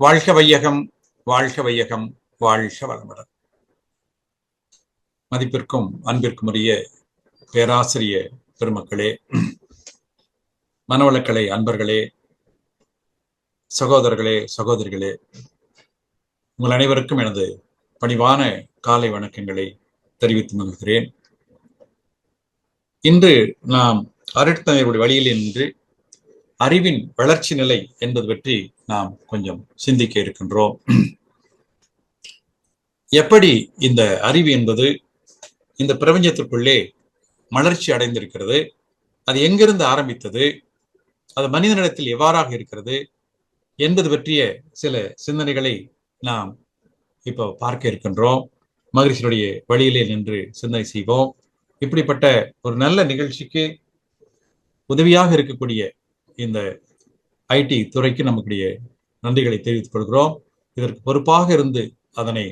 வாழ்க வையகம், வாழ்க வையகம், வாழ்க வளமுடன். மதிப்பிற்கும் அன்பிற்கும் உரிய பேராசிரிய பெருமக்களே, மனவளக்கலை அன்பர்களே, சகோதரர்களே, சகோதரிகளே, உங்கள் அனைவருக்கும் எனது பணிவான காலை வணக்கங்களை தெரிவித்து மகிழ்கிறேன். இன்று நாம் அருட்தந்தையருடைய வழியில் நின்று அறிவின் வளர்ச்சி நிலை என்பது பற்றி நாம் கொஞ்சம் சிந்திக்க இருக்கின்றோம். எப்படி இந்த அறிவு என்பது இந்த பிரபஞ்சத்திற்குள்ளே மலர்ச்சி அடைந்திருக்கிறது, அது எங்கிருந்து ஆரம்பித்தது, அது மனிதனிடத்தில் எவ்வாறாக இருக்கிறது என்பது பற்றிய சில சிந்தனைகளை நாம் இப்போ பார்க்க இருக்கின்றோம். மகிழ்ச்சியுடைய வழியிலே நின்று சிந்தனை செய்வோம். இப்படிப்பட்ட ஒரு நல்ல நிகழ்ச்சிக்கு உதவியாக இருக்கக்கூடிய இந்த ஐடி துறைக்கு நம்முடைய நன்றிகளை தெரிவித்துக் கொள்கிறோம். இதற்கு பொறுப்பாக இருந்து அதனை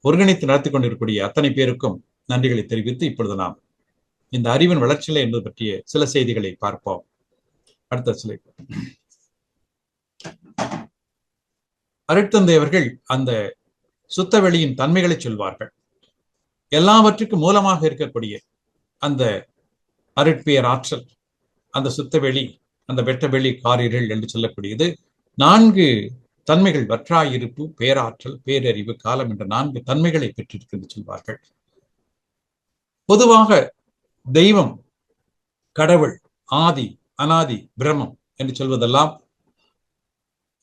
ஒருங்கிணைத்து நடத்தி கொண்டிருக்கக்கூடிய அத்தனை பேருக்கும் நன்றிகளை தெரிவித்து இப்பொழுது நாம் இந்த அறிவின் வளர்ச்சியில என்பது பற்றிய சில செய்திகளை பார்ப்போம். அடுத்த சிலை. அருட்தந்தை அவர்கள் அந்த சுத்த வெளியின் தன்மைகளை சொல்வார்கள். எல்லாவற்றுக்கும் மூலமாக இருக்கக்கூடிய அந்த அருட்பேர் ஆற்றல், அந்த சுத்தவெளி, அந்த வெட்டவெளி, காரிருள் என்று சொல்லக்கூடியது 4 தன்மைகள்: வற்றாயிருப்பு, பேராற்றல், பேரறிவு, காலம் என்ற 4 தன்மைகளை பெற்றிருக்கு என்று சொல்வார்கள். பொதுவாக தெய்வம், கடவுள், ஆதி, அனாதி, பிரம்மம் என்று சொல்வதெல்லாம்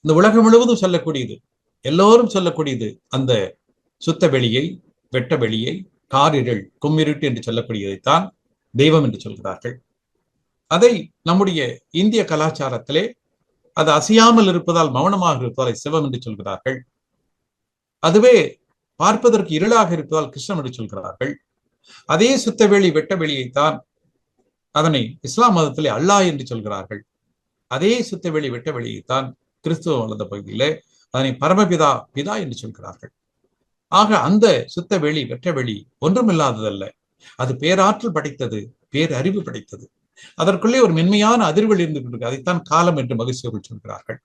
இந்த உலகம் முழுவதும் சொல்லக்கூடியது, எல்லோரும் சொல்லக்கூடியது அந்த சுத்த வெளியை, வெட்ட வெளியை, காரிருள், கும்மிருட்டு என்று சொல்லக்கூடியதைத்தான் தெய்வம் என்று சொல்கிறார்கள். அதை நம்முடைய இந்திய கலாச்சாரத்திலே அது அசையாமல் இருப்பதால், மௌனமாக இருப்பதால் சிவம் என்று சொல்கிறார்கள். அதுவே பார்ப்பதற்கு இருளாக இருப்பதால் கிருஷ்ணன் என்று சொல்கிறார்கள். அதே சுத்தவெளி, வெட்ட வெளியைத்தான் அதனை இஸ்லாம் மதத்திலே அல்லாஹ் என்று சொல்கிறார்கள். அதே சுத்தவெளி, வெட்ட வெளியைத்தான் கிறிஸ்துவ வளர்ந்த பகுதியிலே அதனை பரமபிதா, பிதா என்று சொல்கிறார்கள். ஆக அந்த சுத்தவெளி, வெட்டவெளி ஒன்றுமில்லாததல்ல, அது பேராற்றல் படைத்தது, பேரறிவு படைத்தது. அதற்குள்ளே ஒரு மென்மையான அதிர்வுகள் இருந்து கொண்டிருக்கு. அதைத்தான் காலம் என்று மகிழ்ச்சியர்கள் சொல்கிறார்கள்.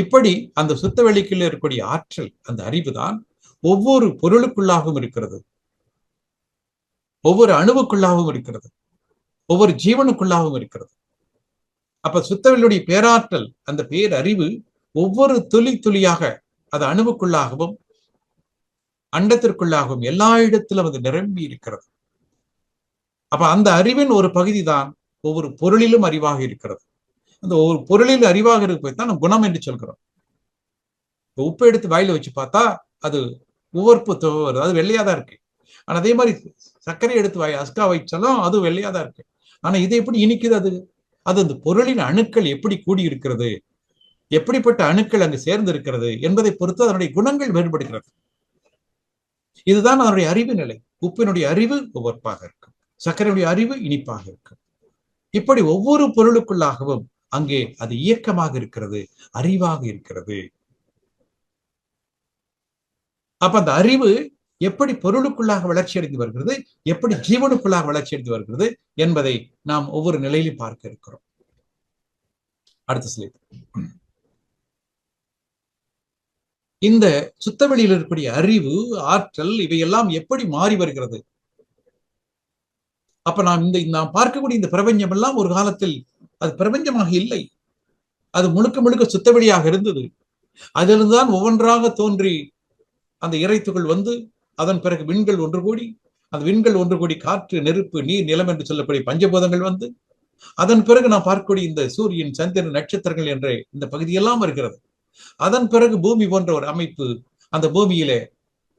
இப்படி அந்த சுத்த வெளிக்குள்ளே இருக்கக்கூடிய ஆற்றல், அந்த அறிவு தான் ஒவ்வொரு பொருளுக்குள்ளாகவும் இருக்கிறது, ஒவ்வொரு அணுவுக்குள்ளாகவும் இருக்கிறது, ஒவ்வொரு ஜீவனுக்குள்ளாகவும் இருக்கிறது. அப்ப சுத்தவெளியுடைய பேராற்றல், அந்த பேரறிவு ஒவ்வொரு துளி துளியாக அது அணுவுக்குள்ளாகவும் அண்டத்திற்குள்ளாகவும் எல்லா இடத்திலும் அது நிரம்பி இருக்கிறது. அப்ப அந்த அறிவின் ஒரு பகுதி தான் ஒவ்வொரு பொருளிலும் அறிவாக இருக்கிறது. அந்த ஒவ்வொரு பொருளில் அறிவாக இருப்பதைத்தான் நம்ம குணம் என்று சொல்கிறோம். உப்பு எடுத்து வாயில வச்சு பார்த்தா அது உவர்ப்பு வருது, அது வெள்ளையாதான் இருக்கு. ஆனா அதே மாதிரி சர்க்கரை எடுத்து அஸ்கா வச்சாலும் அது வெள்ளையாதான் இருக்கு. ஆனா இது எப்படி இனிக்குது? அது அது அந்த பொருளின் அணுக்கள் எப்படி கூடி இருக்கிறது, எப்படிப்பட்ட அணுக்கள் அங்கு சேர்ந்து இருக்கிறது என்பதை பொறுத்து அதனுடைய குணங்கள் வேறுபடுகிறது. இதுதான் அதனுடைய அறிவு நிலை. உப்பினுடைய அறிவு உவர்ப்பாக இருக்கும், சர்க்கரையுடைய அறிவு இனிப்பாக இருக்கும். இப்படி ஒவ்வொரு பொருளுக்குள்ளாகவும் அங்கே அது இயக்கமாக இருக்கிறது, அறிவாக இருக்கிறது. அப்ப அந்த அறிவு எப்படி பொருளுக்குள்ளாக வளர்ச்சி அடைந்து வருகிறது, எப்படி ஜீவனுக்குள்ளாக வளர்ச்சி அடைந்து வருகிறது என்பதை நாம் ஒவ்வொரு நிலையிலும் பார்க்க இருக்கிறோம். அடுத்த ஸ்லைட். இந்த சுத்தவெளியில் இருக்கக்கூடிய அறிவு, ஆற்றல், இவையெல்லாம் எப்படி மாறி வருகிறது? அப்ப நாம் பார்க்கக்கூடிய இந்த பிரபஞ்சம் எல்லாம் ஒரு காலத்தில் அது பிரபஞ்சமாக இல்லை, அது முழுக்க முழுக்க சுத்தவெளியாக இருந்தது. அதிலிருந்துதான் ஒவ்வொன்றாக தோன்றி அந்த இறைத்துகள் வந்து அதன் பிறகு விண்கள் ஒன்று கூடி, அந்த விண்கள் ஒன்று கூடி காற்று, நெருப்பு, நீர், நிலம் என்று சொல்லக்கூடிய பஞ்சபூதங்கள் வந்து அதன் பிறகு நாம் பார்க்கக்கூடிய இந்த சூரியன், சந்திரன், நட்சத்திரங்கள் என்ற இந்த பகுதியெல்லாம் வருகிறது. அதன் பிறகு பூமி போன்ற ஒரு அமைப்பு, அந்த பூமியிலே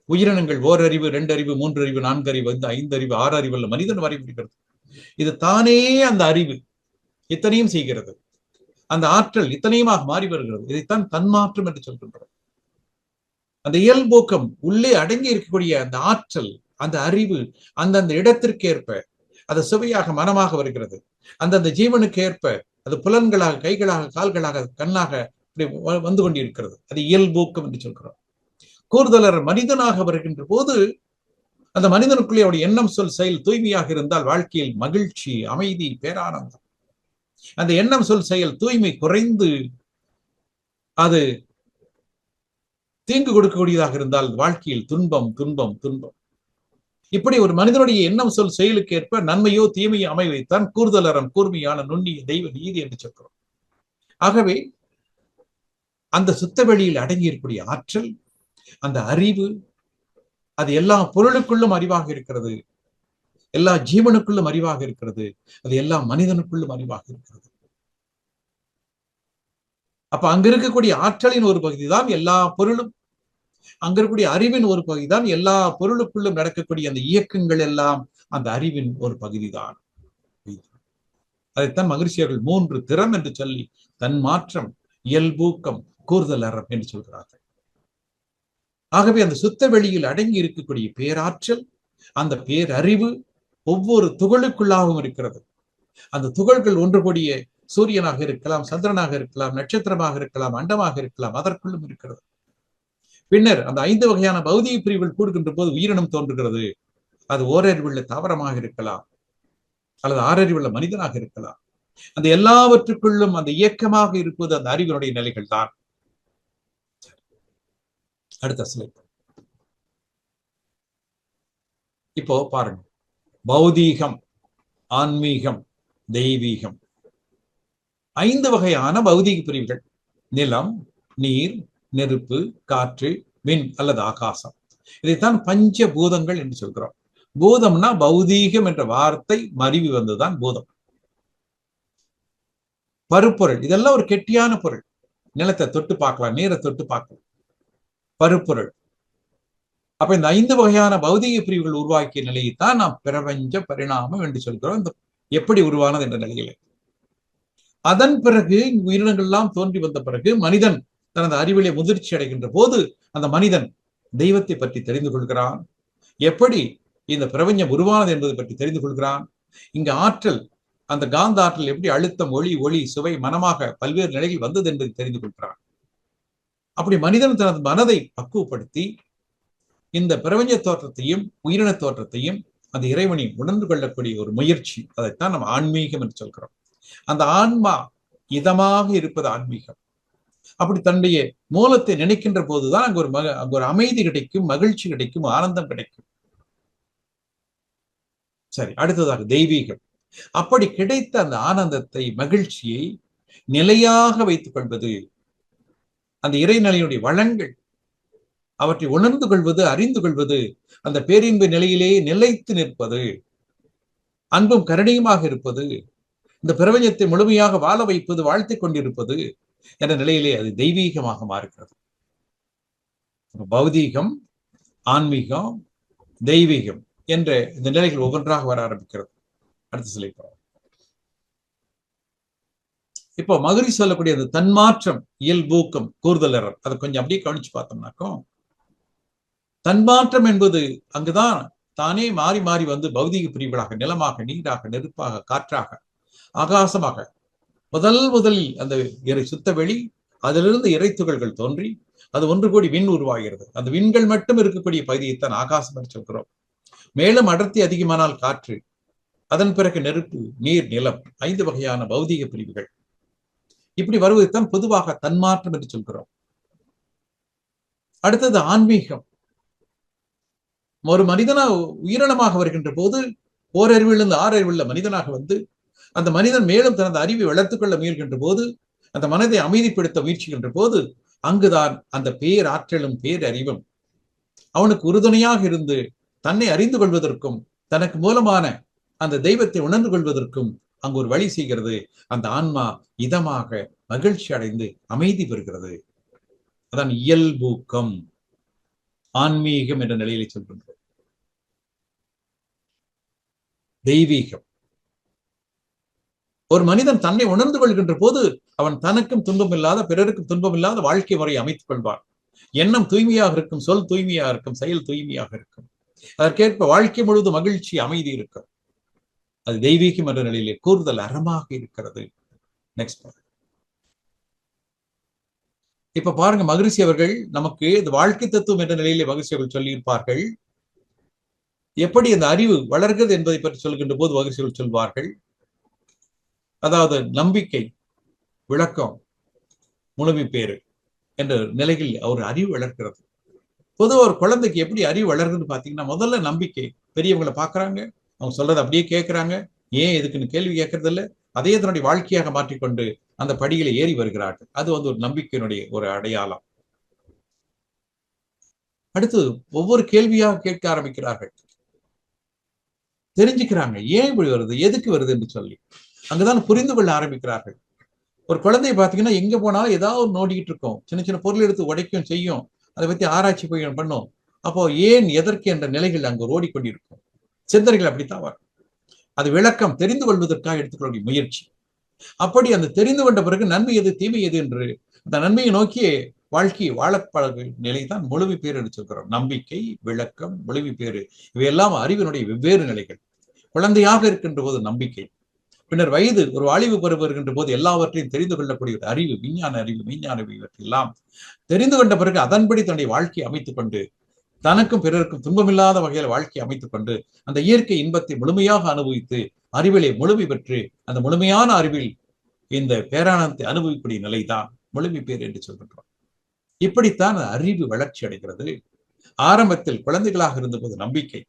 உயிரினங்கள், 1 அறிவு, 2 அறிவு, 3 அறிவு, 4 அறிவு, 5 அறிவு, 6 அறிவு அல்ல மனிதன் வரை முடிகிறது. இது தானே அந்த அறிவு இத்தனையும் செய்கிறது, அந்த ஆற்றல் இத்தனையுமாக மாறி வருகிறது. இதைத்தான் தன்மாற்றம் என்று சொல்கின்றோம். அந்த இயல்போக்கம் உள்ளே அடங்கி இருக்கக்கூடிய அந்த ஆற்றல், அந்த அறிவு அந்தந்த இடத்திற்கேற்ப அது சுவையாக, மனமாக வருகிறது. அந்தந்த ஜீவனுக்கு ஏற்ப அது புலன்களாக, கைகளாக, கால்களாக, கண்ணாக வந்து கொண்டிருக்கிறது. அது இயல்போக்கம் என்று சொல்கிறோம். கூறுதலர் மனிதனாக வருகின்ற போது அந்த மனிதனுக்குள்ளே அவருடைய எண்ணம், சொல், செயல் தூய்மையாக இருந்தால் வாழ்க்கையில் மகிழ்ச்சி, அமைதி, பேரானந்தம். அந்த எண்ணம், சொல், செயல் தூய்மை குறைந்து அது தீங்கு கொடுக்கக்கூடியதாக இருந்தால் வாழ்க்கையில் துன்பம் துன்பம் துன்பம். இப்படி ஒரு மனிதனுடைய எண்ணம் சொல் செயலுக்கு ஏற்ப நன்மையோ தீமையோ அமைவைத்தான் கூர்தலறம் கூர்மையான நுண்ணிய தெய்வ நீதி என்று சொல்கிறோம். ஆகவே அந்த சுத்த வெளியில் அடங்கியிருக்கூடிய ஆற்றல், அந்த அறிவு, அது எல்லா பொருளுக்குள்ளும் அறிவாக இருக்கிறது, எல்லா ஜீவனுக்குள்ளும் அறிவாக இருக்கிறது, அது எல்லா மனிதனுக்குள்ளும் அறிவாக இருக்கிறது. அப்ப அங்க இருக்கக்கூடிய ஆற்றலின் ஒரு பகுதி தான் எல்லா பொருளும், அங்க இருக்கக்கூடிய அறிவின் ஒரு பகுதி தான் எல்லா பொருளுக்குள்ளும் நடக்கக்கூடிய அந்த இயக்கங்கள் எல்லாம் அந்த அறிவின் ஒரு பகுதி தான். அதைத்தான் மகிழ்ச்சியர்கள் 3 திறம் என்று சொல்லி தன்மாற்றம், இயல்பூக்கம், கூர்தல் அறம் என்று சொல்கிறார்கள். ஆகவே அந்த சுத்த வெளியில் அடங்கி இருக்கக்கூடிய பேராற்றல், அந்த பேரறிவு ஒவ்வொரு துகளுக்குள்ளாகவும் இருக்கிறது. அந்த துகள்கள் ஒன்று கூடிய சூரியனாக இருக்கலாம், சந்திரனாக இருக்கலாம், நட்சத்திரமாக இருக்கலாம், அண்டமாக இருக்கலாம், அதற்குள்ளும் இருக்கிறது. பின்னர் அந்த 5 வகையான பௌதிக பிரிவுகள் கூடுகின்ற போது உயிரினம் தோன்றுகிறது. அது ஓரறிவுள்ள தாவரமாக இருக்கலாம், அல்லது ஆறறிவுள்ள மனிதனாக இருக்கலாம். அந்த எல்லாவற்றுக்குள்ளும் அந்த இயக்கமாக இருப்பது அந்த அறிவினுடைய நிலைகள் தான். அடுத்த ஸ்லைட். இப்போ பாருங்க, பௌதீகம், ஆன்மீகம், தெய்வீகம், 5 வகையான பௌதீக பிரிவுகள். நிலம், நீர், நெருப்பு, காற்று, விண் அல்லது ஆகாசம். இதைத்தான் பஞ்ச பூதங்கள் என்று சொல்கிறோம். பூதம்னா பௌதீகம் என்ற வார்த்தை மருவி வந்ததுதான் பூதம். பருப்பொருள், இதெல்லாம் ஒரு கெட்டியான பொருள். நிலத்தை தொட்டு பார்க்கலாம், நீரை தொட்டு பார்க்கலாம். பருப்பொருள். அப்ப இந்த 5 வகையான பௌதீக பிரிவுகள் உருவாக்கிய நிலையைத்தான் நாம் பிரபஞ்ச பரிணாமம் என்று சொல்கிறோம். இந்த எப்படி உருவானது என்ற நிலையில அதன் பிறகு உயிரினங்கள் எல்லாம் தோன்றி வந்த பிறகு மனிதன் தனது அறிவிலே முதிர்ச்சி அடைகின்ற போது அந்த மனிதன் தெய்வத்தை பற்றி தெரிந்து கொள்கிறான். எப்படி இந்த பிரபஞ்சம் உருவானது என்பதை பற்றி தெரிந்து கொள்கிறான். இங்க ஆற்றல், அந்த காந்த ஆற்றல் எப்படி அழுத்தம், ஒளி, ஒளி, சுவை, மனமாக பல்வேறு நிலையில் வந்தது என்பதை தெரிந்து கொள்கிறான். அப்படி மனிதன் தனது மனதை பக்குவப்படுத்தி இந்த பிரபஞ்ச தோற்றத்தையும் உயிரின தோற்றத்தையும் அந்த இறைவனை உணர்ந்து கொள்ளக்கூடிய ஒரு முயற்சி, அதைத்தான் நம்ம ஆன்மீகம் என்று சொல்கிறோம். அந்த ஆன்மா இதமாக இருப்பது ஆன்மீகம். அப்படி தன்னுடைய மூலத்தை நினைக்கின்ற போதுதான் அங்க ஒரு அமைதி கிடைக்கும், மகிழ்ச்சி கிடைக்கும், ஆனந்தம் கிடைக்கும். சரி, அடுத்ததாக தெய்வீகம். அப்படி கிடைத்த அந்த ஆனந்தத்தை, மகிழ்ச்சியை நிலையாக வைத்துக் கொள்வது, அந்த இறைநிலையுடைய வளங்கள், அவற்றை உணர்ந்து கொள்வது, அறிந்து கொள்வது, அந்த பேரின்ப நிலையிலேயே நிலைத்து நிற்பது, அன்பும் கருணையுமாக இருப்பது, இந்த பிரபஞ்சத்தை முழுமையாக வாழ வைப்பது, வாழ்த்திக் கொண்டிருப்பது என்ற நிலையிலே அது தெய்வீகமாக மாறுகிறது. பௌதீகம், ஆன்மீகம், தெய்வீகம் என்ற இந்த நிலைகள் ஒவ்வொன்றாக வர ஆரம்பிக்கிறது. அடுத்த ஸ்லைட். இப்போ மகிழ்ச்சி சொல்லக்கூடிய அந்த தன்மாற்றம், இயல்பூக்கம், கூர்தல் அறம், அதை கொஞ்சம் அப்படியே கவனிச்சு பார்த்தோம்னாக்கும், தன்மாற்றம் என்பது அங்குதான் தானே மாறி மாறி வந்து பௌதீக பிரிவுகளாக, நிலமாக, நீராக, நெருப்பாக, காற்றாக, ஆகாசமாக, முதலில் அந்த சுத்த வெளி, அதிலிருந்து இறைத்துகள்கள் தோன்றி அது ஒன்று கூடி விண் உருவாகிறது. அந்த விண்கள் மட்டும் இருக்கக்கூடிய பகுதியைத்தான் ஆகாசம் என்று சொல்கிறோம். மேலும் அடர்த்தி அதிகமானால் காற்று, அதன் பிறகு நெருப்பு, நீர், நிலம், 5 வகையான பௌதீக பிரிவுகள். இப்படி வருவதைத்தான் பொதுவாக தன்மாற்றம் என்று சொல்கிறோம். அடுத்தது ஆன்மீகம். ஒரு மனிதனா உயிரினமாக வருகின்ற போது ஓரறிவிலிருந்து 6 அறிவுள்ள மனிதனாக வந்து அந்த மனிதன் மேலும் தனது அறிவை வளர்த்துக் கொள்ள முயல்கின்ற போது, அந்த மனதை அமைதிப்படுத்த முயற்சிக்கின்ற போது, அங்குதான் அந்த பேராற்றலும் பேரறிவும் அவனுக்கு உறுதுணையாக இருந்து தன்னை அறிந்து கொள்வதற்கும் தனக்கு மூலமான அந்த தெய்வத்தை உணர்ந்து கொள்வதற்கும் அங்கு ஒரு வழி செய்கிறது. அந்த ஆன்மா இதமாக மகிழ்ச்சி அடைந்து அமைதி பெறுகிறது. அதான் இயல்பூக்கம், ஆன்மீகம் என்ற நிலையிலே சொல்கின்றோம். தெய்வீகம். ஒரு மனிதன் தன்னை உணர்ந்து கொள்கின்ற போது அவன் தனக்கும் துன்பம் இல்லாத, பிறருக்கும் துன்பம் இல்லாத வாழ்க்கை முறையை அமைத்துக் கொள்வான். எண்ணம் தூய்மையாக இருக்கும், சொல் தூய்மையாக இருக்கும், செயல் தூய்மையாக இருக்கும். அதற்கேற்ப வாழ்க்கை முழுவதும் மகிழ்ச்சி, அமைதி இருக்கும். அது தெய்வீகம் என்ற நிலையிலே கூறுதல் அறமாக இருக்கிறது. நெக்ஸ்ட். இப்ப பாருங்க, மகிழ்ச்சி அவர்கள் நமக்கு இந்த வாழ்க்கை தத்துவம் என்ற நிலையிலே மகிழ்ச்சி அவர்கள் சொல்லியிருப்பார்கள். எப்படி அந்த அறிவு வளர்கிறது என்பதை பற்றி சொல்கின்ற போது மகிழ்ச்சிகள் சொல்வார்கள். அதாவது நம்பிக்கை, விளக்கம், முழுமை பேறு, என்ற நிலையில் அவர் அறிவு வளர்க்கிறது. பொதுவாக ஒரு குழந்தைக்கு எப்படி அறிவு வளர்க்குதுன்னு பார்த்தீங்கன்னா, முதல்ல நம்பிக்கை. பெரியவங்களை பார்க்குறாங்க, அவங்க சொல்றதை அப்படியே கேட்குறாங்க, ஏன் எதுக்குன்னு கேள்வி கேட்கறது இல்லை, அதையே தன்னுடைய வாழ்க்கையாக மாற்றிக்கொண்டு அந்த படிகளை ஏறி வருகிறார்கள். அது ஒரு நம்பிக்கையினுடைய ஒரு அடையாளம். அடுத்து ஒவ்வொரு கேள்வியாக கேட்க ஆரம்பிக்கிறார்கள், தெரிஞ்சுக்கிறாங்க ஏன் இப்படி வருது, எதுக்கு வருது என்று சொல்லி அங்குதான் புரிந்து கொள்ள ஆரம்பிக்கிறார்கள். ஒரு குழந்தைய பார்த்தீங்கன்னா எங்க போனாலும் ஏதாவது நோண்டிக்கிட்டு இருக்கும், சின்ன சின்ன பொருள் எடுத்து உடைக்கும், செய்யும், அதை பத்தி ஆராய்ச்சி பண்ணும். அப்போ ஏன் எதற்கு என்ற நிலைகள் அங்கு ஓடிக்கொண்டிருக்கும். சிந்தனைகள் அப்படித்தான் வரும். அது விளக்கம் தெரிந்து கொள்வதற்காக எடுத்துக்கொள்ள முயற்சி. அப்படி அந்த தெரிந்து கொண்ட பிறகு நன்மை எது தீமை எது என்று அந்த நன்மையை நோக்கிய வாழ்க்கையை வாழப்பழகு நிலைதான் முழுமை பேர் என்று சொல்கிறோம். நம்பிக்கை, விளக்கம், முழுமை பேரு, இவையெல்லாம் அறிவினுடைய வெவ்வேறு நிலைகள். குழந்தையாக இருக்கின்ற போது நம்பிக்கை, பின்னர் வயது ஒரு வாலிபு பருவம் வருகின்ற போது எல்லாவற்றையும் தெரிந்து கொள்ளக்கூடிய அறிவு, விஞ்ஞான அறிவு, மெய்ஞான அறிவு இவற்றெல்லாம் தெரிந்து கொண்ட பிறகு அதன்படி தன்னுடைய வாழ்க்கையை அமைத்துக் கொண்டு தனக்கும் பிறருக்கும் துன்பமில்லாத வகையில் வாழ்க்கையை அமைத்துக் கொண்டு அந்த இயற்கை இன்பத்தை முழுமையாக அனுபவித்து அறிவிலை முழுமை பெற்று அந்த முழுமையான அறிவில் இந்த பேரானந்தத்தை அனுபவிக்கக்கூடிய நிலைதான் முழுமை பேர் என்று சொல்கின்றோம். இப்படித்தான் அறிவு வளர்ச்சி அடைகிறது. ஆரம்பத்தில் குழந்தைகளாக இருந்தபோது நம்பிக்கை,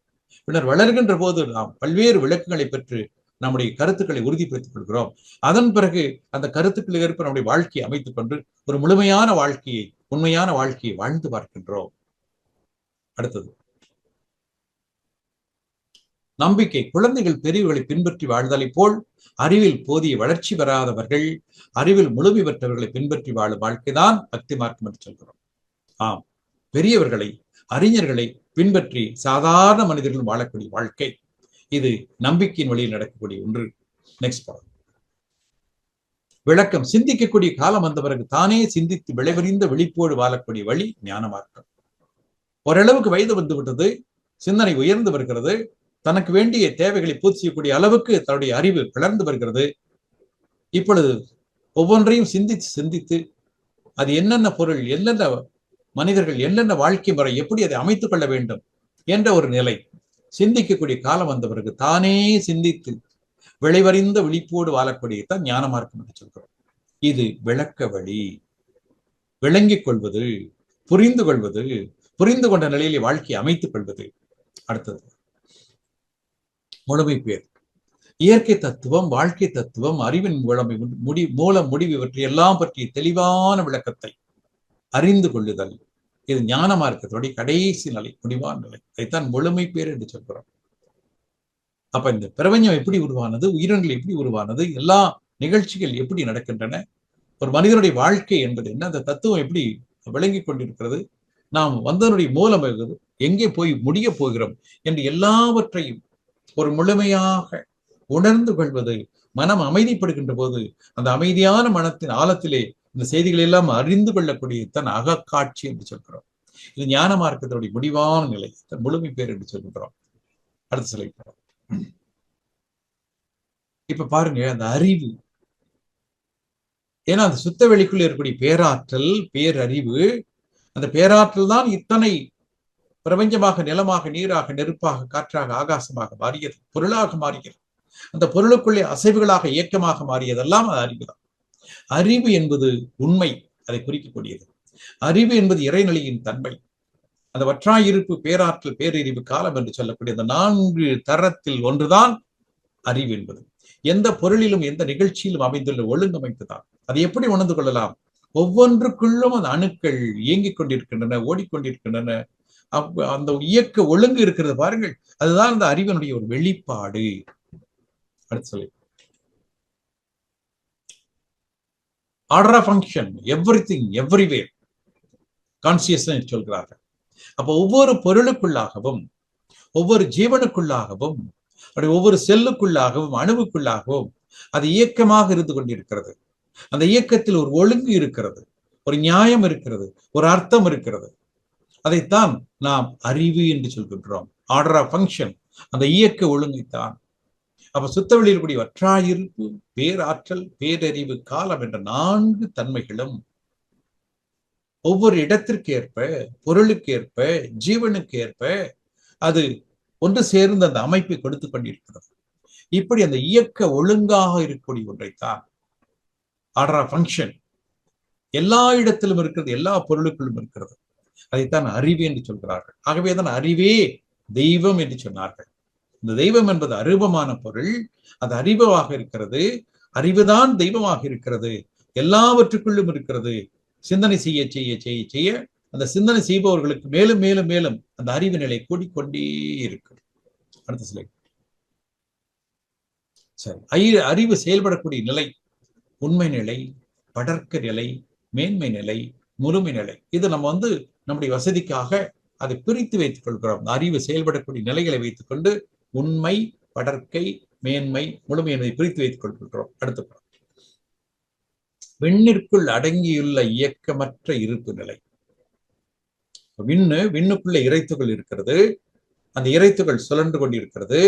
பின்னர் வளர்கின்ற போது நாம் பல்வேறு விளக்கங்களை பெற்று நம்முடைய கருத்துக்களை உறுதிப்படுத்திக் கொள்கிறோம். அதன் பிறகு அந்த கருத்துக்களை ஏற்ப நம்முடைய வாழ்க்கையை அமைத்துக் கொண்டு ஒரு முழுமையான வாழ்க்கையை, உண்மையான வாழ்க்கையை வாழ்ந்து பார்க்கின்றோம். அடுத்தது நம்பிக்கை. குழந்தைகள் பெரியவர்களை பின்பற்றி வாழ்தலை போல் அறிவில் போதிய வளர்ச்சி பெறாதவர்கள் அறிவில் முழுமை பெற்றவர்களை பின்பற்றி வாழும் வாழ்க்கைதான் பக்தி மார்க்கம் என்று சொல்கிறோம். ஆம், பெரியவர்களை, அறிஞர்களை பின்பற்றி சாதாரண மனிதர்கள் வாழக்கூடிய வாழ்க்கை, இது நம்பிக்கையின் வழியில் நடக்கக்கூடிய ஒன்று. நெக்ஸ்ட் பாருங்க. விளக்கம். சிந்திக்கக்கூடிய காலம் வந்த பிறகு தானே சிந்தித்து விளைவறிந்த விழிப்போடு வாழக்கூடிய வழி ஞான மார்க்கம். ஓரளவுக்கு வயது வந்து விட்டது, சிந்தனை உயர்ந்து வருகிறது, தனக்கு வேண்டிய தேவைகளை பூர்த்தி செய்யக்கூடிய அளவுக்கு தன்னுடைய அறிவு வளர்ந்து வருகிறது. இப்பொழுது ஒவ்வொன்றையும் சிந்தித்து சிந்தித்து அது என்னென்ன பொருள், என்னென்ன மனிதர்கள், என்னென்ன வாழ்க்கை முறை, எப்படி அதை அமைத்துக் கொள்ள வேண்டும் என்ற ஒரு நிலை, சிந்திக்கக்கூடிய காலம் வந்த பிறகு தானே சிந்தித்து விளைவறிந்த விழிப்போடு வாழக்கூடியதான் ஞான மார்க்கம் என்று சொல்கிறோம். இது விளக்க வழி. விளங்கிக் கொள்வது, புரிந்து கொள்வது, புரிந்து கொண்ட நிலையிலே வாழ்க்கையை அமைத்துக் கொள்வது. அடுத்தது முழுமை பேர். இயற்கை தத்துவம், வாழ்க்கை தத்துவம், அறிவின் மூலம் முடிவு இவற்றை எல்லாம் பற்றிய தெளிவான விளக்கத்தை அறிந்து கொள்ளுதல், இது ஞான மார்க்கத்தினுடைய கடைசி நிலை, முடிவான நிலை. அதைத்தான் முழுமை பேர் என்று சொல்கிறோம். அப்ப இந்த பிரபஞ்சம் எப்படி உருவானது, உயிரினங்கள் எப்படி உருவானது, எல்லா நிகழ்ச்சிகள் எப்படி நடக்கின்றன, ஒரு மனிதனுடைய வாழ்க்கை என்பது என்ன, அந்த தத்துவம் எப்படி விளங்கி கொண்டிருக்கிறது, நாம் வந்ததனுடைய மூலம் எங்கே போய் முடிய போகிறோம் என்று எல்லாவற்றையும் ஒரு முழுமையாக உணர்ந்து கொள்வது, மனம் அமைதிப்படுகின்ற போது அந்த அமைதியான மனத்தின் ஆழத்திலே இந்த செய்திகள் எல்லாம் அறிந்து கொள்ளக்கூடிய தன் அகக்காட்சி என்று சொல்கிறோம். இது ஞான மார்க்கத்தினுடைய முடிவான நிலை, முழுமை பேர் என்று சொல்கின்றோம். அடுத்த சிலை இப்ப பாருங்க, அந்த அறிவு, ஏன்னா அந்த சுத்த வெளிக்குள்ள இருக்கக்கூடிய பேராற்றல், பேரறிவு, அந்த பேராற்றல் தான் இத்தனை பிரபஞ்சமாக, நிலமாக, நீராக, நெருப்பாக, காற்றாக, ஆகாசமாக மாறியது, பொருளாக மாறியது. அந்த பொருளுக்குள்ளே அசைவுகளாக, இயக்கமாக மாறியதெல்லாம் அது அறிவுதான். அறிவு என்பது உண்மை, அதை குறிக்கக்கூடியது. அறிவு என்பது இறைநிலையின் தன்மை. அந்த வற்றாயிருப்பு, பேராற்றல், பேரறிவு, காலம் என்று சொல்லக்கூடிய அந்த 4 தரத்தில் ஒன்றுதான் அறிவு என்பது. எந்த பொருளிலும் எந்த நிகழ்ச்சியிலும் அமைந்துள்ள ஒழுங்கமைப்புதான். அதை எப்படி உணர்ந்து கொள்ளலாம்? ஒவ்வொன்றுக்குள்ளும் அந்த அணுக்கள் இயங்கிக் கொண்டிருக்கின்றன, ஓடிக்கொண்டிருக்கின்றன. அந்த இயக்க ஒழுங்கு இருக்கிறது பாருங்கள், அதுதான் அந்த அறிவினுடைய ஒரு வெளிப்பாடு. அடுத்து சொல்லி order of function, everything everywhere consciousness சொல்கிறார்கள். அப்போ ஒவ்வொரு பொருளுக்குள்ளாகவும், ஒவ்வொரு ஜீவனுக்குள்ளாகவும், ஒவ்வொரு செல்லுக்குள்ளாகவும், அணுவுக்குள்ளாகவும் அது இயக்கமாக இருந்து கொண்டிருக்கிறது. அந்த இயக்கத்தில் ஒரு ஒழுங்கு இருக்கிறது, ஒரு நியாயம் இருக்கிறது, ஒரு அர்த்தம் இருக்கிறது. அதைத்தான் நாம் அறிவு என்று சொல்கின்றோம். ஆர்டர் ஆஃப் ஃபங்க்ஷன், அந்த இயக்க ஒழுங்கைத்தான். அப்ப சுத்தவெளியில் கூடிய வற்றாயிருப்பு, பேராற்றல், பேரறிவு, காலம் என்ற 4 தன்மைகளும் ஒவ்வொரு இடத்திற்கு ஏற்ப, பொருளுக்கு ஏற்ப, ஜீவனுக்கு ஏற்ப அது ஒன்று சேர்ந்து அந்த அமைப்பை கொடுத்து கொண்டிருக்கிறது. இப்படி அந்த இயக்க ஒழுங்காக இருக்கக்கூடிய ஒன்றைத்தான் ஆர்டர் ஆஃப் ஃபங்க்ஷன் எல்லா இடத்திலும் இருக்கிறது, எல்லா பொருளுக்குள்ளும் இருக்கிறது. அதைத்தான் அறிவு என்று சொல்கிறார்கள். ஆகவேதான் அறிவே தெய்வம் என்று சொன்னார்கள். இந்த தெய்வம் என்பது அரூபமான பொருள், அது அறிவாக இருக்கிறது. அறிவுதான் தெய்வமாக இருக்கிறது, எல்லாவற்றுக்குள்ளும் இருக்கிறது. சிந்தனை செய்ய செய்ய செய்ய செய்ய அந்த சிந்தனை செய்பவர்களுக்கு மேலும் மேலும் மேலும் அந்த அறிவு நிலை கூடிக்கொண்டே இருக்கும். அடுத்த ஸ்லைட். சரி, அறிவு செயல்படக்கூடிய நிலை உண்மை நிலை, படர்க்க நிலை, மேன்மை நிலை, முழுமை நிலை. இது நம்ம நம்முடைய வசதிக்காக அதை பிரித்து வைத்துக் கொள்கிறோம். அறிவு செயல்படக்கூடிய நிலைகளை வைத்துக் கொண்டு உண்மை, படர்க்கை, மேன்மை, முழுமை என்பதை பிரித்து வைத்துக் கொள்கிறோம். அடுத்த விண்ணிற்குள் அடங்கியுள்ள இயக்கமற்ற இருப்பு நிலை. விண்ணுக்குள்ள இறைத்துகள் இருக்கிறது. அந்த இறைத்துகள் சுழன்று கொண்டிருக்கிறது.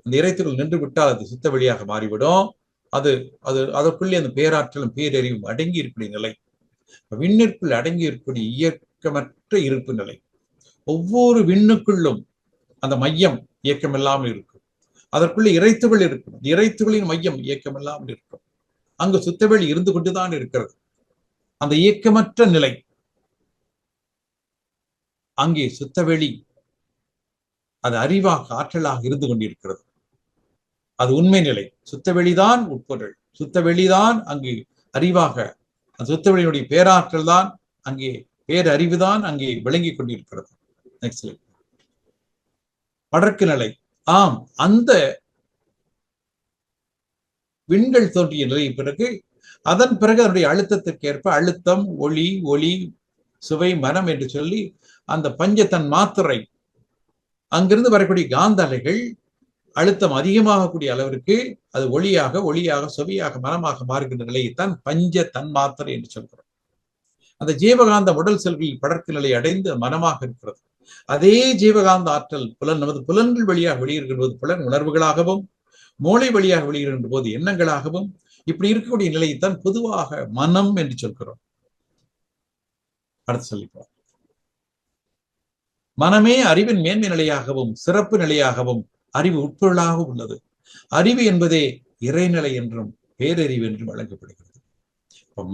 அந்த இறைத்துகள் நின்று விட்டால் அது சுத்த வழியாக மாறிவிடும். அதற்குள்ளே அந்த பேராற்றலும் பேரறிவும் அடங்கி இருக்கக்கூடிய நிலை. விண்ணிற்குள் அடங்கி இருக்கக்கூடிய இயக்கமற்ற இருப்பு நிலை. ஒவ்வொரு விண்ணுக்குள்ளும் அந்த மையம் இயக்கம் இல்லாமல் இருக்கும். அதற்குள்ள இறைத்துகள் இருக்கும். இறைத்துகளின் மையம் இயக்கம் இல்லாமல் இருக்கும். அங்கு சுத்தவெளி இருந்து கொண்டுதான் இருக்கிறது. அந்த இயக்கமற்ற நிலை, அங்கே சுத்தவெளி அது அறிவாக ஆற்றலாக இருந்து கொண்டிருக்கிறது. அது உண்மை நிலை. சுத்தவெளிதான் உட்பொருள். சுத்தவெளிதான் அங்கே அறிவாக, சுத்தவெளியுடைய பேராற்றல் தான் அங்கே, பேரறிவுதான் அங்கே விளங்கி கொண்டிருக்கிறது. நெக்ஸ்ட். படர்க்கு நிலை. ஆம், அந்த விண்கள் தோன்றிய நிலை பிறகு அதன் பிறகு அதனுடைய அழுத்தத்திற்கேற்ப அழுத்தம், ஒளி, ஒளி, சுவை, மனம் என்று சொல்லி அந்த பஞ்சத்தன் மாத்திரை, அங்கிருந்து வரக்கூடிய காந்த அலைகள் அழுத்தம் அதிகமாகக்கூடிய அளவிற்கு அது ஒளியாக, ஒளியாக, சுவையாக, மனமாக மாறுகின்ற நிலையைத்தான் பஞ்ச தன்மாத்திரை என்று சொல்கிறோம். அந்த ஜீவகாந்த உடல் செல்களில் படர்க்கு நிலை அடைந்து மனமாக இருக்கிறது. அதே ஜீவகாந்த ஆற்றல் நமது புலன்கள் வழியாக வெளியிருக்கிற போது புலன் உணர்வுகளாகவும், மூளை வழியாக வெளியிருக்கின்ற போது எண்ணங்களாகவும், இப்படி இருக்கக்கூடிய நிலையைத்தான் பொதுவாக மனம் என்று சொல்கிறோம். அடுத்து சொல்லிப்போம். மனமே அறிவின் மேன்மை நிலையாகவும் சிறப்பு நிலையாகவும் அறிவு உட்பொருளாக உள்ளது. அறிவு என்பதே இறைநிலை என்றும் பேரறிவு என்றும் வழங்கப்படுகிறது.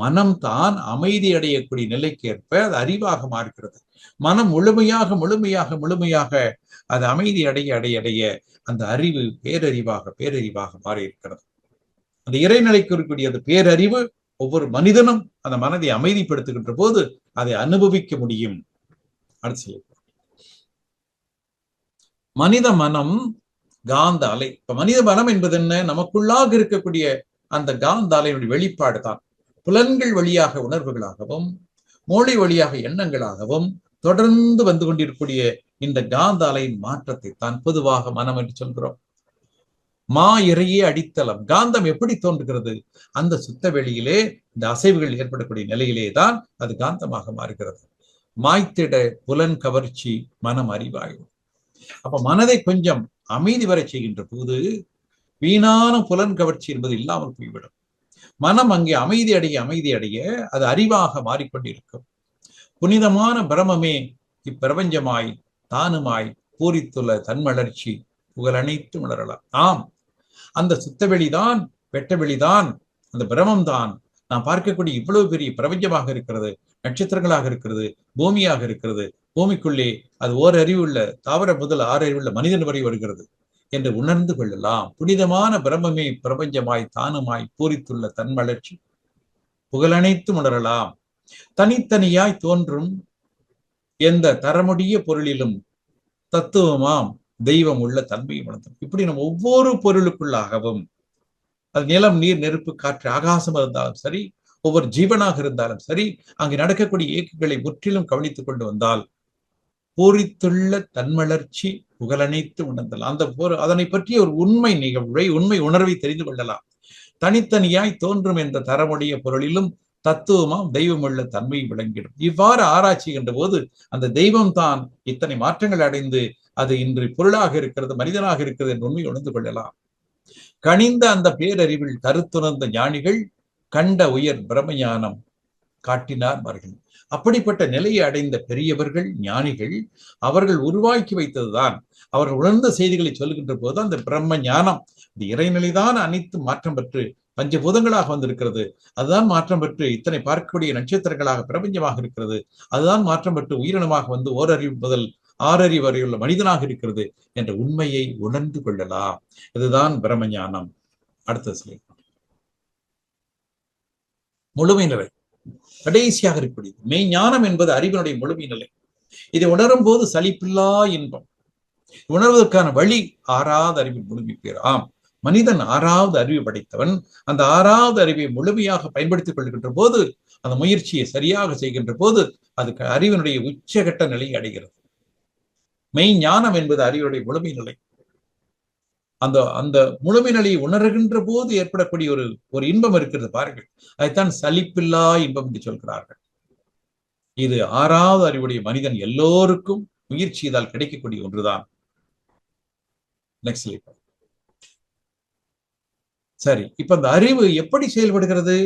மனம் தான் அமைதி அடையக்கூடிய நிலைக்கேற்ப அது அறிவாக மாறுகிறது. மனம் முழுமையாக முழுமையாக முழுமையாக அது அமைதி அடைய அடைய அடைய அந்த அறிவு பேரறிவாக மாறி இருக்கிறது. அந்த இறைநிலைக்கு இருக்கக்கூடிய அந்த பேரறிவு ஒவ்வொரு மனிதனும் அந்த மனதை அமைதிப்படுத்துகின்ற போது அதை அனுபவிக்க முடியும். அடுத்து சொல்லி மனித மனம் காந்த அலை. இப்ப மனித மனம் என்பது என்ன? நமக்குள்ளாக இருக்கக்கூடிய அந்த காந்த அலையினுடைய வெளிப்பாடு தான். புலன்கள் வழியாக உணர்வுகளாகவும், மூளை வழியாக எண்ணங்களாகவும் தொடர்ந்து வந்து கொண்டிருக்கக்கூடிய இந்த காந்த அலையின் மாற்றத்தை தான் பொதுவாக மனம் என்று சொல்கிறோம். இறையே அடித்தளம். காந்தம் எப்படி தோன்றுகிறது? அந்த சுத்த வெளியிலே இந்த அசைவுகள் ஏற்படக்கூடிய நிலையிலே தான் அது காந்தமாக மாறுகிறது. மாய்த்திட புலன் கவர்ச்சி மனம் அறிவாயும். அப்ப மனதை கொஞ்சம் அமைதி வரை செய்கின்ற போது வீணான புலன் கவர்ச்சி என்பது இல்லாமல் போய்விடும். மனம் அங்கே அமைதி அடைய அது அறிவாக மாறிக்கொண்டிருக்கும். புனிதமான பிரமமே இப்பிரபஞ்சமாய் தானுமாய் பூரித்துள்ள தன்மலர்ச்சி புகழனைத்து உணரலாம். ஆம், அந்த சுத்தவெளிதான், வெட்டவெளிதான், அந்த பிரமம்தான் நாம் பார்க்கக்கூடிய இவ்வளவு பெரிய பிரபஞ்சமாக இருக்கிறது. நட்சத்திரங்களாக இருக்கிறது, பூமியாக இருக்கிறது. பூமிக்குள்ளே அது ஓரறிவுள்ள தாவர முதல் 6 அறிவுள்ள மனிதன் வரை வருகிறது என்று உணர்ந்து கொள்ளலாம். புனிதமான பிரம்மமே பிரபஞ்சமாய் தானுமாய் பூரித்துள்ள தன்மலர்ச்சி புகழனைத்தும் உணரலாம். தனித்தனியாய் தோன்றும் எந்த தரமுடிய பொருளிலும் தத்துவமாம் தெய்வம் உள்ள தன்மையை உணர்த்தும். இப்படி நம்ம ஒவ்வொரு பொருளுக்குள்ளாகவும், அது நிலம், நீர், நெருப்பு, காற்று, ஆகாசம் இருந்தாலும் சரி, ஒவ்வொரு ஜீவனாக இருந்தாலும் சரி, அங்கு நடக்கக்கூடிய இயக்கங்களை முற்றிலும் கவனித்துக் கொண்டு வந்தால் பூரித்துள்ள தன்மலர்ச்சி புகழனைத்து உணர்ந்தல். அதனை பற்றிய ஒரு உண்மை நிகழ்வை, உண்மை உணர்வை தெரிந்து கொள்ளலாம். தனித்தனியாய் தோன்றும் என்ற தரமுடைய பொருளிலும் தத்துவமாம் தெய்வம் உள்ள தன்மை விளங்கிடும். இவ்வாறு ஆராய்ச்சி என்ற போது அந்த தெய்வம் தான் இத்தனை மாற்றங்கள் அடைந்து அது இன்று பொருளாக இருக்கிறது, மனிதனாக இருக்கிறது என்று உண்மை உணர்ந்து கொள்ளலாம். கனிந்த அந்த பேரறிவில் கருத்துணர்ந்த ஞானிகள் கண்ட உயர் பிரம்மஞானம் காட்டினார் மர்கள். அப்படிப்பட்ட நிலையை அடைந்த பெரியவர்கள், ஞானிகள், அவர்கள் உருவாக்கி வைத்ததுதான், அவர்கள் உணர்ந்த செய்திகளை சொல்கின்ற போது அந்த பிரம்ம ஞானம், இந்த இறைநிலைதான் அனைத்து மாற்றம் பெற்று பஞ்சபூதங்களாக வந்திருக்கிறது. அதுதான் மாற்றம் பெற்று இத்தனை பார்க்கக்கூடிய நட்சத்திரங்களாக பிரபஞ்சமாக இருக்கிறது. அதுதான் மாற்றம் பெற்று உயிரினமாக வந்து ஓரறிவு முதல் ஆறறிவு வரையுள்ள மனிதனாக இருக்கிறது என்ற உண்மையை உணர்ந்து கொள்ளலாம். இதுதான் பிரம்மஞானம். அடுத்த ஸ்லைட். முழுமை நிலை கடைசியாக இருக்கக்கூடியது மெய்ஞானம் என்பது அறிவினுடைய முழுமை நிலை. இதை உணரும் போது சலிப்பில்லா இன்பம். உணர்வதற்கான வழி ஆறாவது அறிவின் முழுமை பேர். ஆம், மனிதன் ஆறாவது அறிவு படைத்தவன். அந்த ஆறாவது அறிவை முழுமையாக பயன்படுத்திக் கொள்கின்ற போது, அந்த முயற்சியை சரியாக செய்கின்ற போது, அதுக்கு அறிவினுடைய உச்சகட்ட நிலையை அடைகிறது. மெய் ஞானம் என்பது அறிவுடைய முழுமை நிலை. அந்த அந்த முழுமை நிலையை உணர்கின்ற போது ஏற்படக்கூடிய ஒரு இன்பம் இருக்கிறது பாருங்கள். அதைத்தான் சலிப்பில்லா இன்பம் என்று சொல்கிறார்கள். இது ஆறாவது அறிவுடைய மனிதன் எல்லோருக்கும் முயற்சி செய்தால் கிடைக்கக்கூடிய ஒன்றுதான். Next slide. சரி, இப்ப அந்த அறிவு எப்படி செயல்படுகிறது?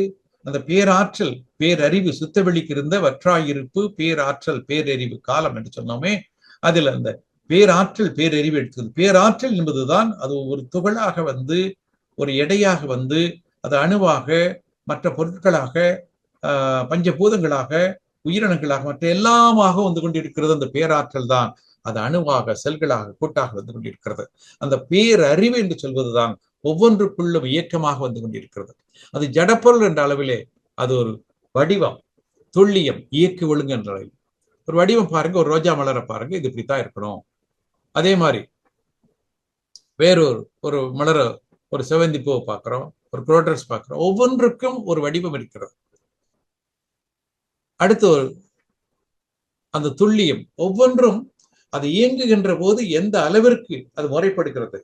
அந்த பேராற்றல், பேரறிவு, சுத்தவெளிக்கு இருந்த வற்றாயிருப்பு, பேராற்றல், பேரறிவு காலம் என்று சொன்னோமே, அதில் அந்த பேராற்றல் பேரறிவு எடுத்தது. பேராற்றல் என்பதுதான் அது ஒரு துகளாக வந்து, ஒரு எடையாக வந்து, அது அணுவாக, மற்ற பொருட்களாக, பஞ்சபூதங்களாக, உயிரினங்களாக, மற்ற எல்லாமாக வந்து கொண்டிருக்கிறது. அந்த பேராற்றல் தான் அது அணுவாக, செல்களாக, கூட்டாக வந்து கொண்டிருக்கிறது. அந்த பேரறிவு என்று சொல்வதுதான் ஒவ்வொன்றுக்குள்ளும் இயக்கமாக வந்து கொண்டிருக்கிறது. அது ஜடப்பொருள் என்ற அளவிலே அது ஒரு வடிவம், துல்லியம், இயக்கு ஒழுங்கு என்ற அளவில் ஒரு வடிவம் பாருங்க. ஒரு ரோஜா மலரை பாருங்க, இது இப்படித்தான் இருக்கணும். அதே மாதிரி வேறொரு ஒரு மலரை, ஒரு செவந்தி பூவை பார்க்கிறோம், ஒரு குரோட்டஸ் பார்க்கிறோம். ஒவ்வொன்றுக்கும் ஒரு வடிவம் இருக்கிறது. அடுத்து அந்த துல்லியம், ஒவ்வொன்றும் அது இயங்குகின்ற போது எந்த அளவிற்கு அது முறைப்படுகிறது.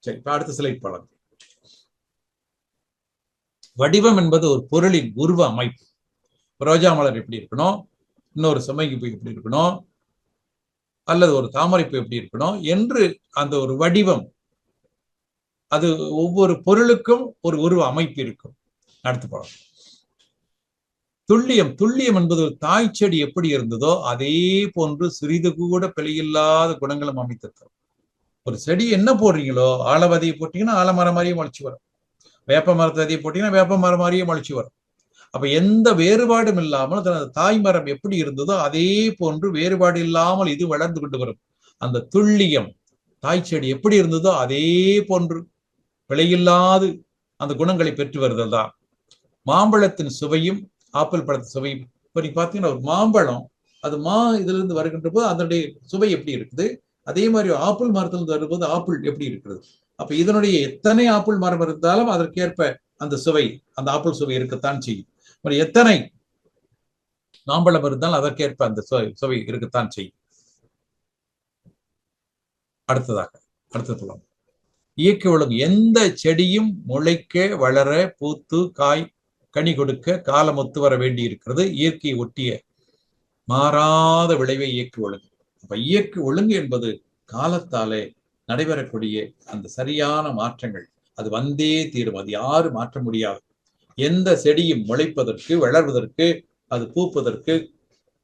சரி, இப்ப அடுத்த ஸ்லைட் பாருங்க. வடிவம் என்பது ஒரு பொருளின் உருவ அமைப்பு. ரோஜா மலர் எப்படி இருக்கணும், இன்னொரு சமங்கி பூ எப்படி இருக்கணும், அல்லது ஒரு தாமரை பூ எப்படி இருக்கணும் என்று அந்த ஒரு வடிவம், அது ஒவ்வொரு பொருளுக்கும் ஒரு உருவ அமைப்பு இருக்கும். அடுத்து பாருங்க. துல்லியம், துல்லியம் என்பது ஒரு தாய் செடி எப்படி இருந்ததோ அதே போன்று சிறிது கூட பிழையில்லாத குணங்களும் அமைத்து தரும். ஒரு செடி என்ன போடுறீங்களோ, ஆலவதியை போட்டீங்கன்னா ஆலமரம் மாதிரியே முளைச்சு வரும், வேப்ப மரத்தை விதையை போட்டீங்கன்னா வேப்ப மரம் மாதிரியே முளைச்சு வரும். அப்ப எந்த வேறுபாடும் இல்லாமல் தனது தாய் மரம் எப்படி இருந்ததோ அதே போன்று வேறுபாடு இல்லாமல் இது வளர்ந்து கொண்டு வரும். அந்த துல்லியம், தாய் செடி எப்படி இருந்ததோ அதே போன்று பிழையில்லாது அந்த குணங்களை பெற்று வருதல் தான். மாம்பழத்தின் சுவையும் ஆப்பிள் பழத்தின் சுவையும், இப்ப நீங்க பாத்தீங்கன்னா ஒரு மாம்பழம் அது இதுல இருந்து வருகின்ற போது அதனுடைய சுவை எப்படி இருக்குது, அதே மாதிரி ஆப்பிள் மரத்திலிருந்து வரும்போது ஆப்பிள் எப்படி இருக்கிறது. அப்ப இதனுடைய எத்தனை ஆப்பிள் மரம் இருந்தாலும் அதற்கேற்ப அந்த சுவை, அந்த ஆப்பிள் சுவை இருக்கத்தான் செய்யும். எத்தனை மாம்பழம் இருந்தாலும் அதற்கேற்ப அந்த சுவை இருக்கத்தான் செய்யும். அடுத்தது இயற்கை ஒழுங்கு. எந்த செடியும் முளைக்க, வளர, பூத்து, காய், கனி கொடுக்க காலம் ஒத்து வர வேண்டி இருக்கிறது. இயற்கையை ஒட்டிய மாறாத விளைவை இயற்கை ஒழுங்கு. அப்ப இயற்கை ஒழுங்கு என்பது காலத்தாலே நடைபெறக்கூடிய அந்த சரியான மாற்றங்கள். அது வந்தே தீரும், அது யாரும் மாற்ற முடியாது. எந்த செடியும் முளைப்பதற்கு, வளர்வதற்கு, அது பூப்பதற்கு,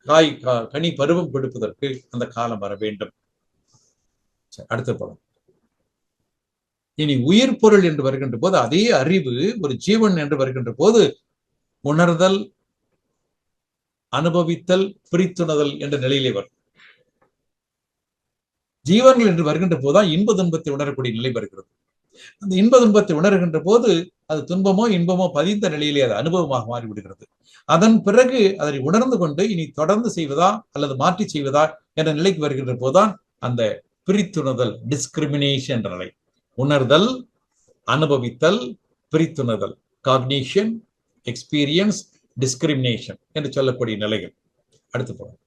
காய் கனி பருவம் கொடுப்பதற்கு அந்த காலம் வர வேண்டும். அடுத்த படம். இனி உயிர் பொருள் என்று வருகின்ற போது அதே அறிவு ஒரு ஜீவன் என்று வருகின்ற போது உணர்தல், அனுபவித்தல், பிரித்துணர்தல் என்ற நிலையிலே வரும். ஜீவன்கள் என்று வருகின்ற போதுதான் இன்ப துன்பத்தை உணரக்கூடிய நிலை வருகிறது. அந்த இன்ப துன்பத்தை உணர்கின்ற போது அது துன்பமோ இன்பமோ பதிந்த நிலையிலே அது அனுபவமாக மாறிவிடுகிறது. அதன் பிறகு அதனை உணர்ந்து கொண்டு இனி தொடர்ந்து செய்வதா அல்லது மாற்றி செய்வதா என்ற நிலைக்கு வருகின்ற போதுதான் அந்த பிரித்துணர்தல், டிஸ்கிரிமினேஷன் என்ற நிலை. உணர்தல், அனுபவித்தல், பிரித்துணர்தல், காக்னிஷன், எக்ஸ்பீரியன்ஸ், டிஸ்கிரிமினேஷன் என்று சொல்லக்கூடிய நிலைகள். அடுத்து போறோம்.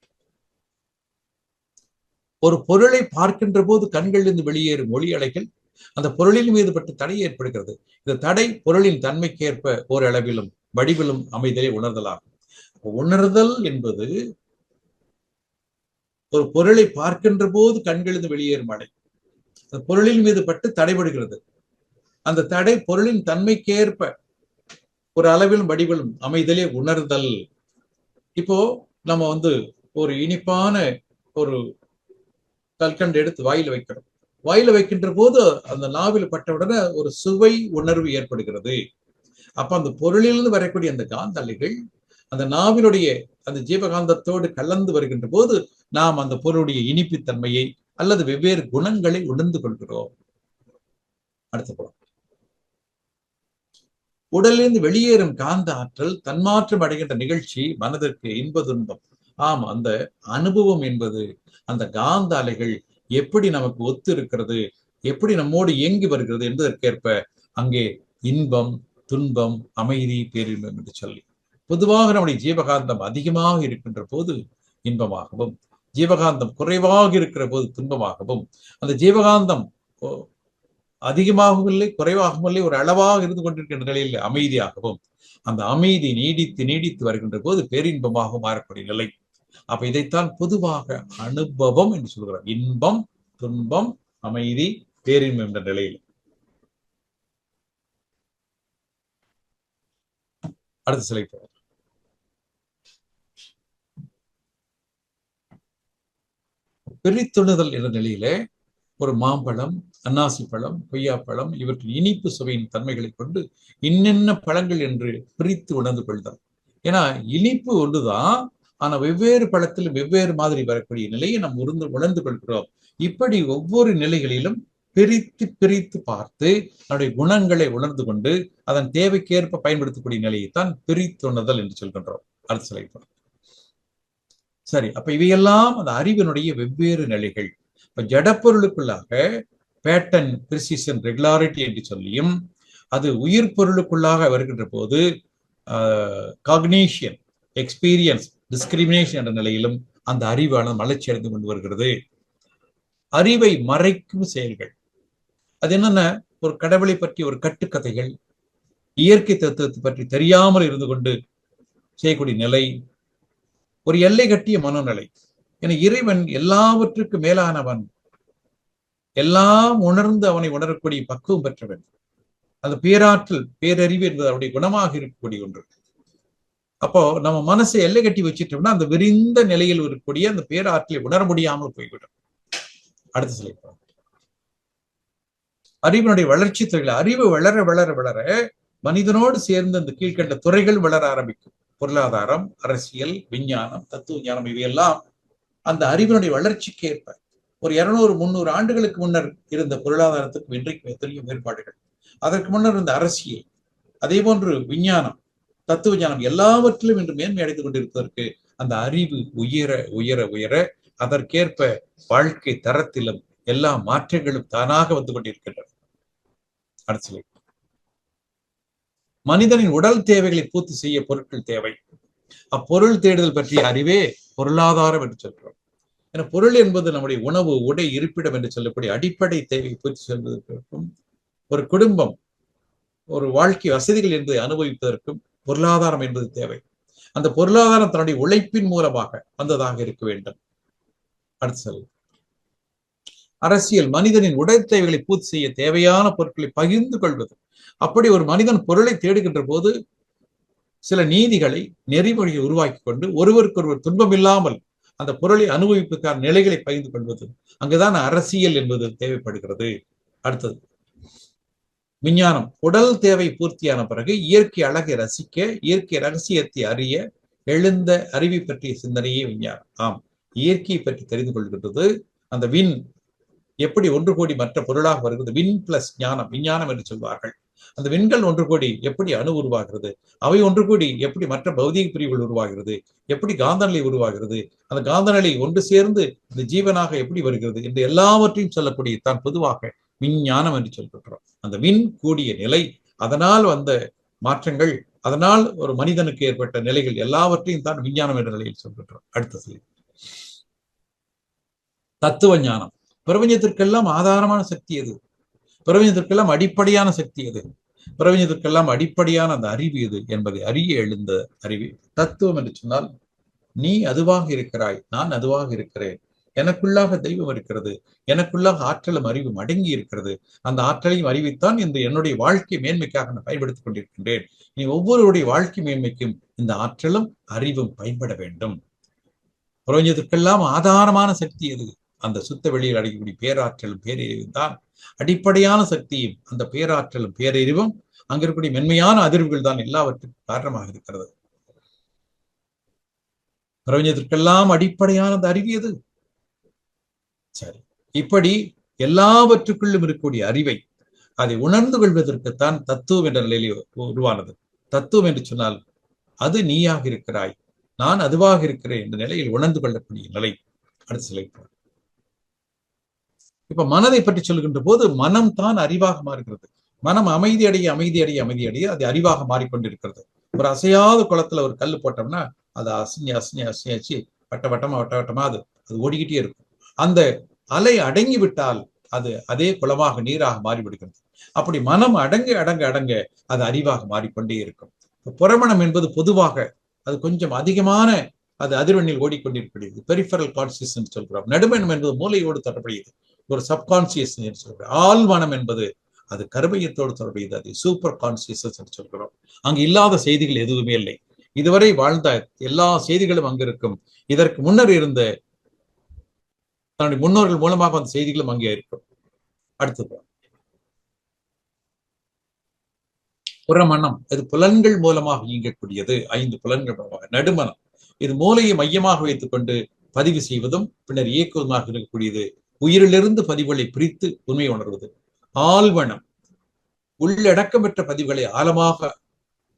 ஒரு பொருளை பார்க்கின்ற போது கண்களிலிருந்து வெளியேறும் ஒளி அலைகள் அந்த பொருளின் மீது பட்டு தடை ஏற்படுகிறது. இந்த தடை பொருளின் தன்மைக்கேற்ப ஓரளவிலும் வடிவிலும் அமைதலை உணர்தலாகும். உணர்தல் என்பது ஒரு பொருளை பார்க்கின்ற போது கண்களிலிருந்து வெளியேறும் அலை, அந்த பொருளின் மீது பட்டு தடைபடுகிறது. அந்த தடை பொருளின் தன்மைக்கேற்ப ஒரு அளவிலும் வடிவிலும் அமைதலே உணர்தல். இப்போ நம்ம ஒரு இனிப்பான ஒரு கல்கண்டு எடுத்து வாயில் வைக்கிறோம். வாயில வைக்கின்ற போது அந்த நாவில் பட்டவுடனே ஒரு சுவை உணர்வு ஏற்படுகிறது. அப்ப அந்த பொருளிலிருந்து வரக்கூடிய அந்த காந்த அலைகள் அந்த நாவினுடைய அந்த ஜீவகாந்தத்தோடு கலந்து வருகின்ற போது நாம் அந்த பொருளுடைய இனிப்புத்தன்மையை அல்லது வெவ்வேறு குணங்களை உணர்ந்து கொள்கிறோம். அடுத்த படம். உடலிலிருந்து வெளியேறும் காந்த ஆற்றல் தன்மாற்றம் அடைகின்ற நிகழ்ச்சி மனதிற்கு இன்ப துன்பம். ஆம், அந்த அனுபவம் என்பது அந்த காந்த அலைகள் எப்படி நமக்கு ஒத்து இருக்கிறது, எப்படி நம்மோடு இயங்கி வருகிறது என்பதற்கேற்ப அங்கே இன்பம், துன்பம், அமைதி, பேரின்பம் என்று சொல்லி பொதுவாக நம்முடைய ஜீவகாந்தம் அதிகமாக இருக்கின்ற போது இன்பமாகவும், ஜீவகாந்தம் குறைவாக இருக்கிற போது துன்பமாகவும், அந்த ஜீவகாந்தம் அதிகமாகவும் இல்லை குறைவாகவும் இல்லை ஒரு அளவாக இருந்து கொண்டிருக்கின்ற நிலையில் அமைதியாகவும், அந்த அமைதி நீடித்து நீடித்து வருகின்ற போது பேரின்பமாக மாறக்கூடிய நிலை. அப்ப இதைத்தான் பொதுவாக அனுபவம் என்று சொல்கிறார். இன்பம், துன்பம், அமைதி, பேரின்பம் என்ற நிலையில். அடுத்த சிலை போவோம். பிரித்துணுதல் என்ற நிலையிலே ஒரு மாம்பழம், அன்னாசி பழம், கொய்யாப்பழம் இவற்றின் இனிப்பு சுவையின் தன்மைகளை கொண்டு இன்னென்ன பழங்கள் என்று பிரித்து உணர்ந்து கொள்தல். ஏன்னா இனிப்பு ஒன்றுதான், ஆனா வெவ்வேறு பழத்தில் வெவ்வேறு மாதிரி வரக்கூடிய நிலையை நாம் உணர்ந்து கொள்கிறோம். இப்படி ஒவ்வொரு நிலைகளிலும் பிரித்து பிரித்து பார்த்து நம்முடைய குணங்களை உணர்ந்து கொண்டு அதன் தேவைக்கேற்ப பயன்படுத்தக்கூடிய நிலையைத்தான் பிரித்துணர்தல் என்று சொல்கின்றோம். அடுத்த சிலை. சரி, அப்ப இவையெல்லாம் அந்த அறிவினுடைய வெவ்வேறு நிலைகள். இப்ப ஜடப்பொருளுக்குள்ளாக பேட்டர்ன், பிரிசிஷன், ரெகுலாரிட்டி என்று சொல்லியும், அது உயிர் பொருளுக்குள்ளாக வருகின்ற போது காக்னிஷன், எக்ஸ்பீரியன்ஸ், டிஸ்கிரிமினேஷன் என்ற நிலையிலும் அந்த அறிவானது மலர்ச்சி அடைந்து கொண்டு வருகிறது. அறிவை மறைக்கும் செயல்கள் அது என்னென்ன? ஒரு கடவுளை பற்றி ஒரு கட்டுக்கதைகள், இயற்கை தத்துவத்தை பற்றி தெரியாமல் இருந்து கொண்டு செய்யக்கூடிய நிலை, ஒரு எல்லை கட்டிய மனநிலை. என இறைவன் எல்லாவற்றுக்கும் மேலானவன், எல்லாம் உணர்ந்து அவனை உணரக்கூடிய பக்குவம் பெற்றவன். அந்த பேராற்றல், பேரறிவு என்பது அவருடைய குணமாக இருக்கக்கூடிய ஒன்று. அப்போ நம்ம மனசை எல்லை கட்டி வச்சுட்டோம்னா அந்த விரிந்த நிலையில் இருக்கக்கூடிய அந்த பேராற்றலை உணர முடியாமல் போய்விடும். அடுத்த சிலை. அறிவினுடைய வளர்ச்சி துறைகள். அறிவு வளர வளர வளர மனிதனோடு சேர்ந்து அந்த கீழ்கண்ட துறைகள் வளர ஆரம்பிக்கும். பொருளாதாரம், அரசியல், விஞ்ஞானம், தத்துவ ஞானம் இவையெல்லாம் அந்த அறிவினுடைய வளர்ச்சிக்கு ஏற்ப ஒரு 200-300 ஆண்டுகளுக்கு முன்னர் இருந்த பொருளாதாரத்துக்கும் இன்றைக்கு எத்தனையோ வேறுபாடுகள். அதற்கு முன்னர் இருந்த அரசியல், அதே போன்று விஞ்ஞானம், தத்துவ ஞானம் எல்லாவற்றிலும் இன்று மேன்மை அடைந்து கொண்டிருப்பதற்கு அந்த அறிவு உயர உயர உயர அதற்கேற்ப வாழ்க்கை தரத்திலும் எல்லா மாற்றங்களும் தானாக வந்து கொண்டிருக்கின்றன. அடுத்த மனிதனின் உடல் தேவைகளை பூர்த்தி செய்ய பொருட்கள் தேவை. அப்பொருள் தேடுதல் பற்றிய அறிவே பொருளாதாரம் என்று சொல்கிறோம். ஏன்னா பொருள் என்பது நம்முடைய உணவு, உடை, இருப்பிடம் என்று சொல்லக்கூடிய அடிப்படை தேவை பூர்த்தி செய்வதற்கும், ஒரு குடும்பம், ஒரு வாழ்க்கை வசதிகள் என்பதை அனுபவிப்பதற்கும் பொருளாதாரம் என்பது தேவை. அந்த பொருளாதாரம் தன்னுடைய உழைப்பின் மூலமாக வந்ததாக இருக்க வேண்டும். அடுத்த அரசியல் மனிதனின் உடல் தேவைகளை பூர்த்தி செய்ய தேவையான பொருட்களை பகிர்ந்து கொள்வது. அப்படி ஒரு மனிதன் பொருளை தேடுகின்ற போது சில நீதிகளை, நெறிமுறையை உருவாக்கி கொண்டு ஒருவருக்கொருவர் துன்பம் இல்லாமல் அந்த பொருளை அனுபவிப்பதற்கான நிலைகளை பகிர்ந்து கொள்வது. அங்குதான் அரசியல் என்பது தேவைப்படுகிறது. அடுத்தது விஞ்ஞானம். உடல் தேவை பூர்த்தியான பிறகு இயற்கை அழகை ரசிக்க, இயற்கை ரகசியத்தை அறிய எழுந்த அறிவை பற்றிய சிந்தனையே விஞ்ஞானம். ஆம், இயற்கையை பற்றி தெரிந்து கொள்கின்றது. அந்த விண் எப்படி ஒன்று கோடி மற்ற பொருளாக வருகிறது, விண் பிளஸ் ஞானம், விஞ்ஞானம் என்று சொல்வார்கள். அந்த விண்கள் ஒன்று கோடி எப்படி அணு உருவாகிறது, அவை ஒன்று கோடி எப்படி மற்ற பௌதிக பிரிவுகள் உருவாகிறது, எப்படி காந்த நிலை உருவாகிறது, அந்த காந்த நிலை ஒன்று சேர்ந்து இந்த ஜீவனாக எப்படி வருகிறது என்று எல்லாவற்றையும் சொல்லக்கூடிய தான் பொதுவாக விஞ்ஞானம் என்று சொல்கின்றோம். அந்த விண் கூடிய நிலை, அதனால் வந்த மாற்றங்கள், அதனால் ஒரு மனிதனுக்கு ஏற்பட்ட நிலைகள் எல்லாவற்றையும் தான் விஞ்ஞானம் என்ற நிலையில் சொல்கின்றோம். அடுத்த தத்துவ ஞானம். பிரபஞ்சத்திற்கெல்லாம் ஆதாரமான சக்தி எது? பிரபஞ்சத்திற்கெல்லாம் அடிப்படையான சக்தி எது? பிரபஞ்சத்திற்கெல்லாம் அடிப்படையான அந்த அறிவு எது என்பதை அறிய எழுந்த அறிவு. தத்துவம் என்று சொன்னால் நீ அதுவாக இருக்கிறாய், நான் அதுவாக இருக்கிறேன், எனக்குள்ளாக தெய்வம் இருக்கிறது, எனக்குள்ளாக ஆற்றலும் அறிவும் அடங்கி இருக்கிறது. அந்த ஆற்றலையும் அறிவித்தான் இந்த என்னுடைய வாழ்க்கை மேன்மைக்காக நான் பயன்படுத்திக் கொண்டிருக்கின்றேன். நீ ஒவ்வொருவருடைய வாழ்க்கை மேன்மைக்கும் இந்த ஆற்றலும் அறிவும் பயன்பட வேண்டும். பிரபஞ்சத்திற்கெல்லாம் ஆதாரமான சக்தி எது? அந்த சுத்த வெளியில் அடையக்கூடிய பேராற்றலும் பேரறிவும் தான் அடிப்படையான சக்தியும். அந்த பேராற்றலும் பேரறிவும் அங்க இருக்கக்கூடிய மென்மையான அதிர்வுகள் தான் எல்லாவற்றுக்கும் காரணமாக இருக்கிறது. பிரபஞ்சத்திற்கெல்லாம் அடிப்படையான அந்த அறிவு எது? சரி, இப்படி எல்லாவற்றுக்குள்ளும் இருக்கக்கூடிய அறிவை அதை உணர்ந்து கொள்வதற்குத்தான் தத்துவம் என்ற நிலையில் உருவானது. தத்துவம் என்று சொன்னால் அது நீயாக இருக்கிறாய், நான் அதுவாக இருக்கிறேன் என்ற நிலையில் உணர்ந்து கொள்ளக்கூடிய நிலை. அடுத்த சிலை இப்ப மனதை பற்றி சொல்கின்ற போது மனம் தான் அறிவாக மாறுகிறது. மனம் அமைதி அடைய அமைதி அடைய அமைதி அடைய அது அறிவாக மாறிக்கொண்டிருக்கிறது. ஒரு அசையாத குளத்துல ஒரு கல் போட்டோம்னா அது அசிஞ்சு அசிஞ்சு அசிஞ்சாச்சு வட்ட வட்டமா வட்ட வட்டமா அது ஓடிக்கிட்டே இருக்கும். அந்த அலை அடங்கி விட்டால் அது அதே குளமாக நீராக மாறிவிடுகிறது. அப்படி மனம் அடங்க அடங்க அடங்க அது அறிவாக மாறிக்கொண்டே இருக்கும். புறமணம் என்பது பொதுவாக அது கொஞ்சம் அதிகமான அது அதிர்வெண்ணில் ஓடிக்கொண்டிருக்கிறது. பெரிஃபரல் கான்சியஸ் சொல்கிறோம். நடுமணம் என்பது மூளையோடு தொடர்புடையது, ஒரு சப்கான்சியஸ் சொல்கிறோம். ஆழ்மனம் என்பது அது கருமையத்தோடு தொடர்புடையது, அது சூப்பர் கான்சியஸ் சொல்கிறோம். அங்கு இல்லாத செய்திகள் எதுவுமே இல்லை. இதுவரை வாழ்ந்த எல்லா செய்திகளும் அங்கு இருக்கும். இதற்கு முன்னர் இருந்த தன்னுடைய முன்னோர்கள் மூலமாக அந்த செய்திகளும் அங்கே இருக்கும். அடுத்தது புறமணம், இது புலன்கள் மூலமாக இயங்கக்கூடியது. 5 புலன்கள் மூலமாக. நடுமணம் இது மூளையை மையமாக வைத்துக் கொண்டு பதிவு செய்வதும் பின்னர் இயக்குவதுமாக இருக்கக்கூடியது. உயிரிலிருந்து பதிவுகளை பிரித்து உண்மை உணர்வது. ஆழ்மனம் உள்ளடக்கம் பெற்ற பதிவுகளை ஆழமாக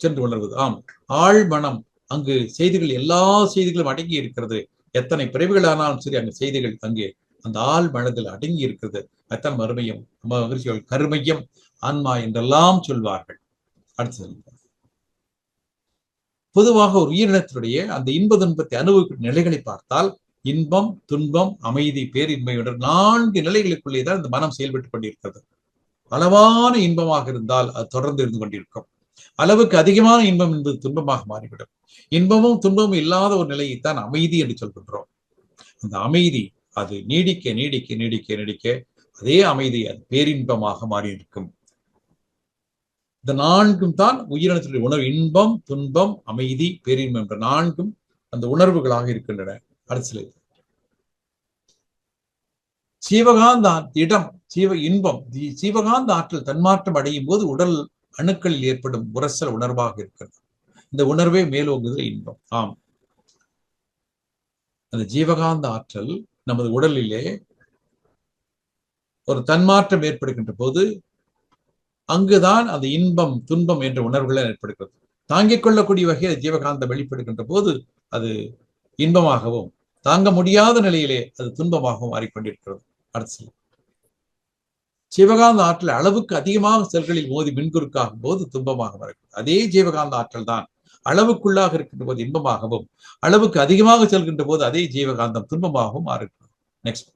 சென்று உணர்வது. ஆம், ஆழ்மனம் அங்கு செய்திகள் எல்லா செய்திகளும் அடங்கி இருக்கிறது. எத்தனை பிறவிகள் ஆனாலும் சரி அங்கு செய்திகள் அங்கே அந்த ஆள் மனதில் அடங்கி இருக்கிறது. அத்தன் மறுமையும் மகிழ்ச்சிகள் கருமையம் ஆன்மா என்றெல்லாம் சொல்வார்கள். அடுத்தது பொதுவாக ஒரு உயிரினத்தினுடைய அந்த இன்ப துன்பத்தை அனுபவிக்கும் நிலைகளை பார்த்தால் இன்பம், துன்பம், அமைதி, பேரின்மையுடன் 4 நிலைகளுக்குள்ளேதான் இந்த மனம் செயல்பட்டுக் கொண்டிருக்கிறது. அளவான இன்பமாக இருந்தால் அது தொடர்ந்து இருந்து கொண்டிருக்கும். அளவுக்கு அதிகமான இன்பம் என்பது துன்பமாக மாறிவிடும். இன்பமும் துன்பமும் இல்லாத ஒரு நிலையைத்தான் அமைதி என்று சொல்கின்றோம். அந்த அமைதி அது நீடிக்க நீடிக்க நீடிக்க நீடிக்க அதே அமைதி அது பேரின்பமாக மாறியிருக்கும். இந்த 4ம் தான் உயிரினத்தினுடைய உணர்வு. இன்பம், துன்பம், அமைதி, பேரின்பம் என்ற 4ம் அந்த உணர்வுகளாக இருக்கின்றன. அடுத்த சீவகாந்த இடம் இன்பம் சீவகாந்த ஆற்றல் தன்மாற்றம் அடையும் போது உடல் அணுக்களில் ஏற்படும் உரசல் உணர்வாக இருக்கிறது. இந்த உணர்வே மேலோங்குதல் இன்பம். ஆம், அந்த ஜீவகாந்த ஆற்றல் நமது உடலிலே ஒரு தன்மாற்றம் ஏற்படுகின்ற போது அங்குதான் அந்த இன்பம், துன்பம் என்ற உணர்வுகள் ஏற்படுகிறது. தாங்கிக் கொள்ளக்கூடிய வகையில் ஜீவகாந்தம் வெளிப்படுகின்ற போது அது இன்பமாகவும், தாங்க முடியாத நிலையிலே அது துன்பமாகவும் மாறிக்கொண்டிருக்கிறது. அடுத்து ஜீவகாந்த ஆற்றல் அளவுக்கு அதிகமாக செல்களில் மோதி மின்குறுக்காகும் போது துன்பமாக வருகிறது. அதே ஜீவகாந்த ஆற்றல் தான் அளவுக்குள்ளாக இருக்கின்ற போது இன்பமாகவும், அளவுக்கு அதிகமாக செல்கின்ற போது அதே ஜீவகாந்தம் துன்பமாகவும் மாறுகிறது. நெக்ஸ்ட்,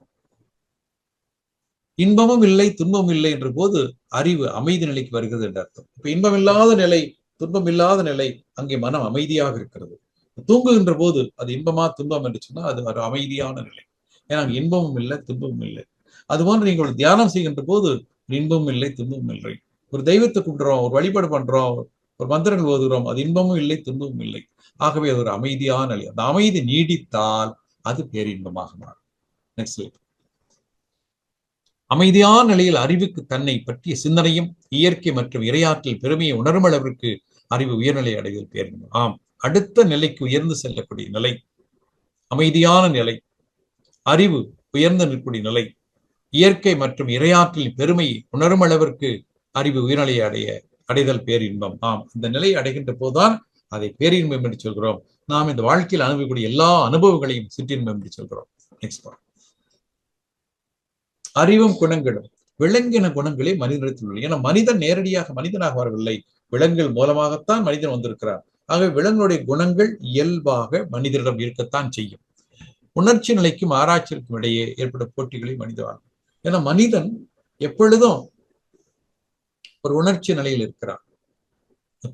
இன்பமும் இல்லை துன்பமும் இல்லை என்ற போது அறிவு அமைதி நிலைக்கு வருகிறது என்ற அர்த்தம். இப்ப இன்பம் இல்லாத நிலை, துன்பம் இல்லாத நிலை, அங்கே மனம் அமைதியாக இருக்கிறது. தூங்குகின்ற போது அது இன்பமா துன்பம் என்று சொன்னால் அது ஒரு அமைதியான நிலை. ஏன்னா அங்கே இன்பமும் இல்லை துன்பமும் இல்லை. அதுபோன்று நீங்கள் தியானம் செய்கின்ற போது இன்பமும் இல்லை துன்பமும் இல்லை. ஒரு தெய்வத்தை கூப்பிடுறோம், ஒரு வழிபாடு பண்றோம், ஒரு மந்திரங்கள் ஓதுகிறோம், அது இன்பமும் இல்லை துன்பமும் இல்லை. ஆகவே அது ஒரு அமைதியான நிலை. அந்த அமைதி நீடித்தால் அது பேரின்பமாக மாறும். நெக்ஸ்ட், அமைதியான நிலையில் அறிவுக்கு தன்னை பற்றிய சிந்தனையும் இயற்கை மற்றும் இறையாற்றல் பெருமையை உணரும் அளவிற்கு அறிவு உயர்நிலை அடைதல் பேரின்பம். ஆம், அடுத்த நிலைக்கு உயர்ந்து செல்லக்கூடிய நிலை அமைதியான நிலை, அறிவு உயர்ந்து நிற்கக்கூடிய நிலை, இயற்கை மற்றும் இறையாற்றலின் பெருமையை உணரும் அளவிற்கு அறிவு உயர்நிலையை அடைதல் பேரின்பம். ஆம், இந்த நிலையை அடைகின்ற போதுதான் அதை பேரின்பம் என்று சொல்கிறோம். நாம் இந்த வாழ்க்கையில் அனுபவக்கூடிய எல்லா அனுபவங்களையும் சிற்றின்பம் என்று சொல்கிறோம். Next part. அறிவும் குணங்களும் விலங்கின குணங்களே மனிதனிடத்தில் உள்ளது. ஏன்னா மனிதன் நேரடியாக மனிதனாக வரவில்லை, விலங்குகள் மூலமாகத்தான் மனிதன் வந்திருக்கிறார். ஆகவே விலங்குடைய குணங்கள் இயல்பாக மனிதனிடம் இருக்கத்தான் செய்யும். உணர்ச்சி நிலைக்கும் ஆராய்ச்சிக்கும் இடையே ஏற்படும் போட்டிகளை மனிதன். ஏன்னா மனிதன் எப்பொழுதும் ஒரு உணர்ச்சி நிலையில் இருக்கிறார்.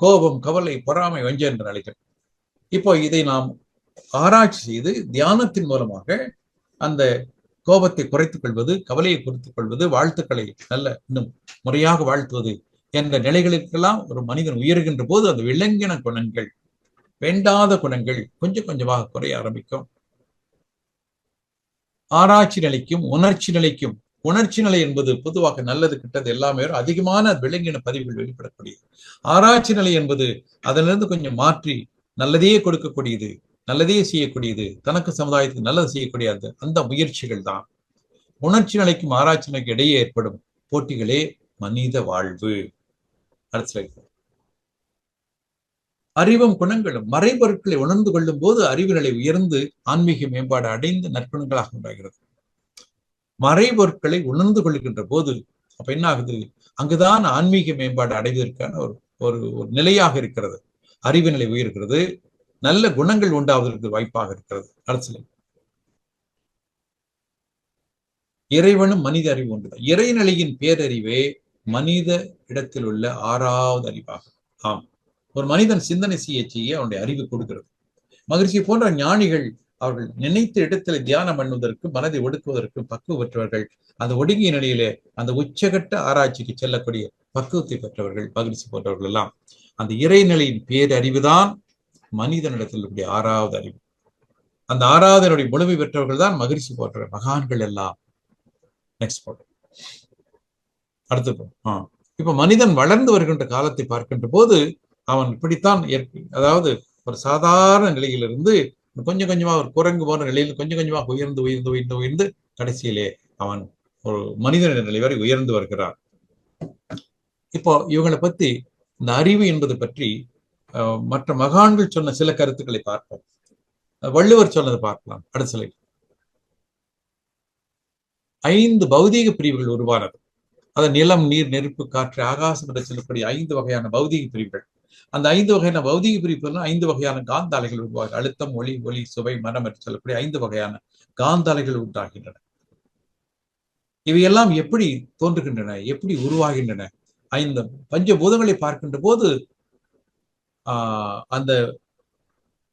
கோபம், கவலை, பொறாமை, வஞ்சம் என்ற நிலைகள். இப்போ இதை நாம் ஆராய்ச்சி செய்து தியானத்தின் மூலமாக அந்த கோபத்தை குறைத்துக் கொள்வது, கவலையை குறைத்துக் கொள்வது, வாழ்த்துக்களை நல்ல இன்னும் முறையாக வாழ்த்துவது என்ற நிலைகளுக்கெல்லாம் ஒரு மனிதன் உயர்கின்ற போது அந்த விலங்கின குணங்கள், வேண்டாத குணங்கள் கொஞ்சம் கொஞ்சமாக குறைய ஆரம்பிக்கும். ஆராய்ச்சி நிலைக்கும் உணர்ச்சி நிலைக்கும், உணர்ச்சி நிலை என்பது பொதுவாக நல்லது கிட்டது எல்லாமே அதிகமான விலங்கின பதிவுகள் வெளிப்படக்கூடியது. ஆராய்ச்சி நிலை என்பது அதிலிருந்து கொஞ்சம் மாற்றி நல்லதையே கொடுக்கக்கூடியது, நல்லதையே செய்யக்கூடியது, தனக்கு சமுதாயத்துக்கு நல்லது செய்யக்கூடியது. அந்த முயற்சிகள் தான் உணர்ச்சி நிலைக்கும் ஆராய்ச்சி நிலைக்கும் இடையே ஏற்படும் போட்டிகளே மனித வாழ்வு. அறிவும் குணங்களும் மறைபொருட்களை உணர்ந்து கொள்ளும் போது அறிவு நிலை உயர்ந்து ஆன்மீக மேம்பாடு அடைந்து நற்குணங்களாக உண்டாகிறது. மறைபொருட்களை உணர்ந்து கொள்கின்ற போது அப்ப என்ன ஆகுது? அங்குதான் ஆன்மீக மேம்பாடு அடைவதற்கான ஒரு ஒரு நிலையாக இருக்கிறது. அறிவு நிலை உயர்கிறது, நல்ல குணங்கள் உண்டாவதற்கு வாய்ப்பாக இருக்கிறது. அரசியல் இறைவனும் மனித அறிவு ஒன்றுதான். இறைநிலையின் பேரறிவே மனித இடத்தில் உள்ள 6வது அறிவாகும். ஆம், ஒரு மனிதன் சிந்தனை செய்ய அவனுடைய அறிவு கொடுக்கிறது. மகிழ்ச்சி போன்ற ஞானிகள் அவர்கள் நினைத்த இடத்துல தியானம் பண்ணுவதற்கு, மனதை ஒடுக்குவதற்கு பக்குவ பெற்றவர்கள். அந்த ஒடுங்கிய நிலையிலே அந்த உச்சகட்ட ஆராய்ச்சிக்கு செல்லக்கூடிய பக்குவத்தை பெற்றவர்கள் மகிழ்ச்சி போன்றவர்கள் எல்லாம். அந்த இறைநிலையின் பேரறிவுதான் மனிதனிடத்தில் இருக்கக்கூடிய 6வது அறிவு. அந்த 6வது முழுமை பெற்றவர்கள் தான் மகிழ்ச்சி போன்ற மகான்கள் எல்லாம். நெக்ஸ்ட் அடுத்து இப்ப மனிதன் வளர்ந்து வருகின்ற காலத்தை பார்க்கின்ற போது அவன் இப்படித்தான் அதாவது ஒரு சாதாரண நிலையிலிருந்து கொஞ்சம் கொஞ்சமா ஒரு குரங்கு போன்ற நிலையில் கொஞ்சம் கொஞ்சமாக உயர்ந்து உயர்ந்து உயர்ந்து உயர்ந்து கடைசியிலே அவன் ஒரு மனித நிலை வரை உயர்ந்து வருகிறான். இப்போ இவங்களை பத்தி இந்த அறிவு என்பது பற்றி மற்ற மகான்கள் சொன்ன சில கருத்துக்களை பார்ப்போம். வள்ளுவர் சொன்னதை பார்க்கலாம். அடுத்த சிலை 5 பௌதீக பிரிவுகள் உருவானது. அது நிலம், நீர், நெருப்பு, காற்று, ஆகாசம் என்று சொல்லக்கூடிய 5 வகையான பௌதீக பிரிவுகள். அந்த 5 வகையான பௌதீக பிரிவுகள் 5 வகையான காந்த அலைகள் உருவாக அழுத்தம், ஒளி, ஒலி, சுவை, மனம் என்று சொல்லக்கூடிய 5 வகையான காந்த அலைகள் உண்டாகின்றன. இவையெல்லாம் எப்படி தோன்றுகின்றன, எப்படி உருவாகின்றன? 5 பஞ்சபூதங்களை பார்க்கின்ற போது அந்த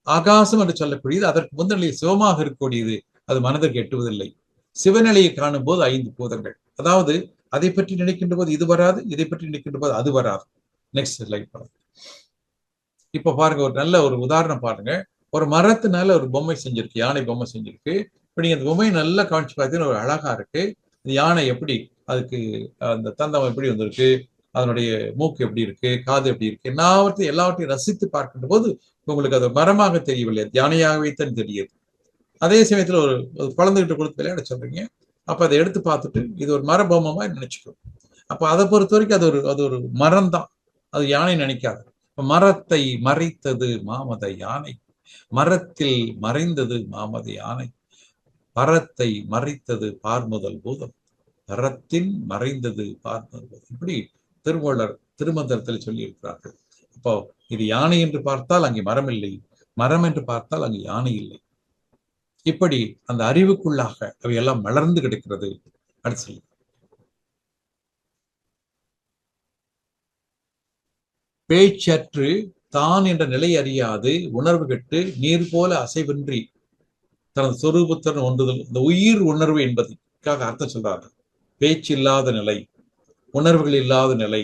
ஆகாசம் என்று சொல்லக்கூடியது அதற்கு முந்தின சிவமாக இருக்கக்கூடியது. அது மனதிற்கு எட்டுவதில்லை. சிவநிலையை காணும் போது 5 பூதங்கள், அதாவது அதை பற்றி நினைக்கின்ற போது இது வராது, இதை பற்றி நினைக்கின்ற போது அது வராது. நெக்ஸ்ட் ஸ்லைட் பாருங்க. இப்ப பாருங்க, ஒரு நல்ல ஒரு உதாரணம் பாருங்க. ஒரு மரத்தினால ஒரு பொம்மை செஞ்சிருக்கு, யானை பொம்மை செஞ்சிருக்கு. இப்ப நீங்க அந்த பொம்மையை நல்லா காமிச்சு பார்த்தீங்கன்னா ஒரு அழகா இருக்கு. இந்த யானை எப்படி, அதுக்கு அந்த தந்தம் எப்படி வந்திருக்கு, அதனுடைய மூக்கு எப்படி இருக்கு, காது எப்படி இருக்கு, எல்லாவற்றையும் ரசித்து பார்க்கின்ற போது உங்களுக்கு அது மரமாக தெரியவில்லை, யானையாகவே தான் தெரியுது. அதே சமயத்துல ஒரு குழந்தைகிட்ட கொடுத்து விளையாட சொல்றீங்க, அப்ப அதை எடுத்து பார்த்துட்டு இது ஒரு மர பொம்மை நினைச்சுக்கோ. அப்ப அதை பொறுத்த வரைக்கும் அது ஒரு மரம் தான், அது யானை நினைக்காது. மரத்தை மறைத்தது மாமத யானை, மரத்தில் மறைந்தது மாமத யானை, பரத்தை மறைத்தது பார்முதல் பூதம், பரத்தின் மறைந்தது பார்முதல் பூதம். இப்படி திருமூலர் திருமந்திரத்தில் சொல்லி இருக்கிறார்கள். அப்போ இது யானை என்று பார்த்தால் அங்கே மரம் இல்லை, மரம் என்று பார்த்தால் அங்கே யானை இல்லை. இப்படி அந்த அறிவுக்குள்ளாக அவையெல்லாம் மலர்ந்து கிடக்கிறது. அடுத்து பேச்சற்று தான் என்ற நிலை அறியாது உணர்வு கெட்டு நீர் போல அசைவின்றி தனது சொரூபத்துடன் ஒன்றுதல். இந்த உயிர் உணர்வு என்பதற்காக அர்த்தம் சொல்றார்கள். பேச்சு இல்லாத நிலை, உணர்வுகள் இல்லாத நிலை,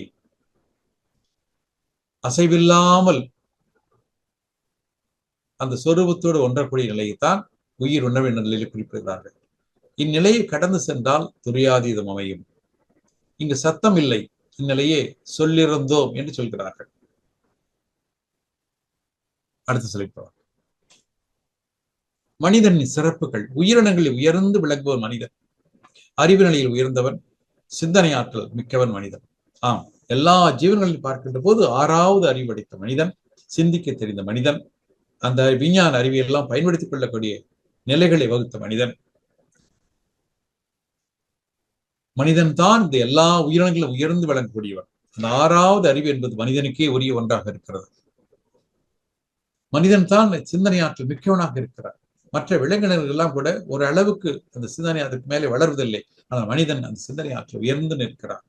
அசைவில்லாமல் அந்த சொரூபத்தோடு ஒன்றக்கூடிய நிலையைத்தான் உயிர் உணர்வு என்ற நிலையில் குறிப்பிடுகிறார்கள். இந்நிலையை கடந்து சென்றால் துரியாதீதம் அமையும். இங்கு சத்தம் இல்லை, இந்நிலையே சொல்லிருந்தோம் என்று சொல்கிறார்கள். அடுத்து சொல்லிப்போம். மனிதனின் சிறப்புகள். உயிரினங்களில் உயர்ந்து விளங்குவன் மனிதன், அறிவு நிலையில் உயர்ந்தவன், சிந்தனை ஆற்றல் மிக்கவன் மனிதன். ஆம், எல்லா ஜீவன்களையும் பார்க்கின்ற போது 6வது அறிவடைத்த மனிதன், சிந்திக்க தெரிந்த மனிதன், அந்த விஞ்ஞான அறிவியெல்லாம் பயன்படுத்திக் கொள்ளக்கூடிய நிலைகளை வகுத்த மனிதன். மனிதன் தான் இந்த எல்லா உயிரினங்களும் உயர்ந்து விளங்கக்கூடியவன். அந்த 6வது அறிவு என்பது மனிதனுக்கே உரிய ஒன்றாக இருக்கிறது. மனிதன் தான் சிந்தனை ஆற்றல் மிக்கவனாக இருக்கிறார். மற்ற விலங்கினர்கள் எல்லாம் கூட ஒரு அளவுக்கு அந்த சிந்தனை அதுக்கு மேலே வளர்வதில்லை. ஆனால் மனிதன் அந்த சிந்தனை ஆற்றல் உயர்ந்து நிற்கிறார்.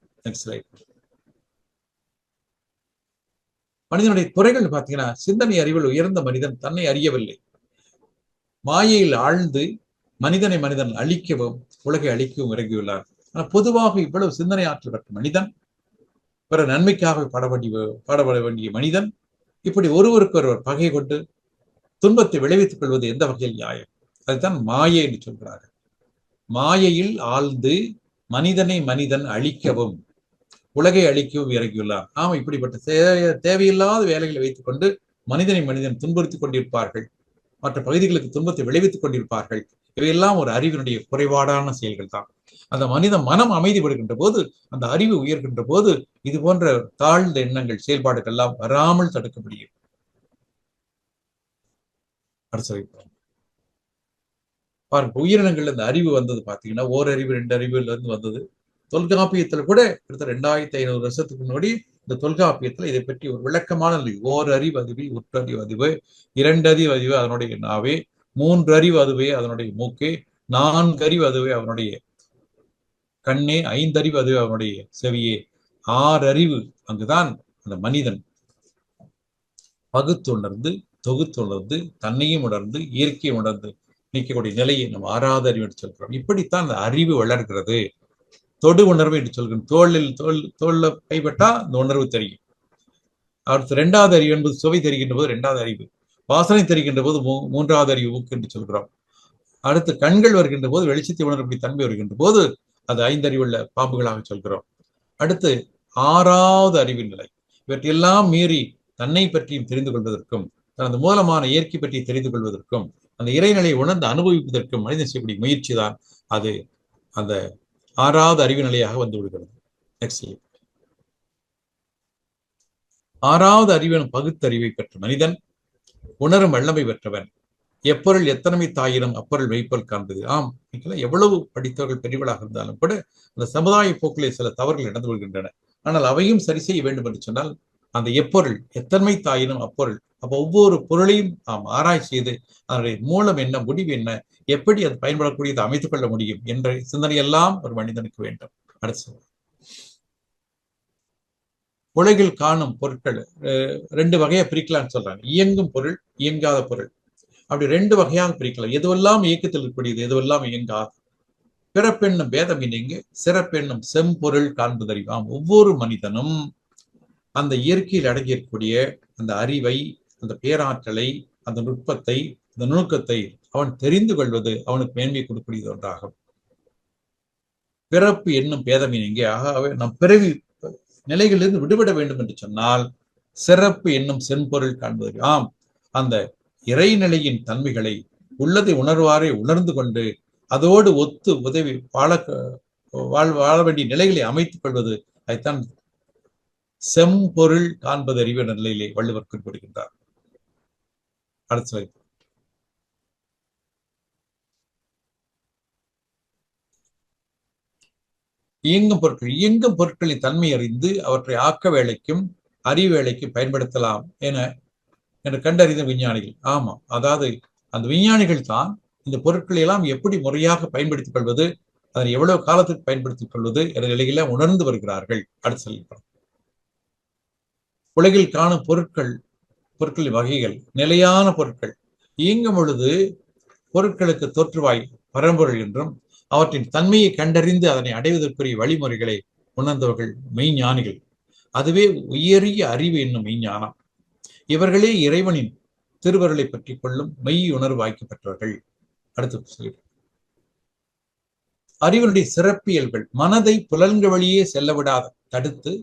மனிதனுடைய துறைகள் பார்த்தீங்கன்னா, சிந்தனை அறிவில் உயர்ந்த மனிதன் தன்னை அறியவில்லை, மாயையில் ஆழ்ந்து மனிதன் அழிக்கவும் உலகை அழிக்கவும் இறங்கியுள்ளார். ஆனால் பொதுவாக இவ்வளவு சிந்தனை ஆற்றல் பெற்ற மனிதன், பிற நன்மைக்காக பாடப்பட வேண்டிய மனிதன், இப்படி ஒருவருக்கு ஒருவர் பகை கொண்டு துன்பத்தை விளைவித்துக் கொள்வது எந்த வகையில் நியாயம்? அதுதான் மாயை என்று சொல்கிறார்கள். மாயையில் ஆழ்ந்து மனிதனை மனிதன் அழிக்கவும் உலகை அழிக்கவும் இறங்கியுள்ளார். ஆமா, இப்படிப்பட்ட தேவையில்லாத வேலைகளை வைத்துக் கொண்டு மனிதனை மனிதன் துன்புறுத்திக் கொண்டிருப்பார்கள், மற்ற பகுதிகளுக்கு துன்பத்தை விளைவித்துக் கொண்டிருப்பார்கள். இவையெல்லாம் ஒரு அறிவினுடைய குறைபாடான செயல்கள் தான். அந்த மனித மனம் அமைதிப்படுகின்ற போது, அந்த அறிவு உயர்கின்ற போது, இது போன்ற தாழ்ந்த எண்ணங்கள் செயல்பாடுகள் எல்லாம் வராமல் தடுக்க முடியும். பாருங்க, உயிரினங்கள்ல இந்த அறிவு வந்தது பாத்தீங்கன்னா, ஓரறிவு 2 அறிவுல இருந்து வந்தது. தொல்காப்பியத்துல கூட கிட்டத்தட்ட 2500 வருஷத்துக்கு முன்னாடி இந்த தொல்காப்பியத்துல இதை பற்றி ஒரு விளக்கமான ஓரறிவு அதுவே உற்றறிவு அதுவே, 2 அறிவு அதுவே அதனுடைய நாவே, 3 அறிவு அதுவே அதனுடைய மூக்கே, 4 அறிவு அதுவே அவனுடைய கண்ணே, 5 அறிவு அதுவே அவனுடைய செவியே, 6 அறிவு அங்குதான் அந்த மனிதன் பகுத்துணர்ந்து தொகுத்துணர்ந்து தன்னையும் உணர்ந்து இயற்கையை உணர்ந்து நிற்கக்கூடிய நிலையை நம்ம 6வது அறிவு என்று சொல்கிறோம். இப்படித்தான் அந்த அறிவு வளர்கிறது. தொடு உணர்வு என்று சொல்கிறோம். தோல்ல கைப்பட்டா இந்த உணர்வு தெரியும். அடுத்து 2வது அறிவு என்பது சுவை தெரிகின்ற போது 2வது அறிவு, வாசனை தெரிகின்ற போது 3வது அறிவு மூக்கு என்று சொல்கிறோம். அடுத்து கண்கள் வருகின்ற போது வெளிச்சத்தை உணரக்கூடிய தன்மை வருகின்ற போது அது 5 அறிவுள்ள பாம்புகளாக சொல்கிறோம். அடுத்து 6வது அறிவின் நிலை. இவற்றையெல்லாம் மீறி தன்னை பற்றியும் தெரிந்து கொள்வதற்கும் தனது மூலமான இயற்கை பற்றி தெரிந்து கொள்வதற்கும் அந்த இறைநிலையை உணர்ந்து அனுபவிப்பதற்கும் மனிதன் செய்யக்கூடிய முயற்சி தான் அது அந்த 6வது அறிவு நிலையாக வந்து விடுகிறது. நெக்ஸ்ட் 6வது அறிவின் பகுத்தறிவை பெற்ற மனிதன் உணரும் வல்லமை பெற்றவன். எப்பொருள் எத்தனமை தாயினும் அப்பொருள் மெய்ப்பொருள் காண்பது. ஆம், எவ்வளவு படித்தவர்கள் பெரியவர்களாக இருந்தாலும் கூட அந்த சமுதாய போக்கிலே சில தவறுகள் நடந்து கொள்கின்றன. ஆனால் அவையும் சரி செய்ய வேண்டும் என்று சொன்னால் அந்த எப்பொருள் எத்தன்மை தாயினும் அப்பொருள், அப்போ ஒவ்வொரு பொருளையும் நாம் ஆராய்ச்சி செய்து அதனுடைய மூலம் என்ன, முடிவு என்ன, எப்படி அது பயன்படக்கூடியதை அமைத்துக் கொள்ள முடியும் என்ற சிந்தனையெல்லாம் ஒரு மனிதனுக்கு வேண்டும். அடுத்து உலகில் காணும் பொருட்கள் 2 வகையா பிரிக்கலாம்னு சொல்றாங்க. இயங்கும் பொருள், இயங்காத பொருள். அப்படி 2 வகையாக பிரிக்கலாம். எதுவெல்லாம் இயக்கத்தில் இருக்கக்கூடியது, எதுவெல்லாம் இயங்காது. பிறப்பெண்ணும் பேதம் இணைங்க சிறப்பெண்ணும் செம்பொருள் காண்பதறிவாம். ஒவ்வொரு மனிதனும் அந்த இயற்கையில் அடங்கியிருக்கக்கூடிய அந்த அறிவை, அந்த பேராற்றலை, அந்த நுட்பத்தை, அந்த நுணுக்கத்தை அவன் தெரிந்து கொள்வது அவனுக்கு மேன்மை கொடுக்கக்கூடியது ஒன்றாகும். பிறப்பு என்னும் பேதம் இணைங்க, ஆகவே நம் பிறவி நிலைகளிலிருந்து விடுபட வேண்டும் என்று சொன்னால் சிறப்பு என்னும் செம்பொருள் காண்பது. ஆம், அந்த இறைநிலையின் தன்மைகளை உள்ளதை உணர்வாரை உணர்ந்து கொண்டு அதோடு ஒத்து உதவி வாழ வேண்டிய நிலைகளை அமைத்துக் கொள்வது, அதைத்தான் செம்பொருள் காண்பது அறிவு என்ற நிலையிலே வள்ளுவர் குறிப்பிடுகின்றார். அடுத்த இயங்கும் பொருட்கள், இயங்கும் பொருட்களின் தன்மை அறிந்து அவற்றை ஆக்க வேலைக்கும் அறிவு வேலைக்கும் பயன்படுத்தலாம் என கண்டறிந்த விஞ்ஞானிகள். ஆமா, அதாவது அந்த விஞ்ஞானிகள் தான் இந்த பொருட்களை எல்லாம் எப்படி முறையாக பயன்படுத்திக் கொள்வது, அதனை எவ்வளவு காலத்துக்கு பயன்படுத்திக் கொள்வது என்ற நிலையில உணர்ந்து வருகிறார்கள். அடுத்து சொல்லிப்போம். உலகில் காணும் பொருட்களின் வகைகள் நிலையான பொருட்கள். இயங்கும் பொழுது பொருட்களுக்கு தோற்றுவாய் பரம்பொருள் என்றும் அவற்றின் தன்மையை கண்டறிந்து அதனை அடைவதற்குரிய வழிமுறைகளை உணர்ந்தவர்கள் மெய்ஞானிகள். அதுவே உயரிய அறிவு என்னும் மெய்ஞானம். இவர்களே இறைவனின் திருவருளை பற்றி கொள்ளும் மெய் உணர்வு வாய்க்கப்பட்டவர்கள். அடுத்து அறிவனுடைய சிறப்பியல்கள். மனதை புலன்கள் வழியே செல்ல விடாத தடுத்து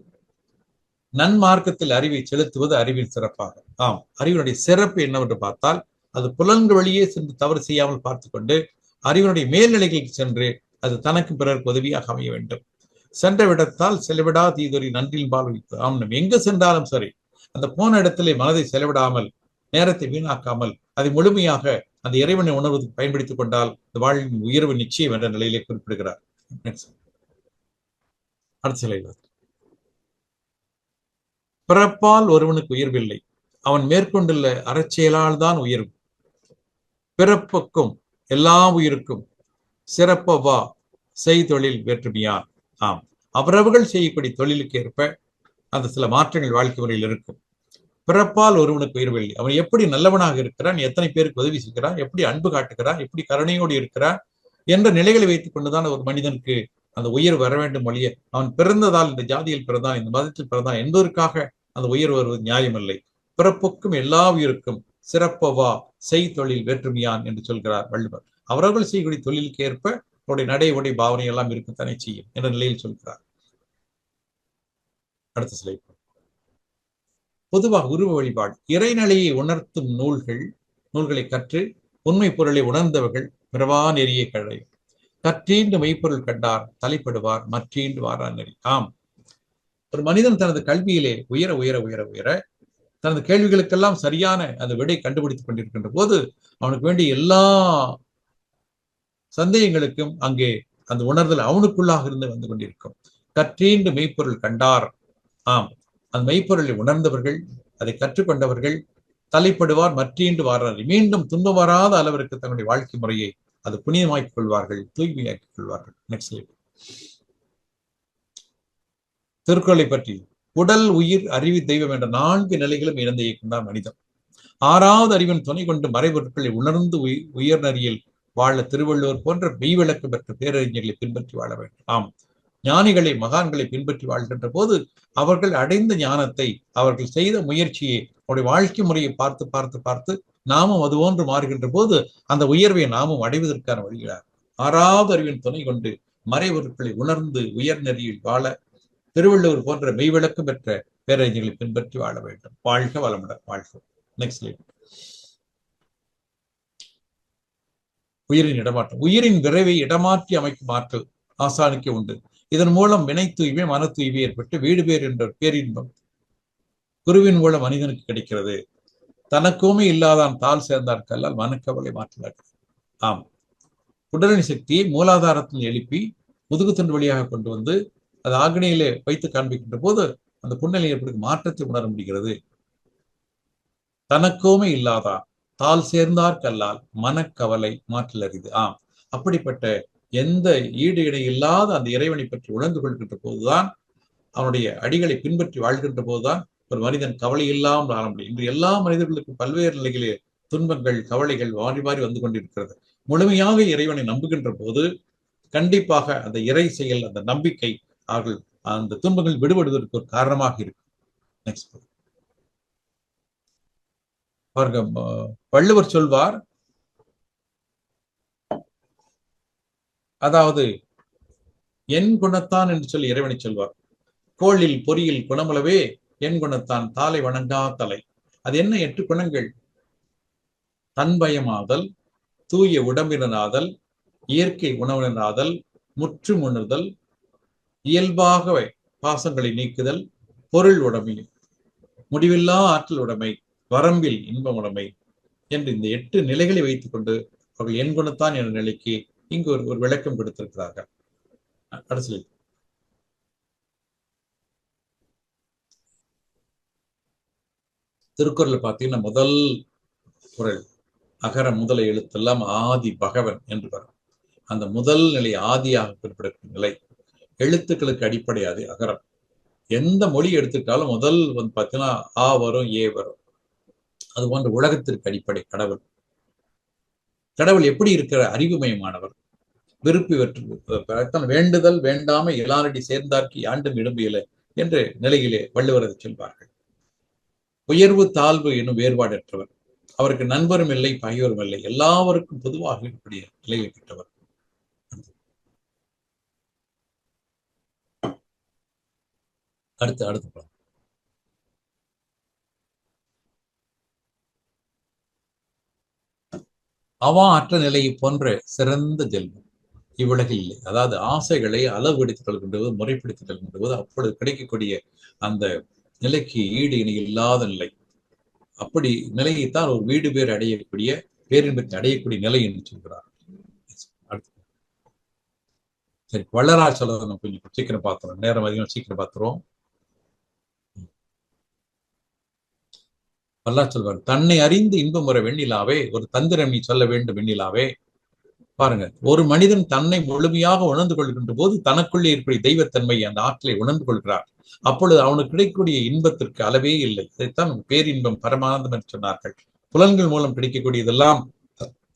நன்மார்க்கத்தில் அறிவை செலுத்துவது அறிவின் சிறப்பாகும். ஆம், அறிவனுடைய சிறப்பு என்னவென்று பார்த்தால் அது புலன்கள் வழியே சென்று தவறு செய்யாமல் பார்த்து கொண்டு அறிவனுடைய மேல்நிலைகளுக்கு சென்று அது தனக்கு பிறருக்கு உதவியாக அமைய வேண்டும். சென்ற விடத்தால் செலவிடா தீதொரி நன்றில் பால் வைத்து. ஆம், நம்ம எங்க சென்றாலும் சரி அந்த போன இடத்திலே மனதை செலவிடாமல் நேரத்தை வீணாக்காமல் அதை முழுமையாக அந்த இறைவனை உணர்வதற்கு பயன்படுத்திக் கொண்டால் இந்த வாழ்வின் உயர்வு நிச்சயம் என்ற நிலையிலே குறிப்பிடுகிறார். அடுத்த சிலையில் பிறப்பால் ஒருவனுக்கு உயர்வில்லை, அவன் மேற்கொண்டுள்ள அறச்செயலால் தான் உயர்வு. பிறப்புக்கும் எல்லா உயிருக்கும் சிறப்பவா செய்தொழில் வேற்றுமையான். ஆம், அவரவர்கள் செய்யக்கூடிய தொழிலுக்கு ஏற்ப அந்த சில மாற்றங்கள் வாழ்க்கை முறையில் இருக்கும். பிறப்பால் ஒருவனுக்கு உயர்வில்லை, அவன் எப்படி நல்லவனாக இருக்கிறான், எத்தனை பேருக்கு உதவி செய்கிறான், எப்படி அன்பு காட்டுகிறான், எப்படி கருணையோடு இருக்கிறான் என்ற நிலைகளை வைத்துக் கொண்டுதான் ஒரு மனிதனுக்கு அந்த உயர்வு வர வேண்டும். ஒழிய அவன் பிறந்ததால் இந்த ஜாதியில் பிறந்தான், இந்த மதத்தில் பிறந்தான் என்பதற்காக அந்த உயர்வு வருவது நியாயமில்லை. பிறப்புக்கும் எல்லா உயிருக்கும் சிறப்பவா செய் தொழில் வேற்றுமையான் என்று சொல்கிறார் வள்ளுவர். அவரவர்கள் செய்யக்கூடிய தொழிலுக்கு ஏற்ப அவருடைய நடை உடை பாவனை எல்லாம் இருக்கத்தானே செய்யும் என்ற நிலையில் சொல்கிறார். அடுத்த சிலை. பொதுவாக உருவ வழிபாடு இறைநிலையை உணர்த்தும் நூல்களை கற்று உண்மை பொருளை உணர்ந்தவர்கள் பிறவா நெறியை கழையும். கற்றீண்டு மெய்ப்பொருள் கண்டார் தலைப்படுவார் மற்றீண்டு வாரா நெறி. ஆம், ஒரு மனிதன் தனது கல்வியிலே உயர உயர உயர உயர தனது கேள்விகளுக்கெல்லாம் சரியான அந்த விடை கண்டுபிடித்துக் கொண்டிருக்கின்ற போது அவனுக்கு வேண்டிய எல்லா சந்தேகங்களுக்கும் அங்கே அந்த உணர்தல் அவனுக்குள்ளாக இருந்து வந்து கொண்டிருக்கும். கற்றீண்டு மெய்ப்பொருள் கண்டார். ஆம், அந்த மெய்ப்பொருளை உணர்ந்தவர்கள், அதை கற்றுக்கொண்டவர்கள் தலைப்படுவார் மற்றீண்டு வாரார். மீண்டும் துன்பம் வராத அளவிற்கு தன்னுடைய வாழ்க்கை முறையை அது புனிதமாக்கிக் கொள்வார்கள், தூய்மையாக்கிக் கொள்வார்கள். Next slide. திருக்குறளை பற்றி உடல் உயிர் அறிவு தெய்வம் என்ற 4 நிலைகளும் இழந்த இயக்கம்தான் மனிதன். 6வது அறிவின் துணை கொண்டு மறைபொருட்களை உணர்ந்து உயர்நறியில் வாழ திருவள்ளுவர் போன்ற மெய்விளக்கம் பெற்ற பேரறிஞர்களை பின்பற்றி வாழ வேண்டும். ஆம், ஞானிகளை மகான்களை பின்பற்றி வாழ்கின்ற போது அவர்கள் அடைந்த ஞானத்தை, அவர்கள் செய்த முயற்சியை, அவருடைய வாழ்க்கை முறையை பார்த்து பார்த்து பார்த்து நாமும் அதுபோன்று மாறுகின்ற போது அந்த உயர்வை நாமும் அடைவதற்கான வழிகிறார். 6வது அறிவின் துணை கொண்டு மறைபொருட்களை உணர்ந்து உயர்நெறியில் வாழ திருவள்ளுவர் போன்ற மெய்விளக்கம் பெற்ற பேரறிஞர்களை பின்பற்றி வாழ வேண்டும். வாழ்க வளமுடன். வாழ்க. Next slide. உயிரின் இடமாற்றம். உயிரின் விரைவை இடமாற்றி அமைக்கும் ஆற்றல் ஆசானுக்கே உண்டு. இதன் மூலம் வினை தூய்மை மன தூய்மை ஏற்பட்டு வீடு பேர் என்ற பேரின்பம் குருவின் மூலம் மனிதனுக்கு கிடைக்கிறது. தனக்குமே இல்லாதான் தாள் சேர்ந்தார் கல்லால் மனக்கவலை மாற்றலார். ஆம், குண்டலினி சக்தியை மூலாதாரத்தில் எழுப்பி முதுகுத்தண்டு வழியாக கொண்டு வந்து அது ஆக்னியிலே வைத்து காண்பிக்கின்ற போது அந்த குண்டலினி ஏற்படும் மாற்றத்தை உணர முடிகிறது. தனக்கோமே இல்லாதான் தாள் சேர்ந்தார் கல்லால் மனக்கவலை மாற்றல் அறிது. ஆம், அப்படிப்பட்ட எந்த ஈடு இணை இல்லாத அந்த இறைவனை பற்றி உணர்ந்து கொள்கின்ற போதுதான், அவனுடைய அடிகளை பின்பற்றி வாழ்கின்ற போதுதான் ஒரு மனிதன் கவலை இல்லாமல் வாழ முடியும். இன்று எல்லா மனிதர்களுக்கும் பல்வேறு நிலைகளிலே துன்பங்கள் கவலைகள் வாரி வாரி வந்து கொண்டிருக்கிறது. முழுமையாக இறைவனை நம்புகின்ற போது கண்டிப்பாக அந்த இறை செயல், அந்த நம்பிக்கை அவர்கள் அந்த துன்பங்கள் விடுபடுவதற்கு ஒரு காரணமாக இருக்கும். நெக்ஸ்ட். வள்ளுவர் சொல்வார், அதாவது என் குணத்தான் என்று சொல்லி இறைவனை சொல்வார். கோளில் பொறியில் குணமுளவே என் குணத்தான் தாளை வணங்கா தலை. அது என்ன 8 குணங்கள்? தன்பயமாதல், தூய உடம்பினராதல், இயற்கை உணவினராதல், முற்றும் உணர்தல், இயல்பாக பாசங்களை நீக்குதல், பொருள் உடைமை, முடிவில்லா ஆற்றல் உடைமை, வரம்பில் இன்பம் உடைமை என்று இந்த 8 நிலைகளை வைத்துக் கொண்டு அவர்கள் என் குணத்தான் என்ற நிலைக்கு இங்கு ஒரு விளக்கம் கொடுத்திருக்கிறார்கள். அடுத்து திருக்குறள் பார்த்தீங்கன்னா முதல் குறள் அகர முதல எழுத்தெல்லாம் ஆதி பகவன் என்று வரும். அந்த முதல் நிலை ஆதியாக குறிப்பிடக்கூடிய நிலை. எழுத்துக்களுக்கு அடிப்படையாது அகரம். எந்த மொழி எடுத்துட்டாலும் முதல் பார்த்தீங்கன்னா ஆ வரும், ஏ வரும். அது போன்ற உலகத்திற்கு அடிப்படை கடவுள். கடவுள் எப்படி இருக்கிற? அறிவுமயமானவர். விருப்பி வெற்று வேண்டுதல் வேண்டாம எல்லாரடி சேர்ந்தார்க்கு யாண்டும் இடம்பியல என்ற நிலையிலே வள்ளுவர் சொல்வார்கள். உயர்வு தாழ்வு எனும் வேறுபாடற்றவர். அவருக்கு நண்பரும் இல்லை, பகைவரும் இல்லை, எல்லாருக்கும் பொதுவாக இருக்கக்கூடிய நிலையில் பெற்றவர். அடுத்து அவா அற்ற நிலையை போன்ற சிறந்த ஜெல்வம் இவ்வுலகில் இல்லை. அதாவது ஆசைகளை அளவெடுத்துக் கொள்கின்றது, முறைப்படுத்திக் கொள்கின்றது. அப்பொழுது கிடைக்கக்கூடிய அந்த நிலைக்கு ஈடு இணை இல்லாத நிலை. அப்படி நிலையைத்தான் ஒரு வீடு பேர் அடையக்கூடிய பேரின்பத்தை அடையக்கூடிய நிலை என்று சொல்கிறார். சரி, வள்ளலார் சொல்றதை நம்ம கொஞ்சம் சீக்கிரம் பார்த்துறோம். நேரம் அதிகம், சீக்கிரம் பார்த்துருவோம். வள்ளலார் சொல்வார், தன்னை அறிந்து இன்பம் வர வெண்ணிலாவே, ஒரு தந்திரம் நீ சொல்ல வேண்டும் வெண்ணிலாவே. பாருங்க, ஒரு மனிதன் தன்னை முழுமையாக உணர்ந்து கொள்கின்ற போது தனக்குள்ளே இருக்கிற தெய்வத்தன்மை, அந்த ஆற்றலை உணர்ந்து கொள்கிறார். அப்பொழுது அவனுக்கு கிடைக்கக்கூடிய இன்பத்திற்கு அளவே இல்லை. இதைத்தான் பேரின்பம் பரமானந்தம் என்று சொன்னார்கள். புலன்கள் மூலம் கிடைக்கக்கூடியதெல்லாம்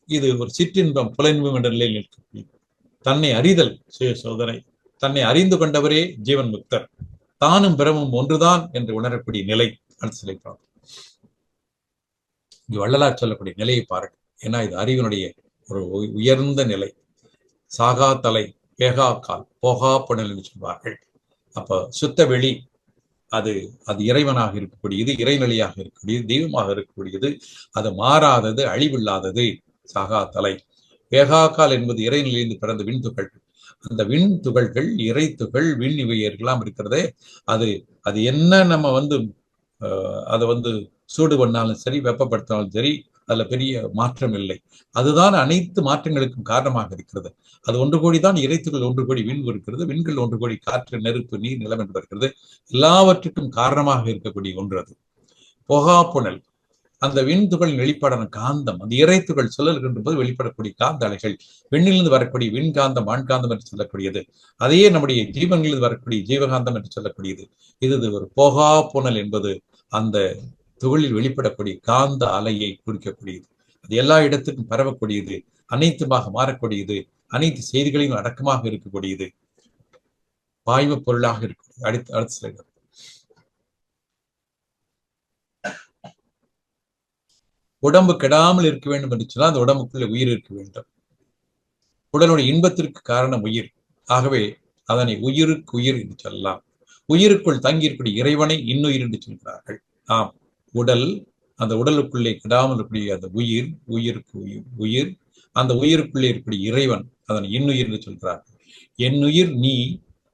இது ஒரு சிற்றின்பம், புலனின்பம் என்ற நிலையில் நிற்கக்கூடியது. தன்னை அறிதல் சுய சோதனை. தன்னை அறிந்து கொண்டவரே ஜீவன் முக்தர். தானும் பிரமும் ஒன்றுதான் என்று உணரக்கூடிய நிலை. அடுத்த நிலை பார்ப்போம். இங்கு வள்ளலார் சொல்லக்கூடிய நிலையை பாருங்கள். ஏன்னா இது அறிவினுடைய ஒரு உயர்ந்த நிலை. சாகா தலை, வேகா கால், போகா புனல் என்று சொல்வார்கள். அப்ப சுத்த வெளி அது அது இறைவனாக இருக்கக்கூடியது, இறைநிலையாக இருக்கக்கூடியது, தெய்வமாக இருக்கக்கூடியது, அது மாறாதது, அழிவில்லாதது. சாகா தலை. வேகாக்கால் என்பது இறைநிலையிலிருந்து பிறந்த விண்துகள். அந்த விண் துகள்கள், இறை துகள், விண் இவையெல்லாம் இருக்கிறதே, அது அது என்ன நம்ம அதை சூடு பண்ணாலும் சரி, வெப்பப்படுத்தினாலும் சரி, அதுல பெரிய மாற்றம் இல்லை. அதுதான் அனைத்து மாற்றங்களுக்கும் காரணமாக இருக்கிறது. அது ஒன்று கோடிதான் இறைத்துகள், ஒன்று கோடி விண் இருக்கிறது, விண்கள் ஒன்று கோடி காற்று, நெருப்பு, நீர், நிலம் என்று இருக்கிறது. எல்லாவற்றுக்கும் காரணமாக இருக்கக்கூடிய ஒன்று அது. பொகா புனல், அந்த விண்துகள் வெளிப்பாடான காந்தம், அந்த இறைத்துகள் சுழல்கின்ற போது வெளிப்படக்கூடிய காந்த அலைகள், விண்ணிலிருந்து வரக்கூடிய விண்காந்தம், வான்காந்தம் என்று சொல்லக்கூடியது. அதையே நம்முடைய ஜீவன்களிலிருந்து வரக்கூடிய ஜீவகாந்தம் என்று சொல்லக்கூடியது. இது ஒரு போகா புனல் என்பது அந்த துகளில் வெளிப்படக்கூடிய காந்த அலையை குறிக்கக்கூடியது. அது எல்லா இடத்துக்கும் பரவக்கூடியது, அனைத்துமாக மாறக்கூடியது, அனைத்து செய்திகளையும் அடக்கமாக இருக்கக்கூடியது, வாய்வு பொருளாக இருக்கக்கூடியது. அடுத்த ஸ்லைடு. உடம்பு கெடாமல் இருக்க வேண்டும் என்று சொன்னால் அந்த உடம்புக்குள்ள உயிர் இருக்க வேண்டும். உடலுடைய இன்பத்திற்கு காரணம் உயிர். ஆகவே அதனை உயிருக்கு உயிர் என்று சொல்லலாம். உயிருக்குள் தங்கியிருக்கூடிய இறைவனை இன்னுயிர் என்று சொல்கிறார்கள். ஆம், உடல், அந்த உடலுக்குள்ளே கெடாமல் இருக்கக்கூடிய அந்த உயிர், உயிருக்கு உயிர், உயிர், அந்த உயிருக்குள்ளே இருக்கக்கூடிய இறைவன், அதனை இன்னுயிர் என்று சொல்கிறார்கள். என் உயிர் நீ,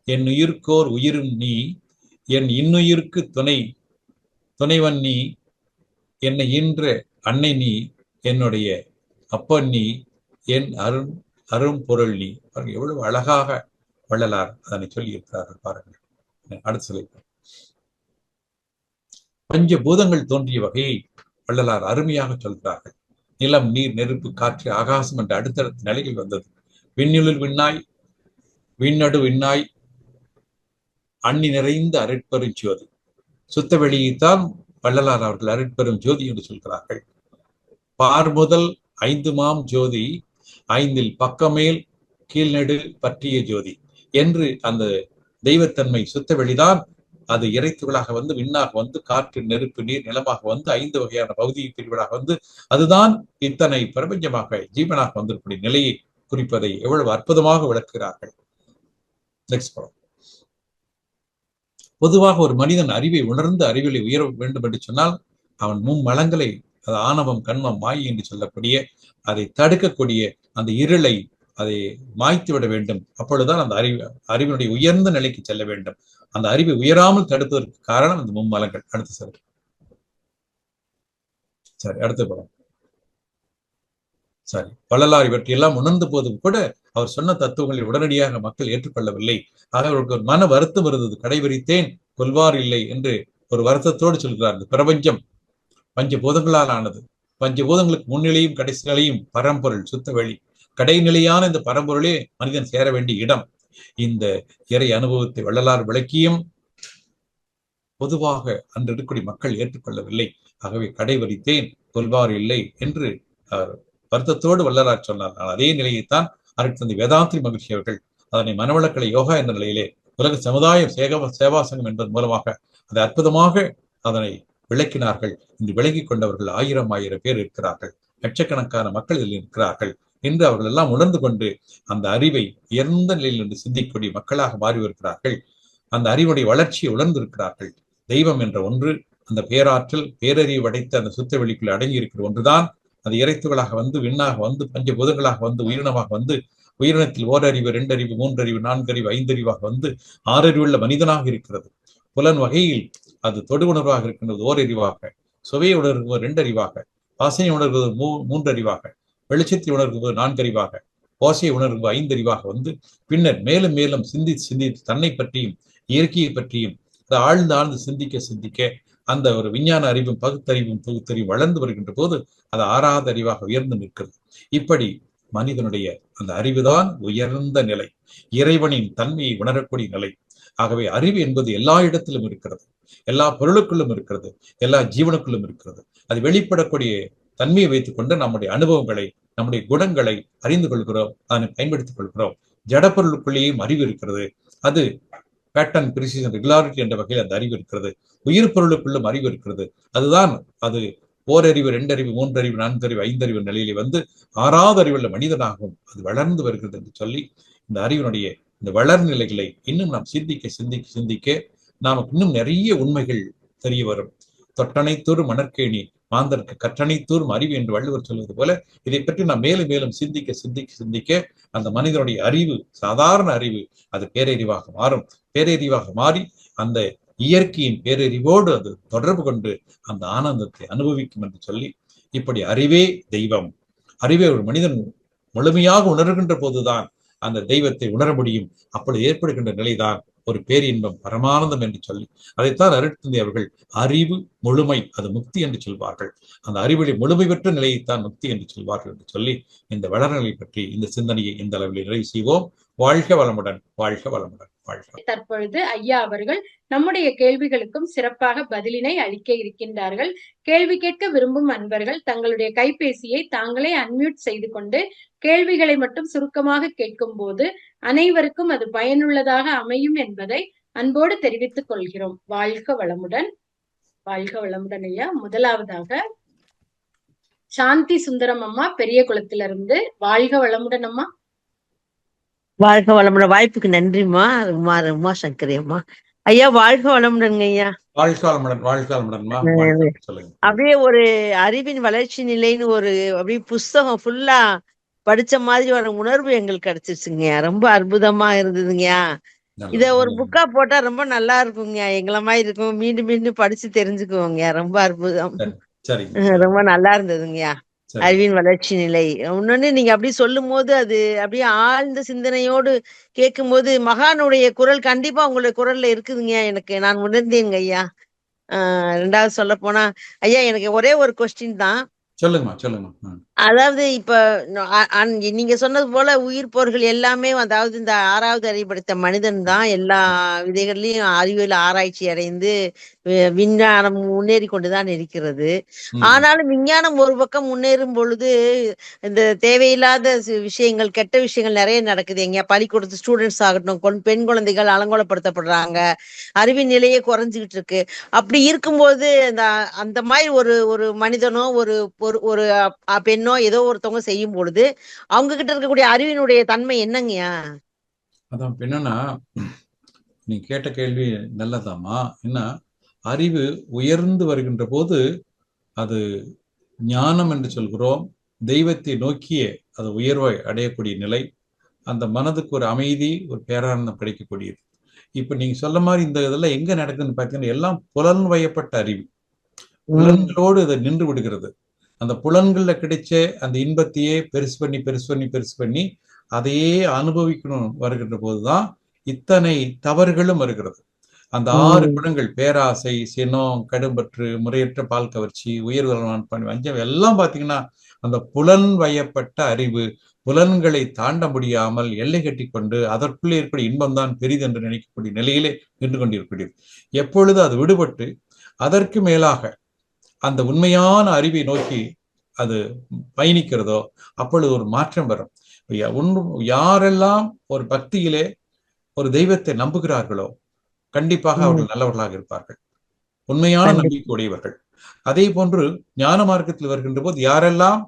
என் உயிர்க்கோர் உயிரும் நீ, என் இன்னுயிருக்கு துணைவன் நீ, என்னை ஈன்ற அன்னை நீ, என்னுடைய அப்பன் நீ, என் அரும் பொருள் நீ. எவ்வளவு அழகாக வள்ளலார் அதனை சொல்லி இருக்கிறார்கள் பாருங்கள். அடுத்த சொல்லி பஞ்ச பூதங்கள் தோன்றிய வகையை வள்ளலார் அருமையாக சொல்கிறார்கள். நிலம், நீர், நெருப்பு, காற்று, ஆகாசம் என்ற அடுத்தடுத்த நிலையில் வந்தது. விண்ணுளில் விண்ணாய், விண்ணடு விண்ணாய், அண்ணி நிறைந்த அருட்பெரும் ஜோதி. சுத்த வெளியைத்தான் வள்ளலார் அவர்கள் அருட்பெரும் ஜோதி என்று சொல்கிறார்கள். பார் முதல் 5 மாம் ஜோதி, 5 பக்கமேல் கீழ்நெடு பற்றிய ஜோதி என்று அந்த தெய்வத்தன்மை சுத்த வெளிதான். அது இறைத்துகளாக விண்ணாக காற்று, நெருப்பு, நீர், நிலமாக 5 வகையான பகுதி பிரிவுகளாக அதுதான் இத்தனை பிரபஞ்சமாக ஜீவனாக வந்திருக்கூடிய நிலையை குறிப்பதை எவ்வளவு அற்புதமாக விளக்குகிறார்கள். பொதுவாக ஒரு மனிதன் அறிவை உணர்ந்து அறிவிலை உயர வேண்டும் என்று சொன்னால் அவன் மும்மலங்களை, அது ஆணவம், கண்மம், மாயை என்று சொல்லக்கூடிய அதை தடுக்கக்கூடிய அந்த இருளை அதை மாய்த்து விட வேண்டும். அப்பொழுதுதான் அந்த அறிவினுடைய உயர்ந்த நிலைக்கு செல்ல வேண்டும். அந்த அறிவை உயராமல் தடுப்பதற்கு காரணம் அந்த மும்மலங்கள். அடுத்து சரி, அடுத்த படம். சரி, வள்ளலார் இவற்றையெல்லாம் உணர்ந்த போதும் கூட அவர் சொன்ன தத்துவங்களை உடனடியாக மக்கள் ஏற்றுக்கொள்ளவில்லை. ஆக அவர்களுக்கு ஒரு மன வருத்தம் இருந்தது. கடைபிடித்தேன், கொள்வார் இல்லை என்று ஒரு வருத்தத்தோடு சொல்கிறார். இந்த பிரபஞ்சம் பஞ்சபூதங்களால் ஆனது. பஞ்சபூதங்களுக்கு முன்னிலையும் கடைசி நிலையும் பரம்பொருள், சுத்த வெளி. கடைநிலையான இந்த பரம்பொருளே மனிதன் சேர வேண்டிய இடம். இந்த இறை அனுபவத்தை வள்ளலார் விளக்கியும் பொதுவாக அன்று இருக்கக்கூடிய மக்கள் ஏற்றுக்கொள்ளவில்லை. ஆகவே கடைவரித்தேன், கொள்வார் இல்லை என்று வருத்தத்தோடு வள்ளலார் சொன்னார். ஆனால் அதே நிலையைத்தான் அருட்தந்தை வேதாந்திரி மகிழ்ச்சி அவர்கள் அதனை மனவளக்கலை யோகா என்ற நிலையிலே உலக சமுதாய சேவாசங்கம் என்பதன் மூலமாக அதை அற்புதமாக அதனை விளக்கினார்கள். இன்று விளங்கிக் கொண்டவர்கள் 1000 பேர் இருக்கிறார்கள். லட்சக்கணக்கான மக்கள் இதில் இருக்கிறார்கள் என்று அவர்கள் எல்லாம் உணர்ந்து கொண்டு அந்த அறிவை உயர்ந்த நிலையில் இருந்து சிந்திக்கக்கூடிய மக்களாக மாறி வருகிறார்கள். அந்த அறிவுடைய வளர்ச்சியை உணர்ந்திருக்கிறார்கள். தெய்வம் என்ற ஒன்று, அந்த பேராற்றல், பேரறிவு அடைத்த அந்த சுத்த வெளிக்குள் அடங்கி இருக்கிற ஒன்றுதான் அது இறைத்துகளாக விண்ணாக பஞ்சபூதங்களாக உயிரினமாக உயிரினத்தில் 1 அறிவு, 2 அறிவு, 3 அறிவு, 4 அறிவு, 5 அறிவாக 6 அறிவுள்ள மனிதனாக இருக்கிறது. புலன் வகையில் அது தொடு உணர்வாக இருக்கின்றது 1 அறிவாக, சுவையை உணர்வு 2 அறிவாக, வாசனை உணர்வது 3 அறிவாக, வெளிச்சத்தை உணர்வு 4 அறிவாக, ஓசையை உணர்வு 5 அறிவாக பின்னர் மேலும் மேலும் சிந்தித்து தன்னை பற்றியும் இயற்கையை பற்றியும் அதை ஆழ்ந்து சிந்திக்க அந்த ஒரு விஞ்ஞான அறிவும் பகுத்தறிவும் தொகுத்தறிவும் வளர்ந்து வருகின்ற போது அது 6வது அறிவாக உயர்ந்து நிற்கிறது. இப்படி மனிதனுடைய அந்த அறிவுதான் உயர்ந்த நிலை, இறைவனின் தன்மையை உணரக்கூடிய நிலை. ஆகவே அறிவு என்பது எல்லா இடத்திலும் இருக்கிறது, எல்லா பொருளுக்குள்ளும் இருக்கிறது, எல்லா ஜீவனுக்குள்ளும் இருக்கிறது. அது வெளிப்படக்கூடிய தன்மையை வைத்துக் கொண்டு நம்முடைய அனுபவங்களை, நம்முடைய குணங்களை அறிந்து கொள்கிறோம், அதனை பயன்படுத்திக் கொள்கிறோம். ஜடப்பொருளுக்குள்ளேயும் அறிவு இருக்கிறது. அது பேட்டர்ன், பிரிசிஷன், ரெகுலாரிட்டி என்ற வகையில் அந்த அறிவு இருக்கிறது. உயிர் பொருளுக்குள்ளும் அறிவு இருக்கிறது. அதுதான் அது ஓரறிவு, 2 அறிவு, 3 அறிவு, 4 அறிவு, 5 அறிவு நிலையிலே வந்து 6வது அறிவுள்ள மனிதனாகவும் அது வளர்ந்து வருகிறது என்று சொல்லி, இந்த அறிவினுடைய இந்த வளர்நிலைகளை இன்னும் நாம் சிந்திக்க சிந்திக்க சிந்திக்க நமக்கு இன்னும் நிறைய உண்மைகள் தெரிய வரும். தொட்டனைத்தூர் மணற்கேணி மாந்தருக்கு கற்றனைத்தூரும் அறிவு என்று வள்ளுவர் சொல்வது போல, இதை பற்றி நாம் மேலும் மேலும் சிந்திக்க சிந்திக்க சிந்திக்க அந்த மனிதனுடைய அறிவு, சாதாரண அறிவு, அது பேரறிவாக மாறும். பேரறிவாக மாறி அந்த இயற்கையின் பேரறிவோடு அது தொடர்பு கொண்டு அந்த ஆனந்தத்தை அனுபவிக்கும் என்று சொல்லி, இப்படி அறிவே தெய்வம், அறிவே ஒரு மனிதன் முழுமையாக உணர்கின்ற போதுதான் அந்த தெய்வத்தை உணர முடியும். அப்படி ஏற்படுகின்ற நிலைதான் ஒரு பேரின்பம், பரமானந்தம் என்று சொல்லி, அதைத்தான் அருட்தந்தை அவர்கள் அறிவு முழுமை அது முக்தி என்று சொல்வார்கள். அந்த அறிவிலை முழுமை பெற்ற நிலையைத்தான் முக்தி என்று சொல்வார்கள் என்று சொல்லி, இந்த வளர்நிலை பற்றி இந்த சிந்தனையை இந்த அளவில் நிறைவு செய்வோம். வாழ்க வளமுடன், வாழ்க வளமுடன், வாழ்க. தற்பொழுது ஐயா அவர்கள் நம்முடைய கேள்விகளுக்கும் சிறப்பாக பதிலினை அளிக்க இருக்கின்றார்கள். கேள்வி கேட்க விரும்பும் அன்பர்கள் தங்களுடைய கைபேசியை தாங்களே அன்மியூட் செய்து கொண்டு கேள்விகளை மட்டும் சுருக்கமாக கேட்கும் போது அனைவருக்கும் அது பயனுள்ளதாக அமையும் என்பதை அன்போடு தெரிவித்துக் கொள்கிறோம். வாழ்க வளமுடன், வாழ்க வளமுடன் ஐயா. முதலாவதாக சாந்தி சுந்தரம் அம்மா பெரிய குளத்திலிருந்து. வாழ்க வளமுடன் அம்மா. வாழ்க வளமுடன். வாய்ப்புக்கு நன்றிம்மா. உமா சங்கரி அம்மா. ஐயா வாழ்க வளமுடன் ஐயா. வாழ்க வளமுடன், வாழ்க வளமுடன். அப்படியே ஒரு அறிவின் வளர்ச்சி நிலைன்னு ஒரு அப்படியே புஸ்தகம் ஃபுல்லா படிச்ச மாதிரி ஒரு உணர்வு எங்களுக்கு கிடைச்சிருச்சுங்க. ரொம்ப அற்புதமா இருந்ததுங்க. இத ஒரு புக்கா போட்டா ரொம்ப நல்லா இருக்குங்க. எங்களை மாதிரி இருக்கும். மீண்டும் மீண்டும் படிச்சு தெரிஞ்சுக்குவோங்க. ரொம்ப அற்புதம். ரொம்ப நல்லா இருந்ததுங்கய்யா அறிவின் வளர்ச்சி நிலை. இன்னொன்னு நீங்க அப்படி சொல்லும் போது அது அப்படியே ஆழ்ந்த சிந்தனையோடு கேட்கும் போது மகானுடைய குரல் கண்டிப்பா உங்களுடைய குரல்ல இருக்குதுங்க. எனக்கு நான் உணர்ந்தேங்க ஐயா. 2வது சொல்ல போனா ஐயா எனக்கு ஒரே ஒரு கொஸ்டின் தான். சொல்லுங்க. அதாவது இப்ப நீங்க சொன்னது போல உயிர் போர்கள் எல்லாமே, அதாவது இந்த 6வது அறிவு படைத்த மனிதன் தான் எல்லா விதைகள்லயும் அறிவியல் ஆராய்ச்சி அடைந்து விஞ்ஞானம் முன்னேறி கொண்டுதான் இருக்கிறது. ஆனாலும் விஞ்ஞானம் ஒரு பக்கம் முன்னேறும் பொழுது இந்த தேவையில்லாத விஷயங்கள், கெட்ட விஷயங்கள் நிறைய நடக்குது. எங்க பள்ளிக்கூடத்து ஸ்டூடெண்ட்ஸ் ஆகட்டும், பெண் குழந்தைகள் அலங்கோலப்படுத்தப்படுறாங்க, அறிவின் நிலையே குறைஞ்சுக்கிட்டு இருக்கு. அப்படி இருக்கும்போது அந்த மாதிரி ஒரு மனிதனோ ஒரு பெண்ணோ ஏதோ ஒருத்தவங்க செய்யும் பொழுது அவங்க கிட்ட இருக்கக்கூடிய அறிவினுடைய தன்மை என்னங்கய்யா? அதான் என்னன்னா, நீ கேட்ட கேள்வி நல்லதாமா. என்ன, அறிவு உயர்ந்து வருகின்ற போது அது ஞானம் என்று சொல்கிறோம். தெய்வத்தை நோக்கிய அது உயர்வை அடையக்கூடிய நிலை, அந்த மனதுக்கு ஒரு அமைதி, ஒரு பேரானந்தம் கிடைக்கக்கூடியது. இப்ப நீங்க சொல்ல மாதிரி இந்த இதெல்லாம் எங்க நடக்குதுன்னு பார்த்தீங்கன்னா, எல்லாம் புலன் வயப்பட்ட அறிவு, புலன்களோடு இதை நின்று விடுகிறது. அந்த புலன்கள்ல கிடைச்ச அந்த இன்பத்தையே பெருசு பண்ணி அதையே அனுபவிக்கணும் வருகின்ற போதுதான் இத்தனை தவறுகளும் வருகிறது. அந்த 6 குணங்கள், பேராசை, சினம், கடும்பற்று, முறையற்ற பால் கவர்ச்சி, உயர்வுதான் பண்ணி வஞ்சம், எல்லாம் பாத்தீங்கன்னா அந்த புலன் வயப்பட்ட அறிவு புலன்களை தாண்ட முடியாமல் எல்லை கட்டி கொண்டு அதற்குள்ளே ஏற்படும் இன்பம் தான் பெரிது என்று நினைக்கக்கூடிய நிலையிலே நின்று கொண்டிருக்கிறது. எப்பொழுது அது விடுபட்டு அதற்கு மேலாக அந்த உண்மையான அறிவை நோக்கி அது பயணிக்கிறதோ அப்பொழுது ஒரு மாற்றம் வரும். யாரெல்லாம் ஒரு பக்தியிலே ஒரு தெய்வத்தை நம்புகிறார்களோ கண்டிப்பாக அவர்கள் நல்லவர்களாக இருப்பார்கள், உண்மையான நம்பிக்கை உடையவர்கள். அதே போன்று ஞான மார்க்கத்தில் வருகின்ற போது யாரெல்லாம்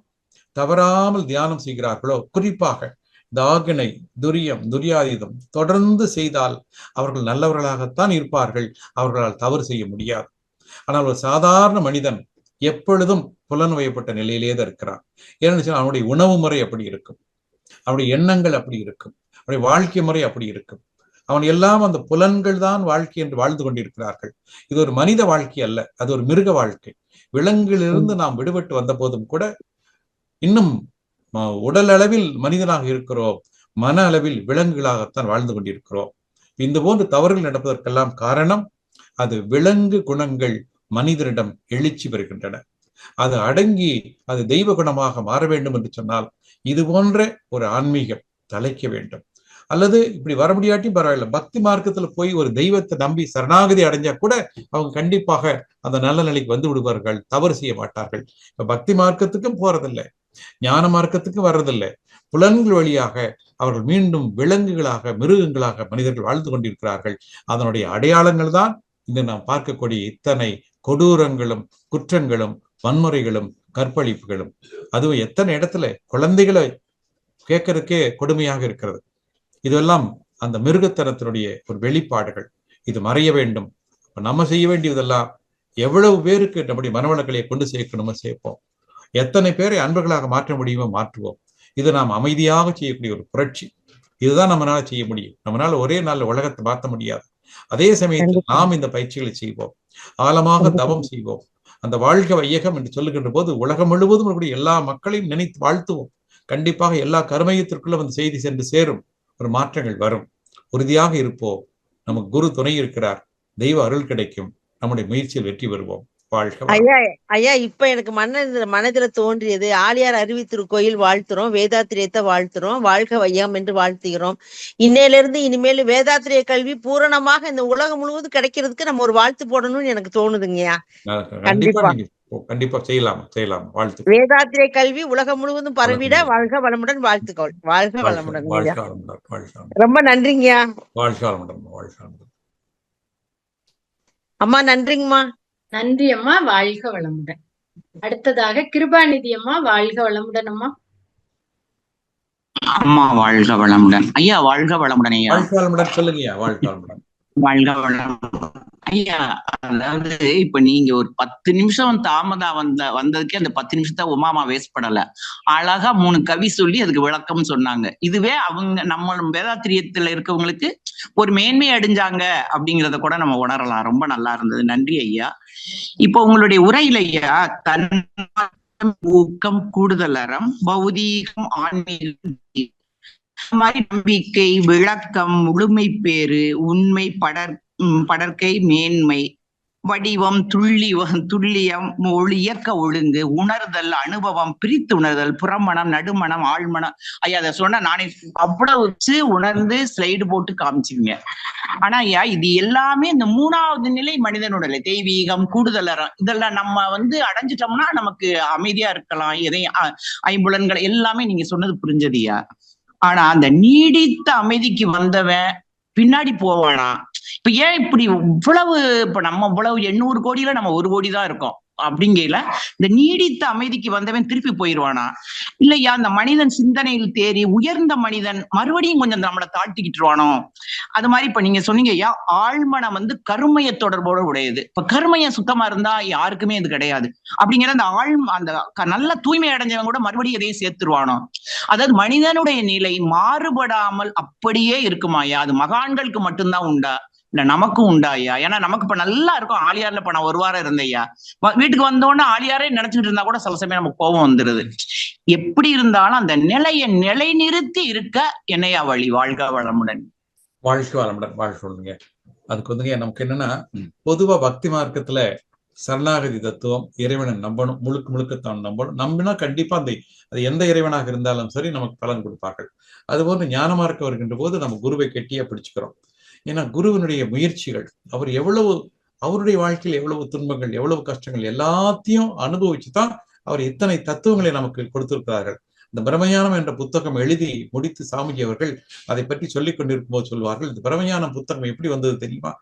தவறாமல் தியானம் செய்கிறார்களோ, குறிப்பாக தாகினை, துரியம், துரியாதீதம் தொடர்ந்து செய்தால் அவர்கள் நல்லவர்களாகத்தான் இருப்பார்கள். அவர்களால் தவறு செய்ய முடியாது. ஆனால் ஒரு சாதாரண மனிதன் எப்பொழுதும் புலன் வயப்பட்ட நிலையிலே தான் இருக்கிறான். ஏன்னு அவனுடைய உணவு முறை அப்படி இருக்கும், அவனுடைய எண்ணங்கள் அப்படி இருக்கும், அவனுடைய வாழ்க்கை முறை அப்படி இருக்கும். அவன் எல்லாம் அந்த புலன்கள் தான் வாழ்க்கை என்று வாழ்ந்து கொண்டிருக்கிறார்கள். இது ஒரு மனித வாழ்க்கை அல்ல, அது ஒரு மிருக வாழ்க்கை. விலங்கிலிருந்து நாம் விடுபட்டு வந்த போதும் கூட இன்னும் உடல் அளவில் மனிதனாக இருக்கிறோம், மன அளவில் விலங்குகளாகத்தான் வாழ்ந்து கொண்டிருக்கிறோம். இந்த போன்று தவறுகள் நடப்பதற்கெல்லாம் காரணம் அது விலங்கு குணங்கள் மனிதனிடம் எழுச்சி வருகின்றன. அது அடங்கி அது தெய்வ குணமாக மாற வேண்டும் என்று சொன்னால் இது போன்ற ஒரு ஆன்மீகம் தலைக்க வேண்டும். அல்லது இப்படி வர முடியாட்டியும் பரவாயில்ல, பக்தி மார்க்கத்துல போய் ஒரு தெய்வத்தை நம்பி சரணாகதி அடைஞ்சா கூட அவங்க கண்டிப்பாக அந்த நல்ல நிலைக்கு வந்து விடுவார்கள், தவறு செய்ய மாட்டார்கள். இப்ப பக்தி மார்க்கத்துக்கும் போறதில்லை, ஞான மார்க்கத்துக்கும் வர்றதில்லை. புலன்கள் வழியாக அவர்கள் மீண்டும் விலங்குகளாக, மிருகங்களாக மனிதர்கள் வாழ்ந்து கொண்டிருக்கிறார்கள். அதனுடைய அடையாளங்கள் தான் இன்று நாம் பார்க்கக்கூடிய இத்தனை கொடூரங்களும் குற்றங்களும் வன்முறைகளும் கற்பழிப்புகளும், அதுவும் எத்தனை இடத்துல குழந்தைகளை கேட்கறதுக்கே கொடுமையாக இருக்கிறது. இதெல்லாம் அந்த மிருகத்தனத்தினுடைய ஒரு வெளிப்பாடுகள். இது மறைய வேண்டும். நம்ம செய்ய வேண்டியதெல்லாம் எவ்வளவு பேருக்கு நம்முடைய மனவளக்கலையை கொண்டு சேர்க்கணுமோ சேர்ப்போம். எத்தனை பேரை அன்பர்களாக மாற்ற முடியுமோ மாற்றுவோம். இது நாம் அமைதியாக செய்யக்கூடிய ஒரு புரட்சி. இதுதான் நம்மளால செய்ய முடியும். நம்மளால ஒரே நாள்ல உலகத்தை மாற்ற முடியாது. அதே சமயத்தில் நாம் இந்த பயிற்சிகளை செய்வோம், ஆழமாக தவம் செய்வோம். அந்த வாழ்க வையகம் என்று சொல்லுகின்ற போது உலகம் முழுவதும் இருக்கக்கூடிய எல்லா மக்களையும் நினைத்து வாழ்த்துவோம். கண்டிப்பாக எல்லா கருமையத்திற்குள்ள அந்த செய்தி சென்று சேரும். ஒரு மாற்றங்கள் வரும். உறுதியாக இருப்போம். நமக்கு குரு துணை இருக்கிறார். தெய்வ அருள் கிடைக்கும். நம்முடைய முயற்சியில் வெற்றி பெறுவோம். வாழ்க. ஐயா இப்ப எனக்கு மனதில தோன்றியது, ஆழியார் அறிவித்திருக்கோயில் வாழ்த்துறோம், வேதாத்திரியத்தை வாழ்த்துறோம், வாழ்க வையம் என்று வாழ்த்துகிறோம். இன்னையிலிருந்து இனிமேல் வேதாத்திரிய கல்வி பூரணமாக இந்த உலகம் முழுவதும் கிடைக்கிறதுக்கு நம்ம ஒரு வாழ்த்து போடணும்னு எனக்கு தோணுதுங்கய்யா. கண்டிப்பா செய்யலாம். வாழ்த்து. வேதாத்திரிய கல்வி உலகம் முழுவதும் பரவிட வாழ்க வளமுடன் வாழ்த்துக்கள். வாழ்க வளமுடன். ரொம்ப நன்றிங்கய்யா. வாழ்க வளமுடன். அம்மா நன்றிங்கம்மா. நன்றி அம்மா. வாழ்க வளமுடன். அடுத்ததாக கிருபாநிதி அம்மா. வாழ்க வளமுடன் அம்மா. அம்மா வாழ்க வளமுடன். ஐயா வாழ்க வளமுடன். ஐயா வாழ்க வளமுடன். சொல்லுங்கய்யா. வாழ்க வளமுடன். வாழ்க வளமுடன் ஐயா. அதாவது இப்ப நீங்க ஒரு 10 நிமிஷம் தாமதா வந்ததுக்கே அந்த 10 நிமிஷத்தை உமாமா வேஸ்ட் பண்ணல. அழகா 3 கவி சொல்லி அதுக்கு விளக்கம் சொன்னாங்க. இதுவே அவங்க நம்ம வேதாத்திரியத்துல இருக்கவங்களுக்கு ஒரு மேன்மை அடைஞ்சாங்க அப்படிங்கிறத கூட நம்ம உணரலாம். ரொம்ப நல்லா இருந்தது. நன்றி ஐயா. இப்போ உங்களுடைய உரையில ஐயா, ஊக்கம், கூடுதல் அறம், பௌதீகம், ஆன்மீகம், மாதிரி நம்பிக்கை, விளக்கம், முழுமை பேறு, உண்மை, படற்கை, மேன்மை, வடிவம், துல்லியம், இயக்க ஒழுங்கு, உணர்தல், அனுபவம், பிரித்து உணர்தல், புறமணம், நடுமணம், ஆழ்மணம். ஐயா அதை சொன்னா நானே அவ்வளவு வச்சு உணர்ந்து ஸ்லைடு போட்டு காமிச்சுங்க. ஆனா ஐயா இது எல்லாமே இந்த 3வது நிலை மனிதனுடைய தெய்வீகம், கூடுதல் அறம், இதெல்லாம் நம்ம அடைஞ்சிட்டோம்னா நமக்கு அமைதியா இருக்கலாம். எதையும் ஐம்புலன்கள் எல்லாமே நீங்க சொன்னது புரிஞ்சதுயா. ஆனா அந்த நீடித்த அமைதிக்கு வந்தவன் பின்னாடி போவானா? இப்ப ஏன் இப்படி இவ்வளவு, இப்ப நம்ம இவ்வளவு 800 கோடியில நம்ம 1 கோடி தான் இருக்கோம் அப்படிங்கல இந்த நீடித்த அமைதிக்கு வந்தவன் திருப்பி போயிடுவானா? இல்லையா அந்த மனிதன் சிந்தனையில் தேறி உயர்ந்த மனிதன் மறுபடியும் கொஞ்சம் நம்மளை தாழ்த்திக்கிட்டுருவானோ? அது மாதிரி இப்ப நீங்க சொன்னீங்க ஐயா, ஆழ்மனம் கருமைய தொடர்போடு உடையது. இப்ப கருமைய சுத்தமா இருந்தா யாருக்குமே இது கிடையாது. அப்படிங்கிற அந்த நல்ல தூய்மை அடைஞ்சவன் கூட மறுபடியும் எதையும் சேர்த்துருவானோ? அதாவது மனிதனுடைய நிலை மாறுபடாமல் அப்படியே இருக்குமாயா? அது மகான்களுக்கு மட்டும்தான் உண்டா, இல்ல நமக்கும் உண்டா ஐயா? ஏன்னா நமக்கு இப்ப நல்லா இருக்கும். ஆழியார்ல இப்ப நான் 1 வாரம் இருந்தையா, வீட்டுக்கு வந்தோடனே ஆழியாரே நினைச்சுட்டு இருந்தா கூட சில சமயம் நமக்கு கோபம் வந்துருது. எப்படி இருந்தாலும் அந்த நிலையை நிலைநிறுத்தி இருக்க என்னையா வழி? வாழ்க வளமுடன். வாழ்க வளமுடன். வாழ்க சொல்லுங்க. அதுக்கு நமக்கு என்னன்னா, பொதுவா பக்தி மார்க்கத்துல சரணாகதி தத்துவம், இறைவனை நம்பணும், முழுக்க நம்பணும். நம்பினா கண்டிப்பா அது எந்த இறைவனாக இருந்தாலும் சரி நமக்கு பலன் கொடுப்பார்கள். அதுபோன்று ஞான மார்க்கம் வருகின்ற போது நம்ம குருவை கெட்டியா பிடிச்சுக்கிறோம். ஏன்னா குருவினுடைய முயற்சிகள், அவர் அவருடைய வாழ்க்கையில் எவ்வளவு துன்பங்கள், எவ்வளவு கஷ்டங்கள் எல்லாத்தையும் அனுபவிச்சுதான் அவர் இத்தனை தத்துவங்களை நமக்கு கொடுத்திருக்கிறார்கள். இந்த பிரம்மஞானம் என்ற புத்தகம் எழுதி முடித்து சாமிஜி அவர்கள் அதை பற்றி சொல்லிக் கொண்டிருக்கும் போது சொல்வார்கள், இந்த பிரம்மஞானம் புத்தகம் எப்படி வந்தது தெரியுமா?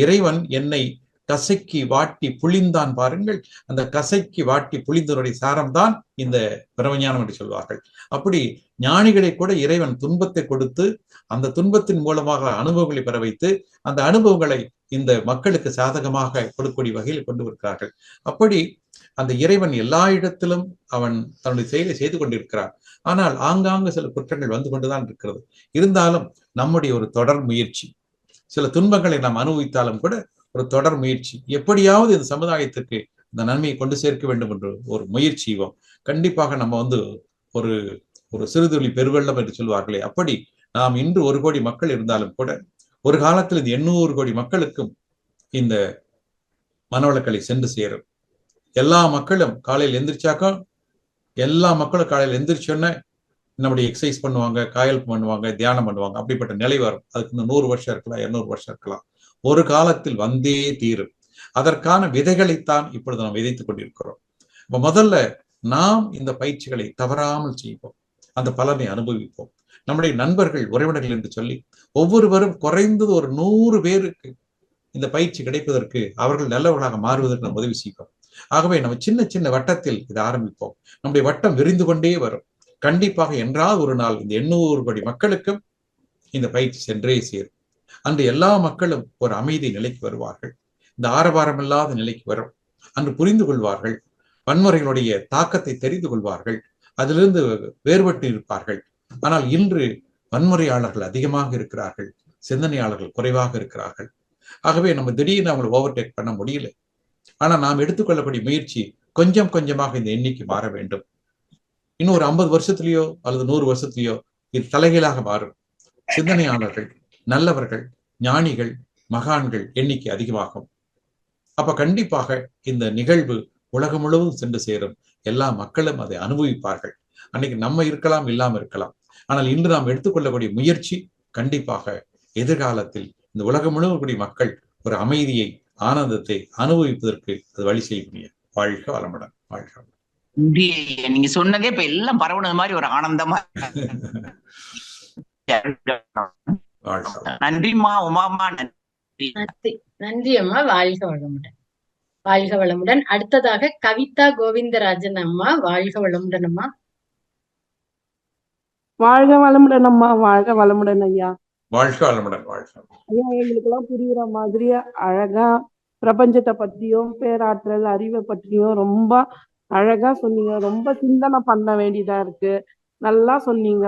இறைவன் என்னை கசைக்கு வாட்டி புளிந்தான் பாருங்கள், அந்த கசைக்கு வாட்டி புளிந்தனுடைய சாரம்தான் இந்த பிரம்மஞானம் என்று சொல்வார்கள். அப்படி ஞானிகளை கூட இறைவன் துன்பத்தை கொடுத்து அந்த துன்பத்தின் மூலமாக அனுபவங்களை பெற வைத்து அந்த அனுபவங்களை இந்த மக்களுக்கு சாதகமாக கொடுக்கக்கூடிய வகையில் கொண்டு வருகிறார்கள். அப்படி அந்த இறைவன் எல்லா இடத்திலும் அவன் தன்னுடைய செயலை செய்து கொண்டிருக்கிறான். ஆனால் ஆங்காங்கு சில குற்றங்கள் வந்து கொண்டுதான் இருக்கிறது. இருந்தாலும் நம்முடைய ஒரு தொடர் முயற்சி, சில துன்பங்களை நாம் அனுபவித்தாலும் கூட ஒரு தொடர் முயற்சி, எப்படியாவது இந்த சமுதாயத்திற்கு இந்த நன்மையை கொண்டு சேர்க்க வேண்டும் என்று ஒரு முயற்சி செய்வோம். கண்டிப்பாக நம்ம ஒரு ஒரு சிறுதுளி பெருவெள்ளம் என்று சொல்வார்களே, அப்படி நாம் இன்று 1 கோடி மக்கள் இருந்தாலும் கூட ஒரு காலத்தில் இந்த 800 கோடி மக்களுக்கும் இந்த மனவளக்கலை சென்று சேரும். எல்லா மக்களும் காலையில் எந்திரிச்சாக்கா, எல்லா மக்களும் காலையில் எந்திரிச்சோன்னே நம்முடைய எக்ஸசைஸ் பண்ணுவாங்க, காயல் பண்ணுவாங்க, தியானம் பண்ணுவாங்க. அப்படிப்பட்ட நிலை வரும். அதுக்கு 100 வருஷம் இருக்கலாம், 200 வருஷம் இருக்கலாம். ஒரு காலத்தில் வந்தே தீரும். அதற்கான விதைகளைத்தான் இப்பொழுது நாம் விதைத்துக் கொண்டிருக்கிறோம். இப்ப முதல்ல நாம் இந்த பயிற்சிகளை தவறாமல் செய்வோம், அந்த பலனை அனுபவிப்போம். நம்முடைய நண்பர்கள், உறவினர்கள் என்று சொல்லி ஒவ்வொருவரும் குறைந்தது ஒரு 100 பேருக்கு இந்த பயிற்சி கிடைப்பதற்கு, அவர்கள் நல்லவர்களாக மாறுவதற்கு நாம் உதவி செய்வோம். ஆகவே நம்ம சின்ன சின்ன வட்டத்தில் இதை ஆரம்பிப்போம். நம்முடைய வட்டம் விரிந்து கொண்டே வரும். கண்டிப்பாக என்றால் ஒரு நாள் இந்த 800 கோடி மக்களுக்கும் இந்த பயிற்சி சென்றே சேரும். அன்று எல்லா மக்களும் ஒரு அமைதி நிலைக்கு வருவார்கள். இந்த ஆரவாரம் இல்லாத நிலைக்கு வரும். அன்று புரிந்து கொள்வார்கள். வன்முறைகளுடைய தாக்கத்தை தெரிந்து கொள்வார்கள். அதிலிருந்து வேறுபட்டு இருப்பார்கள். ஆனால் இன்று வன்முறையாளர்கள் அதிகமாக இருக்கிறார்கள், சிந்தனையாளர்கள் குறைவாக இருக்கிறார்கள். ஆகவே நம்ம திடீர்னு அவங்களை ஓவர்டேக் பண்ண முடியல. ஆனா நாம் எடுத்துக்கொள்ளக்கூடிய முயற்சி கொஞ்சம் கொஞ்சமாக இந்த எண்ணிக்கை மாற வேண்டும். இன்னும் ஒரு 50 வருஷத்துலயோ அல்லது 100 வருஷத்துலயோ இது தலைகீழாக மாறும். சிந்தனையாளர்கள், நல்லவர்கள், ஞானிகள், மகான்கள் எண்ணிக்கை அதிகமாகும். அப்ப கண்டிப்பாக இந்த நிகழ்வு உலகம் முழுவதும் சென்று சேரும். எல்லா மக்களும் அதை அனுபவிப்பார்கள். அன்னைக்கு நம்ம இருக்கலாம், இல்லாம இருக்கலாம். ஆனால் இன்று நாம் எடுத்துக்கொள்ளக்கூடிய முயற்சி கண்டிப்பாக எதிர்காலத்தில் இந்த உலகம் முழுவதும் கூடிய மக்கள் ஒரு அமைதியை, ஆனந்தத்தை அனுபவிப்பதற்கு அது வழி செய்ய முடியும். வாழ்க வளமுடன். வாழ்க வளமுடன். நீங்க சொன்னதே இப்ப எல்லாம் பரவுனது மாதிரி ஒரு ஆனந்தமா. நன்றிமா உமாமா, நன்றி. நன்றி அம்மா. வாழ்க வளமுடன். வாழ்க வளமுடன். அடுத்ததாக கவிதா கோவிந்தராஜன் அம்மா. வாழ்க வளமுடன் அம்மா. வாழ்க வளமுடன் அம்மா. வாழ்க வளமுடன் ஐயா. வாழ்க வளமுடன். வாழ்க ஐயா, எங்களுக்கு எல்லாம் புரியுற மாதிரி அழகா பிரபஞ்சத்தை பத்தியும் பேராற்றல் அறிவை பற்றியும் ரொம்ப அழகா சொன்னீங்க. ரொம்ப சிந்தனை பண்ண வேண்டியதா இருக்கு. நல்லா சொன்னீங்க.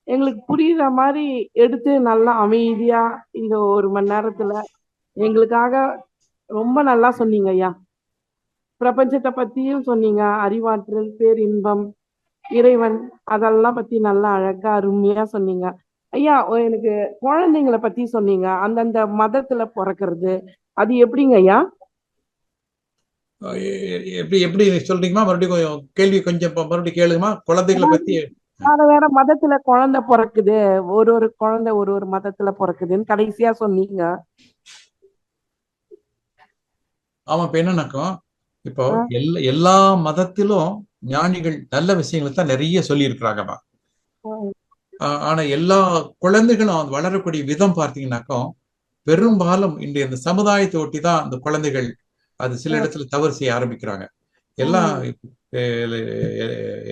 எங்களுக்கு புரியுற மாதிரி எடுத்து நல்லா அமைதியா இந்த 1 மணி நேரத்துல எங்களுக்காக ரொம்ப நல்லா சொன்னீங்க ஐயா. பிரபஞ்சத்தை பத்தியும் சொன்னீங்க, அறிவாற்றல், பேரின்பம், இறைவன், அதெல்லாம் பத்தி நல்லா அழகா அருமையா சொன்னீங்க ஐயா. எனக்கு குழந்தைங்களை பத்தி சொன்னீங்க, அந்தந்த மதத்துல பிறக்கிறது, அது எப்படிங்க ஐயா? எப்படி எப்படி சொல்றீங்கம்மா? மறுபடியும் கேள்வி கொஞ்சம் மறுபடியும் கேளுங்கம்மா. குழந்தைகளை பத்தி வேற வேற மதத்துல குழந்தை பிறக்குது, ஒரு குழந்தை ஒரு மதத்துல பிறக்குதுன்னு கடைசியா சொன்னீங்க. ஆமா, இப்ப என்னன்னாக்கும், இப்போ எல்லா மதத்திலும் ஞானிகள் நல்ல விஷயங்களை தான் நிறைய சொல்லி இருக்கிறாங்கம்மா. ஆனா எல்லா குழந்தைகளும் வளரக்கூடிய விதம் பார்த்தீங்கன்னாக்கும், பெரும்பாலும் இன்றைய இந்த சமுதாயத்தை ஒட்டி தான் அந்த குழந்தைகள் அது சில இடத்துல தவறு செய்ய ஆரம்பிக்கிறாங்க.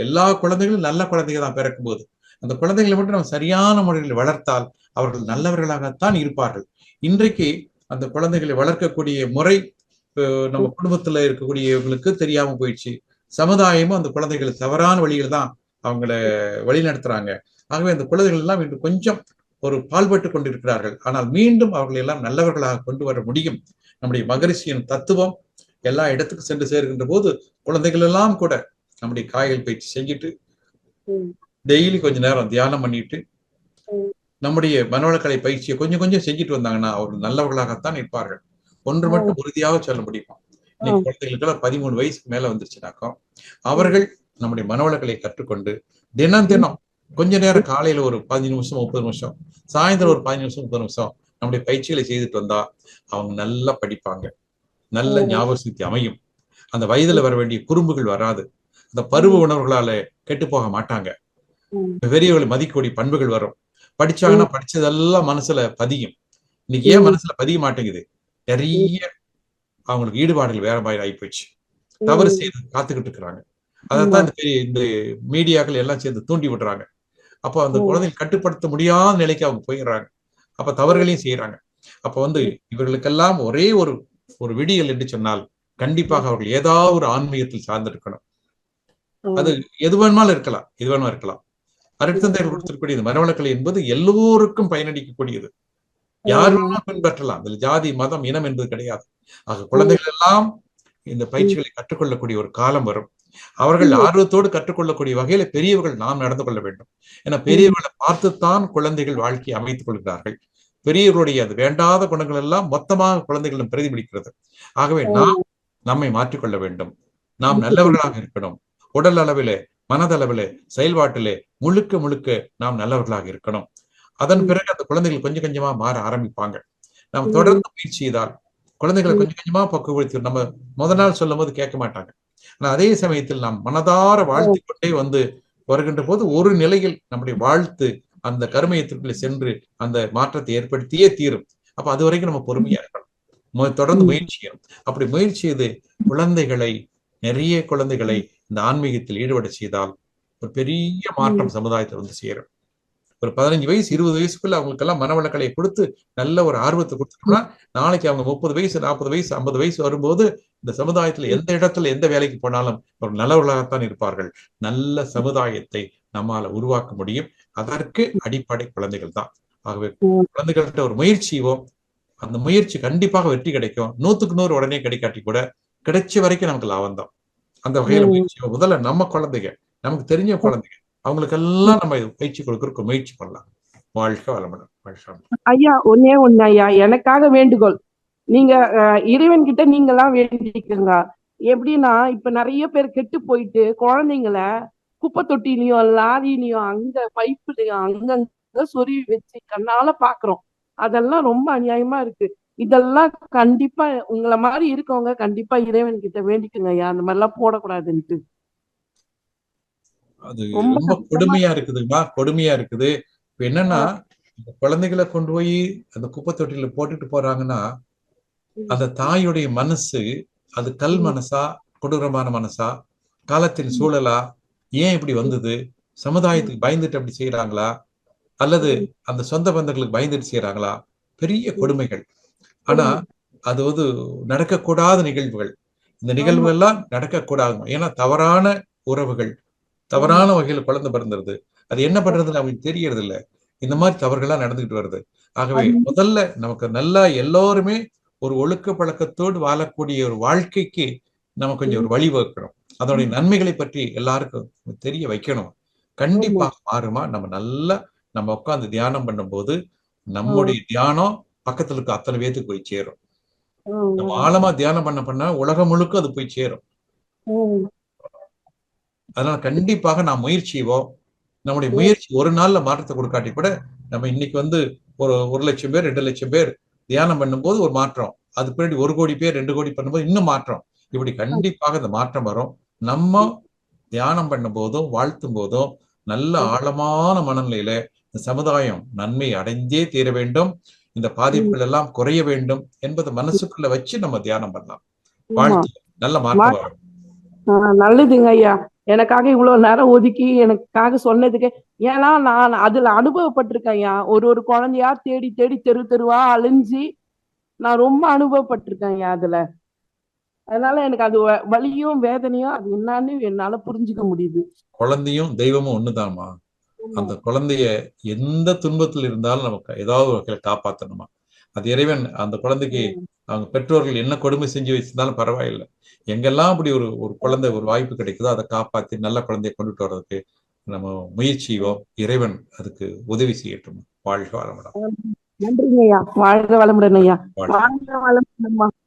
எல்லா குழந்தைகளும் நல்ல குழந்தைங்க தான் பிறக்கும் போது. அந்த குழந்தைகளை மட்டும் நம்ம சரியான முறையில் வளர்த்தால் அவர்கள் நல்லவர்களாகத்தான் இருப்பார்கள். இன்றைக்கு அந்த குழந்தைகளை வளர்க்கக்கூடிய முறை நம்ம குடும்பத்துல இருக்கக்கூடியவங்களுக்கு தெரியாம போயிடுச்சு. சமுதாயமும் அந்த குழந்தைகளை தவறான வழியில தான் அவங்கள வழி நடத்துறாங்க. ஆகவே அந்த குழந்தைகள் எல்லாம் இன்று கொஞ்சம் ஒரு பால்பட்டு கொண்டிருக்கிறார்கள். ஆனால் மீண்டும் அவர்களை எல்லாம் நல்லவர்களாக கொண்டு வர முடியும். நம்முடைய மகரிஷியின் தத்துவம் எல்லா இடத்துக்கும் சென்று சேர்கின்ற போது குழந்தைகள் எல்லாம் கூட நம்முடைய காய்கள் பயிற்சி செஞ்சுட்டு டெய்லி கொஞ்ச நேரம் தியானம் பண்ணிட்டு நம்முடைய மனவளக்கலை பயிற்சியை கொஞ்சம் கொஞ்சம் செஞ்சுட்டு வந்தாங்கன்னா அவர்கள் நல்லவர்களாகத்தான் இருப்பார்கள். ஒன்று மட்டும் உறுதியாக சொல்ல முடியுமா, இன்னைக்கு குழந்தைகளுக்கெல்லாம் 13 வயசுக்கு மேல வந்துருச்சுனாக்கா அவர்கள் நம்முடைய மனவளக்கலை கற்றுக்கொண்டு தினம் தினம் கொஞ்ச நேரம் காலையில ஒரு 15 நிமிஷம் 30 நிமிஷம், சாயந்தரம் ஒரு 15 நிமிஷம் 30 நிமிஷம் நம்முடைய பயிற்சிகளை செய்துட்டு வந்தா அவங்க நல்லா படிப்பாங்க. நல்ல ஞாபக சக்தி அமையும். அந்த வயதுல வர வேண்டிய குறும்புகள் வராது. அந்த பருவ உணர்வுகளால கெட்டு போக மாட்டாங்க. பெரியவர்களை மதிக்கக்கூடிய பண்புகள் வரும். படிச்சாங்கன்னா படிச்சதெல்லாம் மனசுல பதியும். இன்னைக்கு ஏன் மனசுல பதிய மாட்டேங்குது? நிறைய அவங்களுக்கு ஈடுபாடுகள் வேற மாதிரி ஆகிப்போச்சு. தவறு செய்து காத்துக்கிட்டு இருக்கிறாங்க. அதைத்தான் இந்த மீடியாக்கள் எல்லாம் சேர்ந்து தூண்டி விடுறாங்க. அப்போ அந்த குழந்தைகள் கட்டுப்படுத்த முடியாத நிலைக்கு அவங்க போயிடுறாங்க. அப்ப தவறுகளையும் செய்யறாங்க. அப்ப இவர்களுக்கெல்லாம் ஒரே ஒரு விடியல் என்று சொன்னால் கண்டிப்பாக அவர்கள் ஏதாவது ஒரு ஆன்மீகத்தில் சார்ந்திருக்கணும். அது எது வேணுமாலும் இருக்கலாம், எது வேணுமா இருக்கலாம். அருட்தந்தைகள் கொடுத்திருக்கக்கூடிய இந்த மனவளக்கலை என்பது எல்லோருக்கும் பயனளிக்கக்கூடியது. யார் வேணாலும் பின்பற்றலாம். இதுல ஜாதி மதம் இனம் என்பது கிடையாது. ஆக குழந்தைகள் எல்லாம் இந்த பயிற்சிகளை கற்றுக்கொள்ளக்கூடிய ஒரு காலம் வரும். அவர்கள் ஆர்வத்தோடு கற்றுக்கொள்ளக்கூடிய வகையில பெரியவர்கள் நாம் நடந்து கொள்ள வேண்டும். ஏன்னா பெரியவர்களை பார்த்துத்தான் குழந்தைகள் வாழ்க்கையை அமைத்துக் கொள்கிறார்கள். பெரியவர்களுடைய அது வேண்டாத குணங்கள் எல்லாம் மொத்தமாக குழந்தைகளிடம் பிரதிபலிக்கிறது. ஆகவே நாம் நம்மை மாற்றிக்கொள்ள வேண்டும். நாம் நல்லவர்களாக இருக்கணும். உடல் அளவிலே, மனதளவிலே, செயல்பாட்டிலே முழுக்க முழுக்க நாம் நல்லவர்களாக இருக்கணும். அதன் பிறகு அந்த குழந்தைகள் கொஞ்சம் கொஞ்சமா மாற ஆரம்பிப்பாங்க. நாம் தொடர்ந்து முயற்சி செய்தால் குழந்தைகளை கொஞ்சம் கொஞ்சமா பக்குவப்படுத்தி நம்ம முதல் நாள் சொல்லும் போது கேட்க மாட்டாங்க. ஆனா அதே சமயத்தில் நாம் மனதார வாழ்த்து கொண்டே வருகின்ற போது ஒரு நிலையில் நம்முடைய வாழ்த்து அந்த கருமையத்திற்குள்ளே சென்று அந்த மாற்றத்தை ஏற்படுத்தியே தீரும். அப்ப அது வரைக்கும் நம்ம பொறுமையா இருக்கணும். தொடர்ந்து முயற்சி செய்யணும். அப்படி முயற்சி செய்து குழந்தைகளை நிறைய குழந்தைகளை இந்த ஆன்மீகத்தில் ஈடுபட செய்தால் ஒரு பெரிய மாற்றம் சமுதாயத்தில் வந்து சேரும். ஒரு 15 வயசு 20 வயசுக்குள்ள அவங்களுக்கெல்லாம் மனவளக்கலையை கொடுத்து நல்ல ஒரு ஆர்வத்தை கொடுத்தோம்னா நாளைக்கு அவங்க 30 வயசு 40 வயசு 50 வயசு வரும்போது இந்த சமுதாயத்துல எந்த இடத்துல எந்த வேலைக்கு போனாலும் ஒரு நல்லவர்களாகத்தான் இருப்பார்கள். நல்ல சமுதாயத்தை நம்மால உருவாக்க முடியும். அதற்கு அடிப்படை குழந்தைகள் தான். ஆகவே குழந்தைகள்கிட்ட ஒரு முயற்சியோம், அந்த முயற்சி கண்டிப்பாக வெற்றி கிடைக்கும். 100க்கு 100 உடனே கிடைக்காட்டி கூட கிடைச்ச வரைக்கும் நமக்கு லாபம் தான். அந்த வகையில முயற்சி முதல்ல நம்ம குழந்தைங்க, நமக்கு தெரிஞ்ச குழந்தைங்க, அவங்களுக்கெல்லாம் நம்ம பயிற்சி கொடுக்கறதுக்கு முயற்சி பண்ணலாம். வாழ்க வளமுடன். ஐயா ஒன்னே ஒண்ணு ஐயா, எனக்காக வேண்டுகோள். நீங்க இறைவன் கிட்ட நீங்களாம் வேண்டிக்கங்க. எப்படின்னா இப்ப நிறைய பேர் கெட்டு போயிட்டு குழந்தைங்கள குப்பை தொட்டிலையும் லாரிலையும் அங்க பைப்புலையும் அங்கங்க சொருவி வச்சு கண்ணால பாக்குறோம். அதெல்லாம் ரொம்ப அநியாயமா இருக்கு. இதெல்லாம் கண்டிப்பா உங்களை மாதிரி இருக்கவங்க கண்டிப்பா இறைவன் கிட்ட வேண்டிக்குங்க ஐயா, அந்த மாதிரி எல்லாம் போடக்கூடாதுன்ட்டு. அது ரொம்ப கொடுமையா இருக்குதுமா, கொடுமையா இருக்குது. இப்ப என்னன்னா குழந்தைகளை கொண்டு போய் அந்த குப்பை தொட்டியில போட்டுட்டு போறாங்கன்னா அந்த தாயுடைய மனசு அது கல் மனசா, கொடூரமான மனசா, காலத்தின் சூழலா, ஏன் இப்படி வந்தது, சமுதாயத்துக்கு பயந்துட்டு அப்படி செய்யறாங்களா, அல்லது அந்த சொந்த பந்தங்களுக்கு பயந்துட்டு செய்யறாங்களா, பெரிய கொடுமைகள். ஆனா அது வந்து நடக்கக்கூடாத நிகழ்வுகள். இந்த நிகழ்வுகள் எல்லாம் நடக்கக்கூடாது. ஏன்னா தவறான உறவுகள், தவறான வகையில குழந்தை பிறந்துருது. அது என்ன பண்றதுன்னு அவங்களுக்கு தெரியறது இல்லை. இந்த மாதிரி தவறுகள்லாம் நடந்துகிட்டு வருது. ஆகவே முதல்ல நமக்கு நல்லா எல்லோருமே ஒரு ஒழுக்க பழக்கத்தோடு வாழக்கூடிய ஒரு வாழ்க்கைக்கு நம்ம கொஞ்சம் ஒரு வழிவகுக்கணும். அதனுடைய நன்மைகளை பற்றி எல்லாருக்கும் தெரிய வைக்கணும். கண்டிப்பாக மாறுமா. நம்ம உட்கார்ந்து தியானம் பண்ணும்போது நம்முடைய தியானம் பக்கத்துல இருக்க அத்தனை பேத்துக்கு போய் சேரும். நம்ம ஆழமா தியானம் பண்ண உலகம் முழுக்க அது போய் சேரும். அதனால கண்டிப்பாக நாம் முயற்சிவோம். நம்முடைய முயற்சி ஒரு நாள்ல மாற்றத்தை கொடுக்காட்டி கூட நம்ம இன்னைக்கு வந்து ஒரு 1 லட்சம் பேர் 2 லட்சம் பேர் தியானம் பண்ணும்போது ஒரு மாற்றம், அது பின்னாடி 1 கோடி பேர் 2 கோடி பண்ணும்போது இன்னும் மாற்றம். இப்படி கண்டிப்பாக இந்த மாற்றம் வரும். நம்ம தியானம் பண்ணும் போதும் வாழ்த்தும் போதும் நல்ல ஆழமான மனநிலையில இந்த சமுதாயம் நன்மை அடைந்தே தீர வேண்டும், இந்த பாதிப்புகள் எல்லாம் குறைய வேண்டும் என்பதை மனசுக்குள்ள வச்சு நம்ம தியானம் பண்ணலாம். வாழ்த்து, நல்ல மாற்றம் வரும். நல்லதுங்க ஐயா, எனக்காக இவ்வளவு நேரம் ஒதுக்கி எனக்காக சொன்னதுக்கு. ஏன்னா நான் அதுல அனுபவப்பட்டிருக்கேன் ஐயா. ஒரு குழந்தையா தேடி தேடி தெரு தெருவா அழிஞ்சு நான் ரொம்ப அனுபவப்பட்டிருக்கேன் ஐயா அதுல. அதனால எனக்கு அது வலியும் வேதனையும் அது என்னன்னு என்னால புரிஞ்சுக்க முடியுது. குழந்தையும் தெய்வமும் ஒண்ணுதான்மா. அந்த குழந்தைய எந்த துன்பத்தில் இருந்தாலும் நமக்கு ஏதாவது ஒரு வகையில காப்பாற்றணுமா. அது இறைவன் அந்த குழந்தைக்கு அவங்க பெற்றோர்கள் என்ன கொடுமை செஞ்சு வச்சிருந்தாலும் பரவாயில்லை. எங்கெல்லாம் அப்படி ஒரு குழந்தை ஒரு வாய்ப்பு கிடைக்குதோ அதை காப்பாத்தி நல்ல குழந்தைய கொண்டுட்டு வர்றதுக்கு நம்ம முயற்சியோம். இறைவன் அதுக்கு உதவி செய்யட்டும். வாழ்க வளமுடன். நன்றிங்க ஐயா. வாழ்க வளமுடன் ஐயா. வாழ்க வளமுடன்.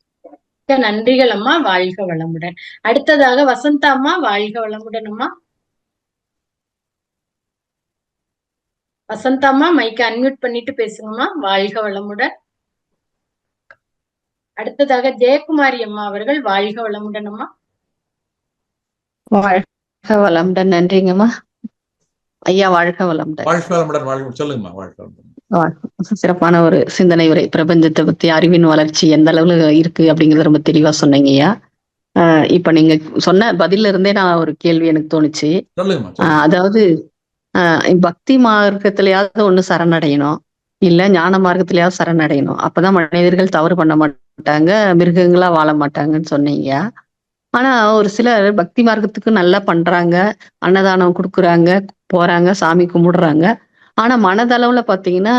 நன்றிகள் அம்மா. வாழ்க வளமுடன். அடுத்ததாக வசந்தா அம்மா. வாழ்க வளமுடன் அம்மா. வசந்தா அம்மா மைக்க அன்மியூட் பண்ணிட்டு பேசுங்கம்மா. வாழ்க வளமுடன். அடுத்ததாக ஜெயக்குமாரி அம்மா அவர்கள். வாழ்க வளமுடன் அம்மா. வாழ்க வளமுடன். நன்றிங்கம்மா ஐயா. வாழ்க வளமுடன். வாழ்க வளமுடன். சொல்லுங்கம்மா. வாழ்க வளமுடன். சிறப்பான ஒரு சிந்தனை உரை. பிரபஞ்சத்தை பத்தி அறிவின் வளர்ச்சி எந்த அளவுல இருக்கு அப்படிங்கறத ரொம்ப தெளிவா சொன்னீங்க ஐயா. இப்ப நீங்க சொன்ன பதில இருந்தே நான் ஒரு கேள்வி எனக்கு தோணுச்சு. அதாவது பக்தி மார்க்கத்திலேயாவது ஒண்ணு சரணடையணும், இல்ல ஞான மார்க்கத்திலேயாவது சரணடையணும். அப்பதான் மனிதர்கள் தவறு பண்ண மாட்டாங்க, மிருகங்களா வாழ மாட்டாங்கன்னு சொன்னீங்க. ஆனா ஒரு சிலர் பக்தி மார்க்கத்துக்கு நல்லா பண்றாங்க, அன்னதானம் கொடுக்குறாங்க, போறாங்க, சாமி கும்பிடுறாங்க. ஆனா மனதளவுல பாத்தீங்கன்னா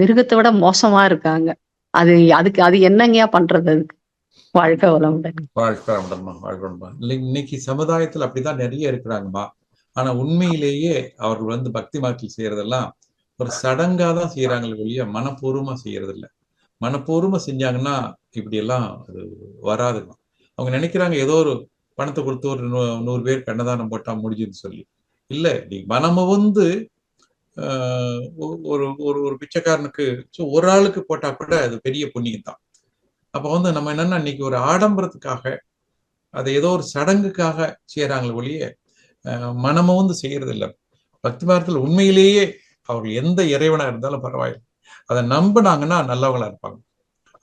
மிருகத்தை விட மோசமா இருக்காங்க. அது என்னங்கயா பண்றது? அதுக்கு வாழ்க்கை வளமுடன். வாழ்க்கை வளமுடன்மா. வாழ்க்கை வளமுடன். இன்னைக்கு சமுதாயத்துல அப்படிதான் நிறைய இருக்கிறாங்கம்மா. ஆனா உண்மையிலேயே அவர்கள் வந்து பக்தி மார்க்கத்தில் செய்யறதெல்லாம் ஒரு சடங்காதான் செய்யறாங்களே ஒழிய மனப்பூர்வமா செய்யறது இல்லை. மனப்பூர்வமா செஞ்சாங்கன்னா இப்படி எல்லாம் அது வராதுங்க. அவங்க நினைக்கிறாங்க ஏதோ ஒரு பணத்தை கொடுத்து ஒரு 100 பேருக்கு அன்னதானம் போட்டா முடிஞ்சுன்னு சொல்லி. இல்ல, நீ மனமும் வந்து ஒரு ஒரு பிச்சைக்காரனுக்கு ஒரு ஆளுக்கு போட்டா கூட அது பெரிய புண்ணியம் தான். அப்ப வந்து நம்ம என்னன்னா இன்னைக்கு ஒரு ஆடம்பரத்துக்காக அதை ஏதோ ஒரு சடங்குக்காக செய்யறாங்களே ஒழிய மனமும் வந்து செய்யறது இல்லை. பக்தி மார்க்கத்தில் உண்மையிலேயே அவர்கள் எந்த இறைவனா இருந்தாலும் பரவாயில்லை, அதை நம்பினாங்கன்னா நல்லவங்களா இருப்பாங்க.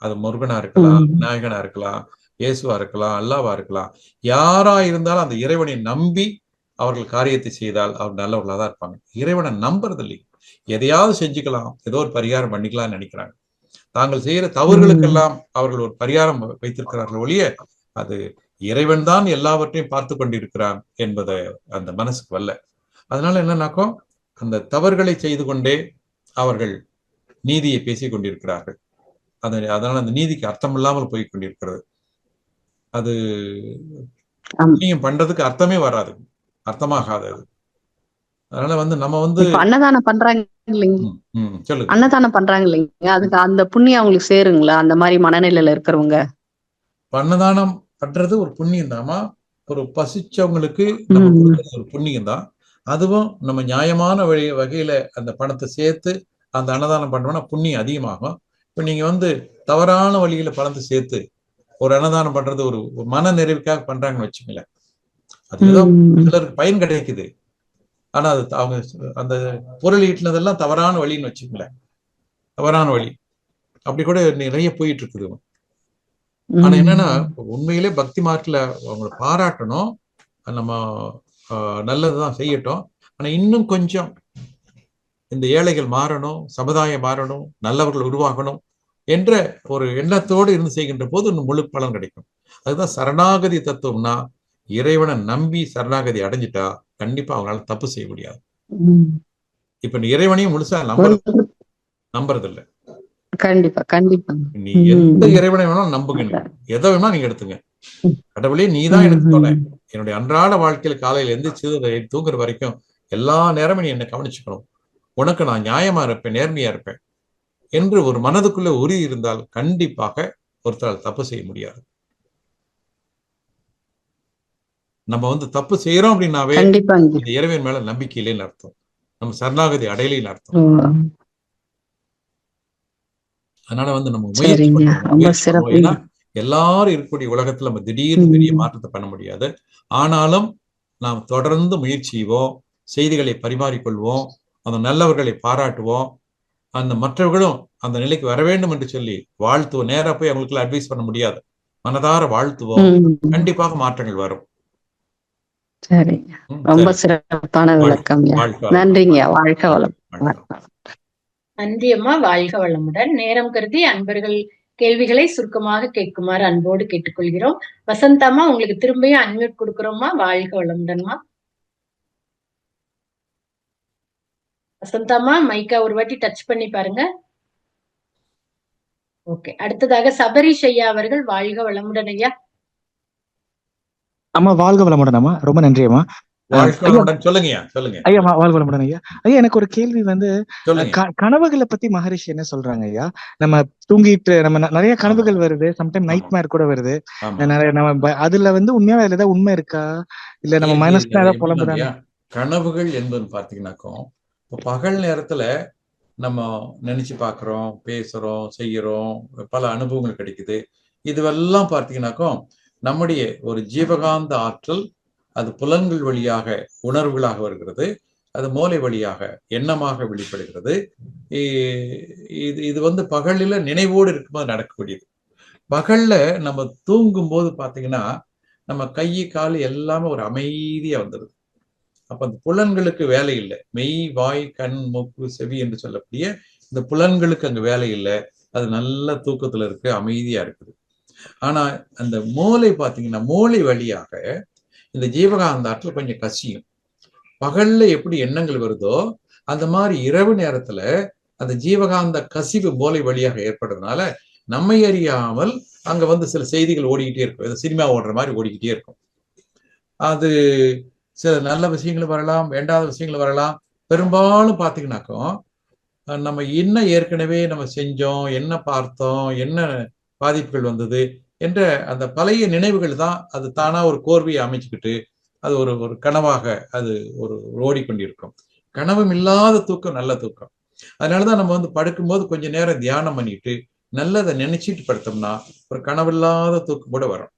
அது முருகனா இருக்கலாம், விநாயகனா இருக்கலாம், இயேசுவா இருக்கலாம், அல்லாவா இருக்கலாம், யாரா இருந்தாலும் அந்த இறைவனை நம்பி அவர்கள் காரியத்தை செய்தால் அவர் நல்லவர்களாக தான் இருப்பாங்க. இறைவனை நம்புறது இல்லை, எதையாவது செஞ்சுக்கலாம், ஏதோ ஒரு பரிகாரம் பண்ணிக்கலாம்னு நினைக்கிறாங்க. தாங்கள் செய்கிற தவறுகளுக்கெல்லாம் அவர்கள் ஒரு பரிகாரம் வைத்திருக்கிறார்கள் ஒழிய அது இறைவன் தான் எல்லாவற்றையும் பார்த்து கொண்டிருக்கிறான் என்பதை அந்த மனசுக்கு வரல. அதனால என்னன்னாக்கோ அந்த தவறுகளை செய்து கொண்டே அவர்கள் நீதியை பேசிக் கொண்டிருக்கிறார்கள். அதனால அந்த நீதிக்கு அர்த்தம் இல்லாமல் போய் கொண்டிருக்கிறது. அது புண்ணியம் பண்றதுக்கு அர்த்தமே வராது, அர்த்தமாகாது. அதனால நம்ம அன்னதானம் பண்றாங்க இல்லைங்க, சொல்லுங்க. அன்னதானம் பண்றாங்க இல்லைங்க, அதுக்கு அந்த புண்ணியம் அவங்களுக்கு சேருங்களா? அந்த மாதிரி மனநிலையில இருக்கிறவங்க அன்னதானம் பண்றது ஒரு புண்ணியம் தாமா. ஒரு பசிச்சவங்களுக்கு நம்ம கொடுக்கறது ஒரு புண்ணியம் தான். அதுவும் நம்ம நியாயமான வகையில அந்த பணத்தை சேர்த்து அந்த அன்னதானம் பண்றோம்னா புண்ணியம் அதிகமாகும். இப்ப நீங்க தவறான வழியில பணத்தை சேர்த்து ஒரு அன்னதானம் பண்றது ஒரு மன நிறைவுக்காக பண்றாங்கன்னு வச்சுங்களேன், அது ஏதோ சிலருக்கு பயன் கிடைக்குது, ஆனா அது அவங்க அந்த பொருள் ஈட்டினதெல்லாம் தவறான வழின்னு வச்சுங்களேன், தவறான வழி. அப்படி கூட நிறைய போயிட்டு இருக்குது. ஆனா என்னன்னா உண்மையிலே பக்தி மார்க்ல அவங்களை பாராட்டணும், நம்ம நல்லதுதான் செய்யட்டும். ஆனா இன்னும் கொஞ்சம் இந்த ஏழைகள் மாறணும், சமுதாயம் மாறணும், நல்லவர்கள் உருவாகணும் என்ற ஒரு எண்ணத்தோடு இருந்து செய்கின்ற போது இன்னும் முழு பலன் கிடைக்கும். அதுதான் சரணாகதி தத்துவம்னா, இறைவனை நம்பி சரணாகதி அடைஞ்சிட்டா கண்டிப்பா அவங்களால தப்பு செய்ய முடியாது. இப்ப நீ இறைவனையும் முழுசா நம்புறது இல்லை. கண்டிப்பா கண்டிப்பா. நீ எந்த இறைவனை வேணாலும் நம்புங்க, எதை வேணா நீங்க எடுத்துங்க. கடவுளே நீதான் எனக்கு தோண, என்னுடைய அன்றாட வாழ்க்கையில காலையில எந்திரிச்சு தூங்குற வரைக்கும் எல்லா நேரமும் நீ என்னை கவனிச்சுக்கணும், உனக்கு நான் நியாயமா இருப்பேன், நேர்மையா இருப்பேன் என்று ஒரு மனதுக்குள்ள உறுதி இருந்தால் கண்டிப்பாக ஒருத்தரால் தப்பு செய்ய முடியாது. நம்ம தப்பு செய்யறோம் அப்படின்னாவே இந்த இறைவன் மேல நம்பிக்கை இல்லைன்னு அர்த்தம், நம்ம சரணாகதி அடையலைன்னு அர்த்தம். அதனால நம்ம முயற்சி பண்ணணும். எல்லாரும் இருக்கக்கூடிய உலகத்துல நம்ம திடீர்னு பெரிய மாற்றத்தை பண்ண முடியாது. ஆனாலும் நாம் தொடர்ந்து முயற்சி செய்வோம், செய்திகளை பரிமாறிக்கொள்வோம், அந்த நல்லவர்களை பாராட்டுவோம், அந்த மற்றவர்களும் அந்த நிலைக்கு வர வேண்டும் என்று சொல்லி வாழ்த்துவோம். நேரா போய் அவங்களுக்கு அட்வைஸ் பண்ண முடியாது, மனதார வாழ்த்துவோம், கண்டிப்பாக மாற்றங்கள் வரும். சரி, ரொம்ப சிறப்பான விளக்கம். நன்றிங்க, வாழ்க வளம். நன்றி அம்மா, வாழ்க வளமுடன். நேரம் கருதி அன்பர்கள் கேள்விகளை சுருக்கமாக கேட்குமாறு அன்போடு கேட்டுக்கொள்கிறோம். வசந்தாமா, உங்களுக்கு திரும்பியும் அன்மியூட் கொடுக்கிறோமா? வாழ்க வளமுடன்மா. வசந்தாமா, மைக்கா ஒரு வாட்டி டச் பண்ணி பாருங்க. ஓகே, அடுத்ததாக சபரீஷ் ஐயா அவர்கள், வாழ்க வளமுடன் ஐயா. அம்மா வாழ்க வளமுடன் அம்மா, ரொம்ப நன்றி அம்மா. சொல்லுங்க ஐயா, வாழ்க வளமுடன் ஐயா. ஐயா, எனக்கு ஒரு கேள்வி கனவுகளை பத்தி மகரிஷி என்ன சொல்றாங்க ஐயா? நம்ம தூங்கிட்டு நம்ம நிறைய கனவுகள் வருது, சம்டைம் நைட் மேர் கூட வருது. நம்ம அதுல உண்மையா ஏதாவது உண்மை இருக்கா, இல்ல நம்ம மனசுல ஏதாவது புலம்புறாங்க? கனவுகள் என்பது பாத்தீங்கன்னாக்கும் பகல் நேரத்துல நம்ம நினைச்சு பாக்குறோம், பேசுறோம், செய்யறோம், பல அனுபவங்கள் கிடைக்குது. இதுவெல்லாம் பார்த்தீங்கன்னாக்கும் நம்முடைய ஒரு ஜீவகாந்த ஆற்றல் அது புலன்கள் வழியாக உணர்வுகளாக வருகிறது, அது மூளை வழியாக எண்ணமாக வெளிப்படுகிறது. இது பகலில் நினைவோடு இருக்கும்போது நடக்கக்கூடியது. பகல்ல நம்ம தூங்கும் போது பார்த்தீங்கன்னா நம்ம கை கால் எல்லாமே ஒரு அமைதியா வந்துடுது. அப்ப அந்த புலன்களுக்கு வேலை இல்லை. மெய், வாய், கண், மூக்கு, செவி என்று சொல்லக்கூடிய இந்த புலன்களுக்கு அங்க வேலை இல்லை. அது நல்ல தூக்கத்துல இருக்கு, அமைதியா இருக்குது. ஆனா அந்த மூளை பார்த்தீங்கன்னா மூளை வழியாக இந்த ஜீவகாந்த ஆற்றல் கொஞ்சம் கசியும். பகல்ல எப்படி எண்ணங்கள் வருதோ அந்த மாதிரி இரவு நேரத்துல அந்த ஜீவகாந்த கசிவு மூளை வழியாக ஏற்படுறதுனால நம்மை அறியாமல் அங்க சில செய்திகள் ஓடிக்கிட்டே இருக்கும். சினிமா ஓடுற மாதிரி ஓடிக்கிட்டே இருக்கும். அது சில நல்ல விஷயங்கள் வரலாம், வேண்டாத விஷயங்கள் வரலாம். பெரும்பாலும் பார்த்தீங்கன்னாக்கும் நம்ம என்ன ஏற்கனவே நம்ம செஞ்சோம், என்ன பார்த்தோம், என்ன பாதிப்புகள் வந்தது என்ற அந்த பழைய நினைவுகள் தான் அது தானா ஒரு கோர்வையை அமைச்சுக்கிட்டு அது ஒரு கனவாக அது ஒரு ஓடிக்கொண்டிருக்கும். கனவும் இல்லாத தூக்கம் நல்ல தூக்கம். அதனாலதான் நம்ம படுக்கும்போது கொஞ்ச நேரம் தியானம் பண்ணிட்டு நல்லதை நினைச்சிட்டு படுத்தோம்னா ஒரு கனவில்லாத தூக்கம் கூட வரும்.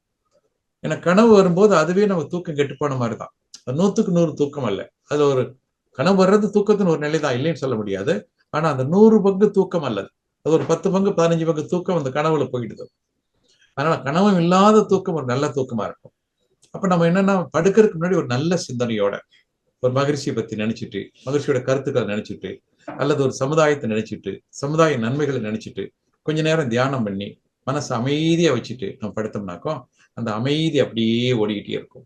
ஏன்னா கனவு வரும்போது அதுவே நம்ம தூக்கம் கெட்டு போன மாதிரிதான். 100க்கு 100 தூக்கம் அல்ல. அது ஒரு கனவு வர்றது தூக்கத்தின் ஒரு நிலை தான், இல்லைன்னு சொல்ல முடியாது. ஆனா அந்த 100 பங்கு தூக்கம் அல்லது, அது ஒரு 10 பங்கு 15 பங்கு தூக்கம் அந்த கனவுல போயிடுது. அதனால கனவும் இல்லாத தூக்கம் ஒரு நல்ல தூக்கமா இருக்கும். அப்ப நம்ம என்னன்னா படுக்கிறதுக்கு முன்னாடி ஒரு நல்ல சிந்தனையோட ஒரு மகிழ்ச்சியை பத்தி நினைச்சிட்டு, மகிழ்ச்சியோட கருத்துக்களை நினைச்சிட்டு, அல்லது ஒரு சமுதாயத்தை நினைச்சிட்டு, சமுதாய நன்மைகளை நினைச்சிட்டு கொஞ்ச நேரம் தியானம் பண்ணி மனசு அமைதியா வச்சுட்டு நம்ம படுத்தோம்னாக்கோ அந்த அமைதி அப்படியே ஓடிக்கிட்டே இருக்கும்.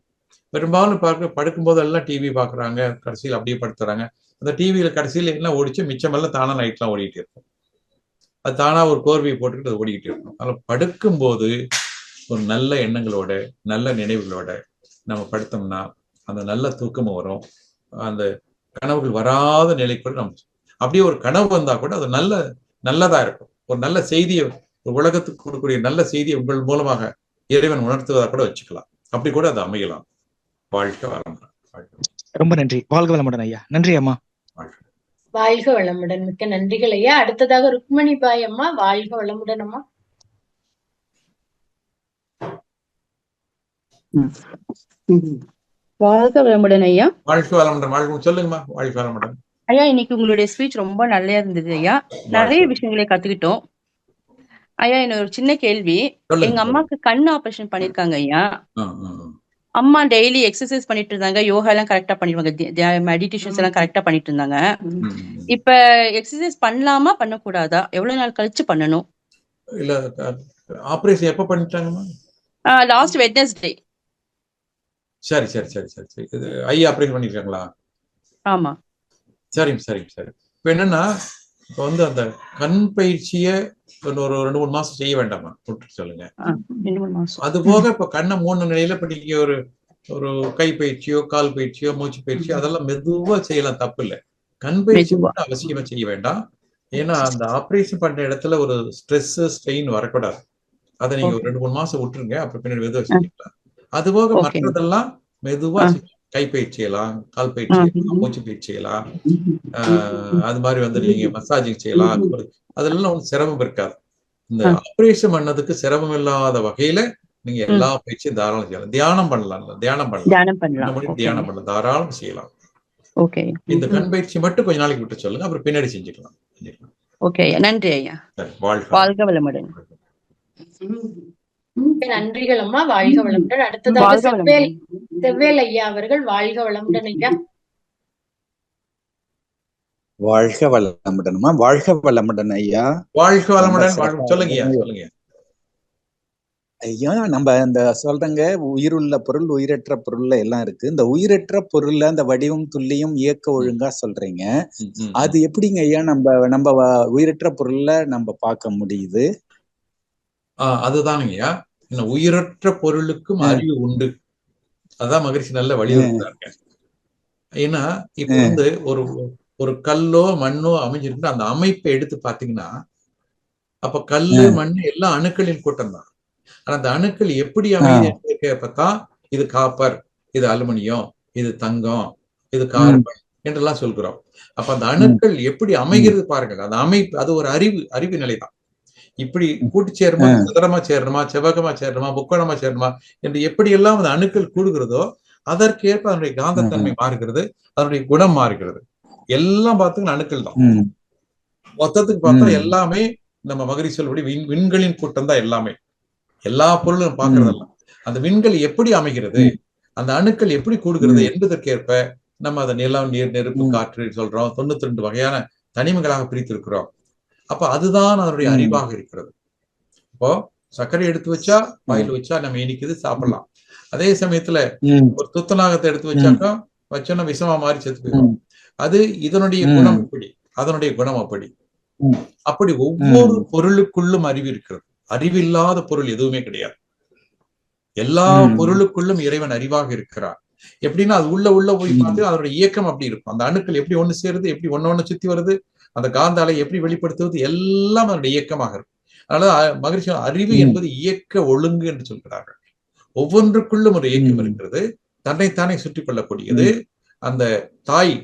பெரும்பாலும் படுக்கும் போதெல்லாம் டிவி பாக்குறாங்க, கடைசியில் அப்படியே படுத்துறாங்க. அந்த டிவியில கடைசியில எல்லாம் ஓடிச்சு, மிச்சமெல்லாம் தானா லைட்லாம் ஓடிக்கிட்டே இருக்கும். அது தானா ஒரு கோர்வையை போட்டுக்கிட்டு அது ஓடிக்கிட்டே இருக்கும். அதில் படுக்கும்போது ஒரு நல்ல எண்ணங்களோட நல்ல நினைவுகளோட நம்ம படுத்தோம்னா அந்த நல்ல தூக்கமும் வரும். அந்த கனவுகள் வராத நிலை கூட நம்ம அப்படியே ஒரு கனவு வந்தா கூட அது நல்லதா இருக்கும். ஒரு நல்ல செய்தியை ஒரு உலகத்துக்கு கொடுக்கக்கூடிய நல்ல செய்தியை உங்கள் மூலமாக இறைவன் உணர்த்துவதா கூட வச்சுக்கலாம். அப்படி கூட அது அமையலாம். வாழ்க வளமுடன். ரொம்ப நன்றி. வாழ்க வளமுடன் ஐயா. நன்றி அம்மா. வாழ்க வளமுடன். மிக்க நன்றிகள் ஐயா. அடுத்ததாக ருக்மணி பாய் அம்மா. வாழ்க வளமுடன் அம்மா. வாழ்க வளமுடன் ஐயா. வாழ்க வளமுடன். வாழ்க சொல்லுங்கம்மா. வாழ்க வளமுடன் ஐயா. இன்னைக்கு உங்களுடைய ஸ்பீச் ரொம்ப நல்லா இருந்தது ஐயா. நிறைய விஷயங்களை கத்துக்கிட்டோம் ஐயா. என்னோட ஒரு சின்ன கேள்வி. எங்க அம்மாக்கு கண் ஆபரேஷன் பண்ணிருக்காங்க ஐயா. அம்மா டெய்லி எக்ஸசைஸ் பண்ணிட்டு இருந்தாங்க, யோகா எல்லாம் கரெக்டா பண்ணிடுவாங்க, மெடிடேஷன்ஸ் எல்லாம் கரெக்டா பண்ணிட்டு இருந்தாங்க. இப்ப எக்ஸசைஸ் பண்ணலாமா பண்ணக்கூடாதா? எவ்வளவு நாள் கழிச்சு பண்ணணும்? இல்ல ஆபரேஷன் எப்ப பண்ணிட்டாங்கம்மா? Last Wednesday. சரி சரி சரி சரி சரி. இது ஐ ஆபரேஷன் பண்ணிருக்காங்களா? ஆமா. சரிங்க சரிங்க சரி. இப்ப என்னன்னா இப்ப வந்து அந்த கண் பயிற்சியை ஒரு 2-3 மாசம் செய்ய வேண்டாமா? விட்டு சொல்லுங்க. அது போக இப்ப கண்ணை 3 நிலையில இப்ப நீங்க ஒரு கை பயிற்சியோ கால் பயிற்சியோ மூச்சு பயிற்சியோ அதெல்லாம் மெதுவா செய்யலாம், தப்பு இல்லை. கண் பயிற்சி அவசியமா செய்ய வேண்டாம். ஏன்னா அந்த ஆபரேஷன் பண்ற இடத்துல ஒரு ஸ்ட்ரெஸ் ஸ்ட்ரெயின் வரக்கூடாது. அதை நீங்க ஒரு 2-3 மாசம் விட்டுருங்க, அப்புறம் பின்னாடி மெதுவா செஞ்சுக்கலாம். அது போக மற்றதெல்லாம் மெதுவா கை பயிற்சி செய்யலாம், கால் பயிற்சி செய்யலாம், மூச்சு பயிற்சி செய்யலாம், அது மாதிரி வந்து நீங்க மசாஜிங் செய்யலாம். அதெல்லாம் ஒன்றும் சிரமம் இருக்காது. இந்த ஆபரேஷன் பண்ணதுக்கு சிரமம் இல்லாத வகையில நீங்க எல்லா பயிற்சியும் தாராளம் செய்யலாம். தியானம் பண்ணலாம், தியானம் பண்ணலாம், தாராளம் செய்யலாம். இந்த கண் பயிற்சி மட்டும் கொஞ்ச நாளைக்கு விட்டு சொல்லுங்க, அப்புறம் பின்னாடி செஞ்சுக்கலாம். நன்றி ஐயா. வாழ்க வளமுடன். நன்றிகள் அம்மா. வாழ்க வளமுடன். அடுத்ததாக செவ்வேல் ஐயா அவர்கள். வாழ்க வளமுடன் ஐயா. வாழ்க வளமுடன்மா. வாழ்க வளமுடன் ஐயா. வாழ்க வளமுடன். சொல்லுங்க சொல்லுங்க ஐயா. நம்ம இந்த சொல்றங்க உயிருள்ள பொருள் உயிரற்ற பொருள்ல எல்லாம் இருக்கு. இந்த உயிரற்ற பொருள்ல அந்த வடிவம் துல்லியம் இயக்க ஒழுங்கா சொல்றீங்க. அது எப்படிங்க ஐயா நம்ம உயிரற்ற பொருள்ல நம்ம பார்க்க முடியுது? அதுதானுங்கய்யா. உயிரற்ற பொருளுக்கும் அறிவு உண்டு. அதான் மகிழ்ச்சி நல்ல வலியுறுத்தாங்க. ஏன்னா இப்ப வந்து ஒரு கல்லோ மண்ணோ அமைஞ்சிருக்கு, அந்த அமைப்பை எடுத்து பாத்தீங்கன்னா அப்ப கல்லு மண் எல்லாம் அணுக்களின் கூட்டம் தான். ஆனா அந்த அணுக்கள் எப்படி அமைதிதான் இது காப்பர், இது அலுமினியம், இது தங்கம், இது கார்பன் என்றெல்லாம் சொல்கிறோம். அப்ப அந்த அணுக்கள் எப்படி அமைகிறது பாருங்கள். அந்த அமைப்பு அது ஒரு அறிவு நிலைதான். இப்படி கூட்டு சேருமா, சதுரமா சேரணுமா, செவ்வகமா சேரணுமா, முக்கோணமா சேரணுமா என்று எப்படி எல்லாம் அந்த அணுக்கள் கூடுகிறதோ அதற்கேற்ப அதனுடைய காந்தத்தன்மை மாறுகிறது, அதனுடைய குணம் மாறுகிறது. எல்லாம் பார்த்தீங்கன்னா அணுக்கள் தான். மொத்தத்துக்கு பார்த்தா எல்லாமே நம்ம மகிழ்ச்சி சொல்படி விண்களின் கூட்டம் தான். எல்லாமே எல்லா பொருளும் பார்க்கறதெல்லாம் அந்த விண்கள் எப்படி அமைகிறது, அந்த அணுக்கள் எப்படி கூடுகிறது என்பதற்கேற்ப நம்ம அதை நிலம், நீர், நெருப்பு, காற்று சொல்றோம். 92 வகையான தனிமங்களாக பிரித்திருக்கிறோம். அப்ப அதுதான் அதனுடைய அறிவாக இருக்கிறது. இப்போ சர்க்கரை எடுத்து வச்சா வாயில் வச்சா நம்ம இனிக்குது, சாப்பிடலாம். அதே சமயத்துல ஒரு துத்தநாகத்தை எடுத்து வச்சாக்கா வச்சோன்னா விஷமா மாறி செத்து போயிடும். அது இதனுடைய குணம் இப்படி, அதனுடைய குணம் அப்படி. அப்படி ஒவ்வொரு பொருளுக்குள்ளும் அறிவு இருக்கிறது. அறிவில்லாத பொருள் எதுவுமே கிடையாது. எல்லா பொருளுக்குள்ளும் இறைவன் அறிவாக இருக்கிறார். எப்படின்னா அது உள்ள போய் பார்த்து அதனுடைய இயக்கம் அப்படி இருக்கும். அந்த அணுக்கள் எப்படி ஒண்ணு சேருது, எப்படி ஒண்ணு சுத்தி வருது, அந்த காந்த அலை எப்படி வெளிப்படுத்துவது, எல்லாம் அதனுடைய இயக்கமாக இருக்கும். அதனால மகிழ்ச்சி அறிவு என்பது இயக்க ஒழுங்கு என்று சொல்கிறார்கள். ஒவ்வொன்றுக்குள்ளும் ஒரு இயக்கம் இருக்கிறது. தன்னைத்தானே சுற்றி கொள்ளக்கூடியது, அந்த தாய்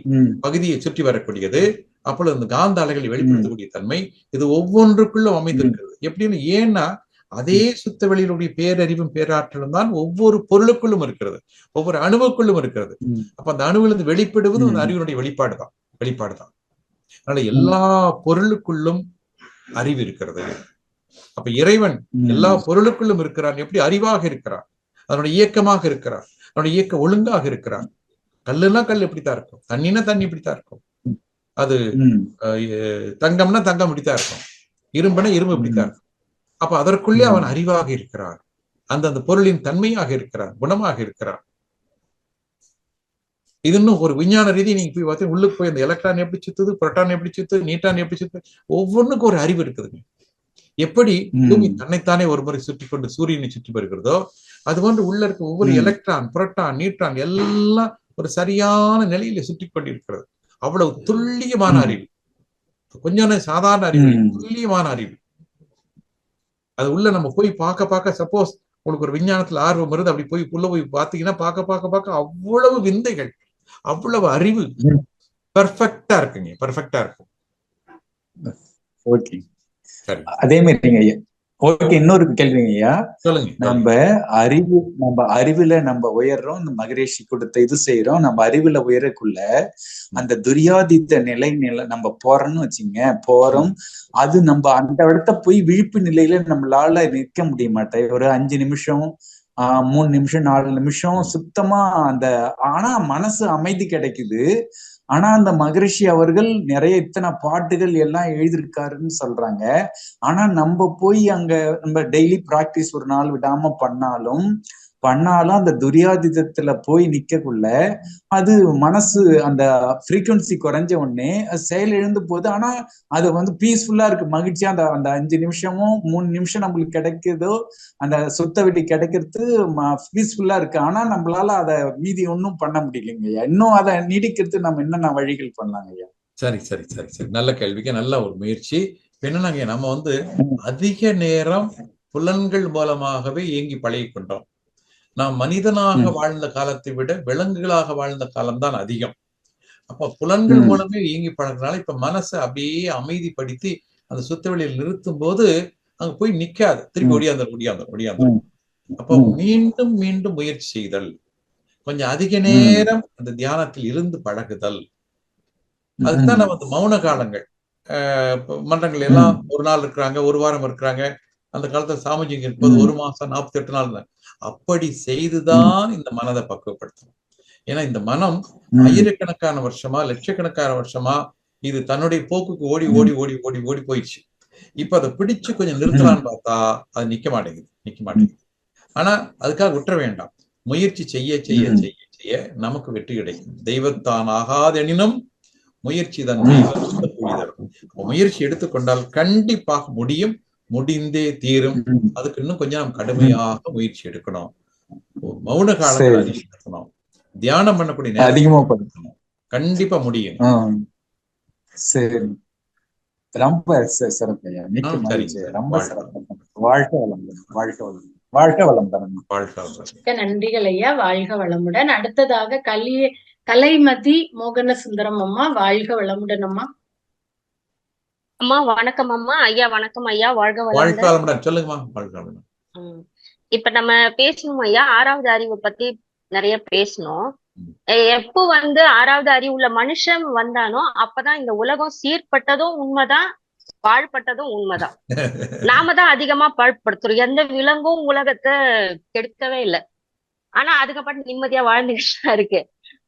பகுதியை சுற்றி வரக்கூடியது, அப்பொழுது அந்த காந்த அலைகளை வெளிப்படுத்தக்கூடிய தன்மை இது ஒவ்வொன்றுக்குள்ளும் அமைந்திருக்கிறது. எப்படின்னு ஏன்னா அதே சுத்த வெளியிலுடைய பேரறிவும் பேராற்றலும் தான் ஒவ்வொரு பொருளுக்குள்ளும் இருக்கிறது, ஒவ்வொரு அணுவுக்குள்ளும் இருக்கிறது. அப்ப அந்த அணுவிலிருந்து வெளிப்படுவது அந்த அறிவினுடைய வெளிப்பாடுதான். அதனால எல்லா பொருளுக்குள்ளும் அறிவு இருக்கிறது. அப்ப இறைவன் எல்லா பொருளுக்குள்ளும் இருக்கிறான். எப்படி அறிவாக இருக்கிறான், அதனுடைய இயக்கமாக இருக்கிறான், அதனுடைய இயக்க ஒழுங்காக இருக்கிறான். கல்லுன்னா கல் இப்படித்தான் இருக்கும், தண்ணினா தண்ணி இப்படித்தான் இருக்கும், அது தங்கம்னா தங்கம் இப்படித்தான் இருக்கும், இரும்புனா இரும்பு இப்படித்தான் இருக்கும். அப்ப அதற்குள்ளே அவன் அறிவாக இருக்கிறான், அந்த பொருளின் தன்மையாக இருக்கிறான், குணமாக இருக்கிறான். இது இன்னும் ஒரு விஞ்ஞான ரீதி நீங்க போய் பார்த்தீங்கன்னா உள்ளுக்கு போய் அந்த எலக்ட்ரான் எப்படி சுத்துது, புரோட்டான் எப்படி சுத்துது, நியூட்ரான் எப்படி சுத்துது, ஒவ்வொன்றுக்கும் ஒரு அறிவு இருக்குதுங்க. எப்படி பூமி தன்னைத்தானே ஒரு முறை சுற்றி கொண்டு சூரியனை சுற்றி வருகிறதோ அது போன்று உள்ள இருக்க ஒவ்வொரு எலக்ட்ரான், புரோட்டான், நியூட்ரான் எல்லாம் ஒரு சரியான நிலையில சுற்றி கொண்டிருக்கிறது. அவ்வளவு துல்லியமான அறிவு, கொஞ்சம் சாதாரண அறிவு, துல்லியமான அறிவு. அது உள்ள நம்ம போய் பார்க்க சப்போஸ் உங்களுக்கு ஒரு விஞ்ஞானத்துல ஆர்வம் வருது, அப்படி போய் உள்ள போய் பார்த்தீங்கன்னா பார்க்க அவ்வளவு விந்தைகள், அவ்வளவு அறிவு பெர்ஃபெக்டா இருக்குங்க, பெர்ஃபெக்டா இருக்கும். ஓகே, அதே மாதிரிங்க ஐயா. ஓகே, இன்னொரு கேள்விங்க ஐயா. சொல்லுங்க. நம்ம அறிவுல நம்ம உயர்றோம், இந்த மகரிஷி கொடுத்த இது செய்யறோம், நம்ம அறிவுல உயரக்குள்ள அந்த துரியாதித்த நிலை நம்ம போறோம்னு வச்சுங்க, போறோம். அது நம்ம அந்த இடத்த போய் விழிப்பு நிலையில நம்மளால நிற்க முடிய மாட்டேன். ஒரு 5 நிமிஷம் 3 நிமிஷம் 4 நிமிஷம் சுத்தமா ஆனா மனசு அமைதி கிடைக்குது. ஆனா அந்த மகரிஷி அவர்கள் நிறைய இத்தனை பாட்டுகள் எல்லாம் எழுதியிருக்காருன்னு சொல்றாங்க. ஆனா நம்ம போய் அங்க நம்ம டெய்லி பிராக்டிஸ் ஒரு நாள் விடாம பண்ணாலும் அந்த துரியாதிதத்துல போய் நிக்கக்குள்ள அது மனசு அந்த ஃப்ரீக்வன்சி குறைஞ்ச உடனே செயல் எழுந்து போகுது. ஆனா அது பீஸ்ஃபுல்லா இருக்கு, மகிழ்ச்சியா. அந்த 5 நிமிஷமும் 3 நிமிஷம் நம்மளுக்கு கிடைக்குதோ அந்த சுத்த வெடி கிடைக்கிறது பீஸ்ஃபுல்லா இருக்கு. ஆனா நம்மளால அதை மீதி ஒன்னும் பண்ண முடியலைங்க ஐயா. இன்னும் அதை நீடிக்கிறது நம்ம என்னென்ன வழிகள் பண்ணலாங்க ஐயா? சரி சரி சரி சரி, நல்ல கேள்விக்கு நல்ல ஒரு முயற்சி. என்னன்னாங்க, நம்ம அதிக நேரம் புலன்கள் மூலமாகவே இயங்கி பழகி கொண்டோம். நாம் மனிதனாக வாழ்ந்த காலத்தை விட விலங்குகளாக வாழ்ந்த காலம்தான் அதிகம். அப்ப புலன்கள் மூலமே இயங்கி பழகிறதுனால இப்ப மனசை அப்படியே அமைதிப்படுத்தி அந்த சுத்தவெளியில் நிறுத்தும் போது அங்க போய் நிக்காது, திருப்பி ஒடியாந்து. அப்போ மீண்டும் மீண்டும் முயற்சி செய்தல், கொஞ்சம் அதிக நேரம் அந்த தியானத்தில் இருந்து பழகுதல். அதுக்குதான் நம்ம மௌன காலங்கள் மன்றங்கள் எல்லாம் ஒரு நாள் இருக்கிறாங்க, ஒரு வாரம் இருக்கிறாங்க. அந்த காலத்துல சாமிஜிங்க இருப்பது 1 மாசம் 48 நாள் தான். அப்படி செய்துதான் இந்த மனதை பக்குவப்படுத்தணும். ஏன்னா இந்த மனம் ஆயிரக்கணக்கான வருஷமா, லட்சக்கணக்கான வருஷமா இது தன்னுடைய போக்குக்கு ஓடி ஓடி ஓடி ஓடி ஓடி போயிடுச்சு. இப்ப அதை பிடிச்சு கொஞ்சம் நிறுத்தலான்னு பார்த்தா அது நிக்க மாட்டேங்குது. ஆனா அதுக்காக விட்டுற வேண்டாம். முயற்சி செய்ய செய்ய செய்ய செய்ய நமக்கு வெற்றி கிடைக்கும். தெய்வத்தான் ஆகாதெனினும் முயற்சி தான் முயற்சி எடுத்துக்கொண்டால் கண்டிப்பாக முடியும், முடிந்தே தீரும். அதுக்கு இன்னும் கொஞ்சம் நம்ம கடுமையாக முயற்சி எடுக்கணும். மௌன காலங்கள் அதிகம் இருக்கணும், தியானம் பண்ணக்கூடிய நேரம் அதிகமா பண்ணணும், கண்டிப்பா முடியும். சரி, ரொம்ப சிறப்பையா, ரொம்ப சிறப்பு. வாழ்க வளமுடன், வாழ்க வளமுடன், வாழ்க வளமுடன், வாழ்க வளமுடன். நன்றிகள் ஐயா, வாழ்க வளமுடன். அடுத்ததாக கலைமதி மோகன சுந்தரம் அம்மா, வாழ்க வளமுடன் அம்மா. அம்மா வணக்கம் அம்மா. ஐயா வணக்கம் ஐயா, வாழ்க வளமுடன். சொல்லுங்கம்மா. இப்ப நம்ம பேசணும் ஐயா, 6வது அறிவை பத்தி நிறைய பேசணும். எப்போ 6வது அறிவு உள்ள மனுஷன் வந்தானோ அப்பதான் இந்த உலகம் சீர்பட்டதும் உண்மைதான், பாழ்பட்டதும் உண்மைதான். நாம தான் அதிகமா பாழ்படுத்துறோம். எந்த விலங்கும் உலகத்தை கெடுக்கவே இல்லை, ஆனா அதுக்கப்புறம் நிம்மதியா வாழ்ந்துகிட்டு இருக்கு.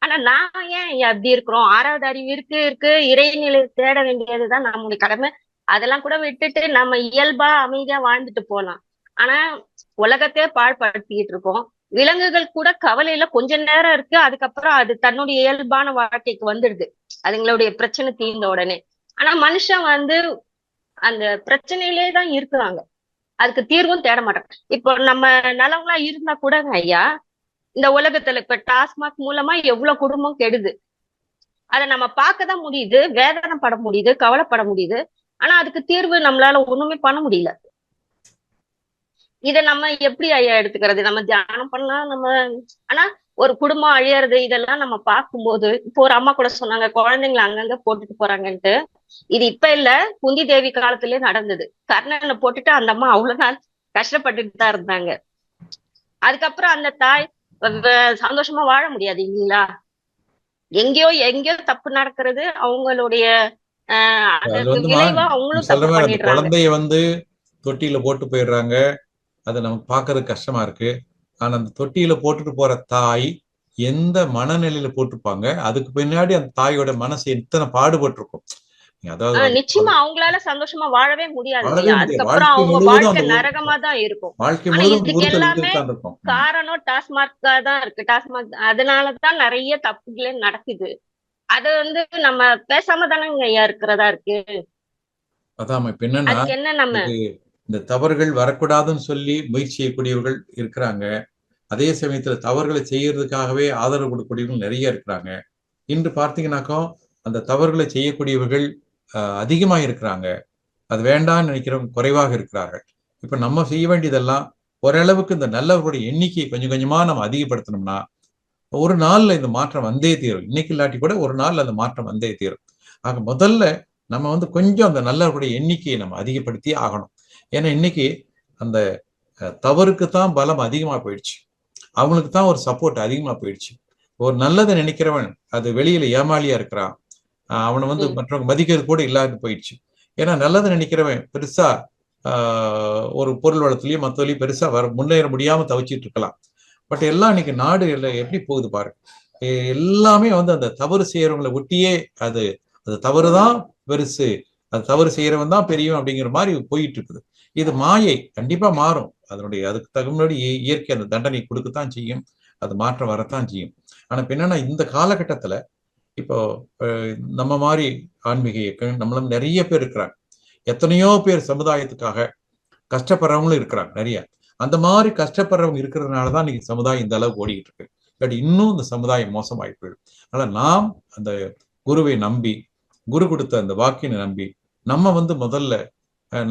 ஆனா நான் ஏன் அப்படி இருக்கிறோம்? 6வது அறிவு இருக்கு, இறைநிலை தேட வேண்டியதுதான் நம்முடைய கடமை. அதெல்லாம் கூட விட்டுட்டு நம்ம இயல்பா அமைதியா வாழ்ந்துட்டு போலாம். ஆனா உலகத்தையே பாழ்படுத்திக்கிட்டு இருக்கோம். விலங்குகள் கூட கவலையில கொஞ்ச நேரம் இருக்கு, அதுக்கப்புறம் அது தன்னுடைய இயல்பான வாழ்க்கைக்கு வந்துடுது, அதுங்களுடைய பிரச்சனை தீர்ந்த உடனே. ஆனா மனுஷன் அந்த பிரச்சனையிலே தான் இருக்கிறாங்க, அதுக்கு தீர்வும் தேட மாட்டாங்க. இப்போ நம்ம நலங்களா இருந்தா கூட ஐயா, இந்த உலகத்துல இப்ப டாஸ்மாக் மூலமா எவ்வளவு குடும்பம் கெடுது, அதை நம்ம பார்க்கதான் முடியுது, வேதனை பட முடியுது, கவலைப்பட முடியுது. ஆனா அதுக்கு தீர்வு நம்மளால ஒண்ணுமே பண்ண முடியல. இதை நம்ம எப்படி ஐயா எடுத்துக்கிறது? நம்ம தியானம் பண்ணலாம் ஆனா ஒரு குடும்பம் அழியறது இதெல்லாம் நம்ம பார்க்கும்போது, இப்போ ஒரு அம்மா கூட சொன்னாங்க குழந்தைங்களை அங்கங்க போட்டுட்டு போறாங்கன்ட்டு. இது இப்ப இல்ல, குந்தி தேவி காலத்திலேயே நடந்தது. கர்ணனை போட்டுட்டு அந்த அம்மா அவ்வளவு நாள் கஷ்டப்பட்டுட்டு தான் இருந்தாங்க. அதுக்கப்புறம் அந்த தாய் சந்தோஷமா வாழ முடியாது இல்லைங்களா? எங்கேயோ தப்பு நடக்கிறது, அவங்களுடைய விளைவா அவங்களும் தப்பு பண்ணிடுறாங்க. குழந்தைய தொட்டியில போட்டு போயிடுறாங்க. அது நமக்கு பார்க்கறது கஷ்டமா இருக்கு. ஆனா அந்த தொட்டியில போட்டுட்டு போற தாய் எந்த மனநிலையில போட்டிருப்பாங்க, அதுக்கு பின்னாடி அந்த தாயோட மனசு எத்தனை பாடுபட்டிருக்கும். அதாவது நிச்சயமா அவங்களால சந்தோஷமா வாழவே முடியாது வாழவே இல்லையா? முடியாது. அதுக்கப்புறம் வாழ்க்கை அவங்க முழுவதும் வாழ்க்கை அந்த நரகமா தான் இருக்கும். வாழ்க்கை ஆனா முழுவதும் இதுக்கு உறுத்தல் எல்லாமே இருந்துட்டு தான் இருக்கும். காரணம் டாஸ்மார்க்கா தான் இருக்கு. டாஸ்மார்க் அதனாலதான் நிறைய தப்புகளே நடக்குது. அது வந்து நம்ம பேசாம தானங்க ஐயா இருக்கிறதா இருக்கு. அதான் இப்ப என்னன்னா, அதுக்கு என்ன நம்ம இது இந்த தவறுகள் வரக்கூடாதுன்னு சொல்லி முயற்சி செய்யக்கூடியவர்கள் இருக்கிறாங்க. அதே சமயத்துல தவறுகளை செய்யறதுக்காகவே ஆதரவு கொடுக்கக்கூடியவர்கள் நிறைய இருக்கிறாங்க. இன்று பார்த்தீங்கன்னாக்கா அந்த தவறுகளை செய்யக்கூடியவர்கள் அதிகமா இருக்கிறாங்க. அது வேண்டாம்னு நினைக்கிறவங்க குறைவாக இருக்கிறார்கள். இப்ப நம்ம செய்ய வேண்டியதெல்லாம் ஓரளவுக்கு இந்த நல்லவர்களுடைய எண்ணிக்கையை கொஞ்சம் கொஞ்சமா நம்ம அதிகப்படுத்தணும்னா ஒரு நாள்ல இந்த மாற்றம் வந்தே தீரும். இன்னைக்கு இல்லாட்டி கூட ஒரு நாள்ல அந்த மாற்றம் வந்தே தீரும். ஆக முதல்ல நம்ம வந்து கொஞ்சம் அந்த நல்லவர்களுடைய எண்ணிக்கையை நம்ம அதிகப்படுத்தி ஆகணும். ஏன்னா இன்னைக்கு அந்த தவறுக்கு தான் பலம் அதிகமா போயிடுச்சு. அவங்களுக்கு தான் ஒரு சப்போர்ட் அதிகமா போயிடுச்சு. ஒரு நல்லதை நினைக்கிறவன் அது வெளியில ஏமாளியா இருக்கிறான். அவனை வந்து மற்றவங்க மதிக்கிறது கூட இல்லாத போயிடுச்சு. ஏன்னா நல்லதை நினைக்கிறவன் பெருசா ஒரு பொருள் வளத்திலயும் மற்றதுலயும் பெருசா முன்னேற முடியாம தவிச்சிட்டு இருக்கலாம். பட் எல்லாம் இன்னைக்கு நாடு எப்படி போகுது பாருங்க. எல்லாமே வந்து அந்த தவறு செய்யறவங்களை ஒட்டியே அது தவறுதான் பெருசு, அது தவறு செய்யறவன் தான் பெரியவன் அப்படிங்கிற மாதிரி போயிட்டு இருக்குது. இது மாயை, கண்டிப்பா மாறும். அதுக்கு தகுந்தபடி இயற்கை அந்த தண்டனை கொடுக்கத்தான் செய்யும், அது மாற்றம் வரத்தான் செய்யும். ஆனா இப்ப என்னன்னா இந்த காலகட்டத்துல இப்போ நம்ம மாதிரி ஆன்மீக இயக்கம் நம்மளும் நிறைய பேர் இருக்கிறாங்க. எத்தனையோ பேர் சமுதாயத்துக்காக கஷ்டப்படுறவங்களும் இருக்கிறாங்க நிறைய. அந்த மாதிரி கஷ்டப்படுறவங்க இருக்கிறதுனாலதான் இன்னைக்கு சமுதாயம் இந்த அளவுக்கு ஓடிக்கிட்டு இருக்கு. பட் இன்னும் இந்த சமுதாயம் மோசமாகி போயிடும். அதனால நாம் அந்த குருவை நம்பி, குரு கொடுத்த அந்த வாக்கினை நம்பி நம்ம வந்து முதல்ல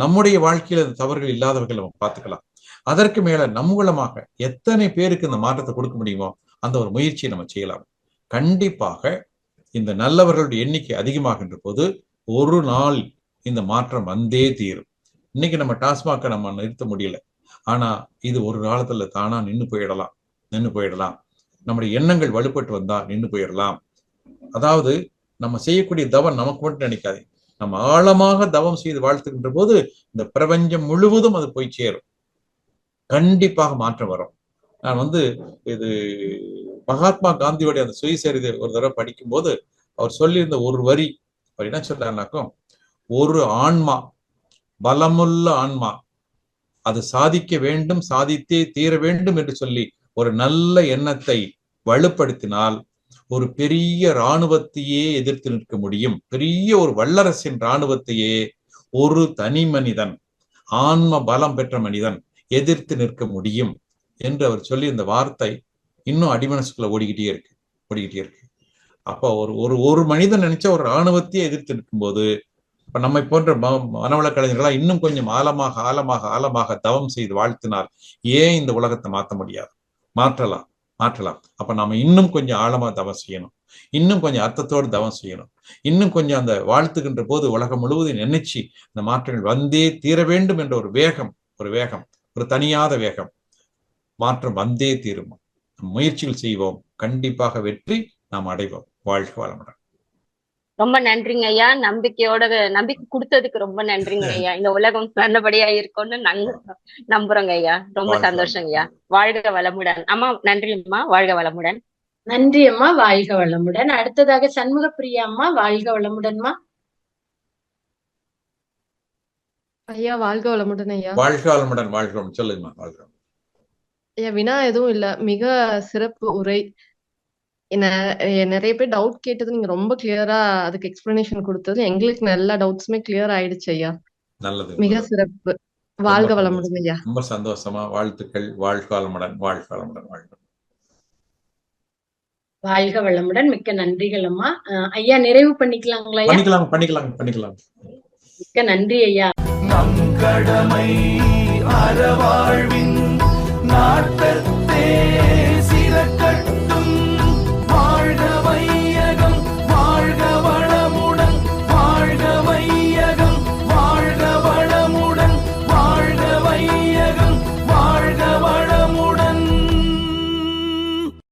நம்முடைய வாழ்க்கையில அந்த தவறுகள் இல்லாதவர்கள் நம்ம பார்த்துக்கலாம். அதற்கு மேல நம் மூலமாக எத்தனை பேருக்கு இந்த மாற்றத்தை கொடுக்க முடியுமோ அந்த ஒரு முயற்சியை நம்ம செய்யலாம். கண்டிப்பாக இந்த நல்லவர்களுடைய எண்ணிக்கை அதிகமாகின்ற போது ஒரு நாள் இந்த மாற்றம் வந்தே தீரும். இன்னைக்கு நம்ம டாஸ்மாக நம்ம நிறுத்த முடியல. ஆனா இது ஒரு காலத்துல தானா நின்று போயிடலாம். நம்முடைய எண்ணங்கள் வலுப்பட்டு வந்தா நின்று போயிடலாம். அதாவது நம்ம செய்யக்கூடிய தவம் நமக்கு மட்டும் நினைக்காது, நம்ம ஆழமாக தவம் செய்து வாழ்த்துகின்ற போது இந்த பிரபஞ்சம் முழுவதும் அது போய் சேரும். கண்டிப்பாக மாற்றம் வரும். நான் வந்து இது மகாத்மா காந்தியோடைய அந்த சுயசரிதை ஒரு தடவை படிக்கும் போது அவர் சொல்லியிருந்த ஒரு வரி, அவர் என்ன சொல்றாருனாக்கும், ஒரு ஆன்மா, பலமுள்ள ஆன்மா, அது சாதிக்க வேண்டும், சாதித்தே தீர வேண்டும் என்று சொல்லி ஒரு நல்ல எண்ணத்தை வலுப்படுத்தினால் ஒரு பெரிய இராணுவத்தையே எதிர்த்து நிற்க முடியும். பெரிய ஒரு வல்லரசின் இராணுவத்தையே ஒரு தனி மனிதன், ஆன்ம பலம் பெற்ற மனிதன் எதிர்த்து நிற்க முடியும் என்று அவர் சொல்லி இந்த வார்த்தை இன்னும் அடிமனசுக்குள்ள ஓடிக்கிட்டே இருக்கு. அப்போ ஒரு மனிதன் நினைச்ச ஒரு இராணுவத்தையே எதிர்த்து நிற்கும் போது இப்ப நம்மை போன்ற மனவள கலைஞர்களா இன்னும் கொஞ்சம் ஆழமாக தவம் செய்து வாழ்த்தினால் ஏன் இந்த உலகத்தை மாற்ற முடியாது? மாற்றலாம். அப்ப நாம இன்னும் கொஞ்சம் ஆழமா தவம் செய்யணும், இன்னும் கொஞ்சம் அர்த்தத்தோடு தவம் செய்யணும், இன்னும் கொஞ்சம் அந்த வாழ்த்துகின்ற போது உலகம் முழுவதும் நினைச்சு இந்த மாற்றங்கள் வந்தே தீர வேண்டும் என்ற ஒரு வேகம், ஒரு தனியாத வேகம், மாற்றம் வந்தே தீரும். முயற்சிகள் செய்வோம், கண்டிப்பாக வெற்றி நாம் அடைவோம். வாழ்க வளமுடன். ரொம்ப நன்றிங்க ஐயா. நம்பிக்கை கொடுத்ததுக்கு ரொம்ப நன்றிங்க ஐயா. இந்த உலகம் நல்லபடியா இருக்கும்னு நாங்க நம்புறோங்க ஐயா. ரொம்ப சந்தோஷங்க ஐயா. வாழ்க வளமுடன். அம்மா நன்றி அம்மா, வாழ்க வளமுடன். நன்றி அம்மா, வாழ்க வளமுடன். அடுத்ததாக சண்முக பிரியா அம்மா, வாழ்க வளமுடன்மா. ஐயா வாழ்க வளமுடன் ஐயா. வாழ்க வளமுடன். சொல்லுங்கம்மா. வாழ்க. ஐயா வினா எதுவும் இல்ல, மிக சிறப்பு உரை. நிறைய பேர் டவுட் கேட்டது நீங்க ரொம்ப கிளியரா அதுக்கு எக்ஸ்பிளனேஷன் கொடுத்தது எங்களுக்கு எல்லா டவுட்ஸுமே கிளியர் ஆயிடுச்சு ஐயா. நல்லது, மிக சிறப்பு. வாழ்க வளமுடன் ஐயா. ரொம்ப சந்தோஷமா. வாழ்த்துக்கள். வாழ்க வளமுடன். வாழ்க வளமுடன். மிக்க நன்றிகள் அம்மா. ஐயா நிறைவு பண்ணிக்கலாங்களா? பண்ணிக்கலாம். மிக்க நன்றி ஐயா. நம் கடமை அறவாழ்வின் நாட்டத்தே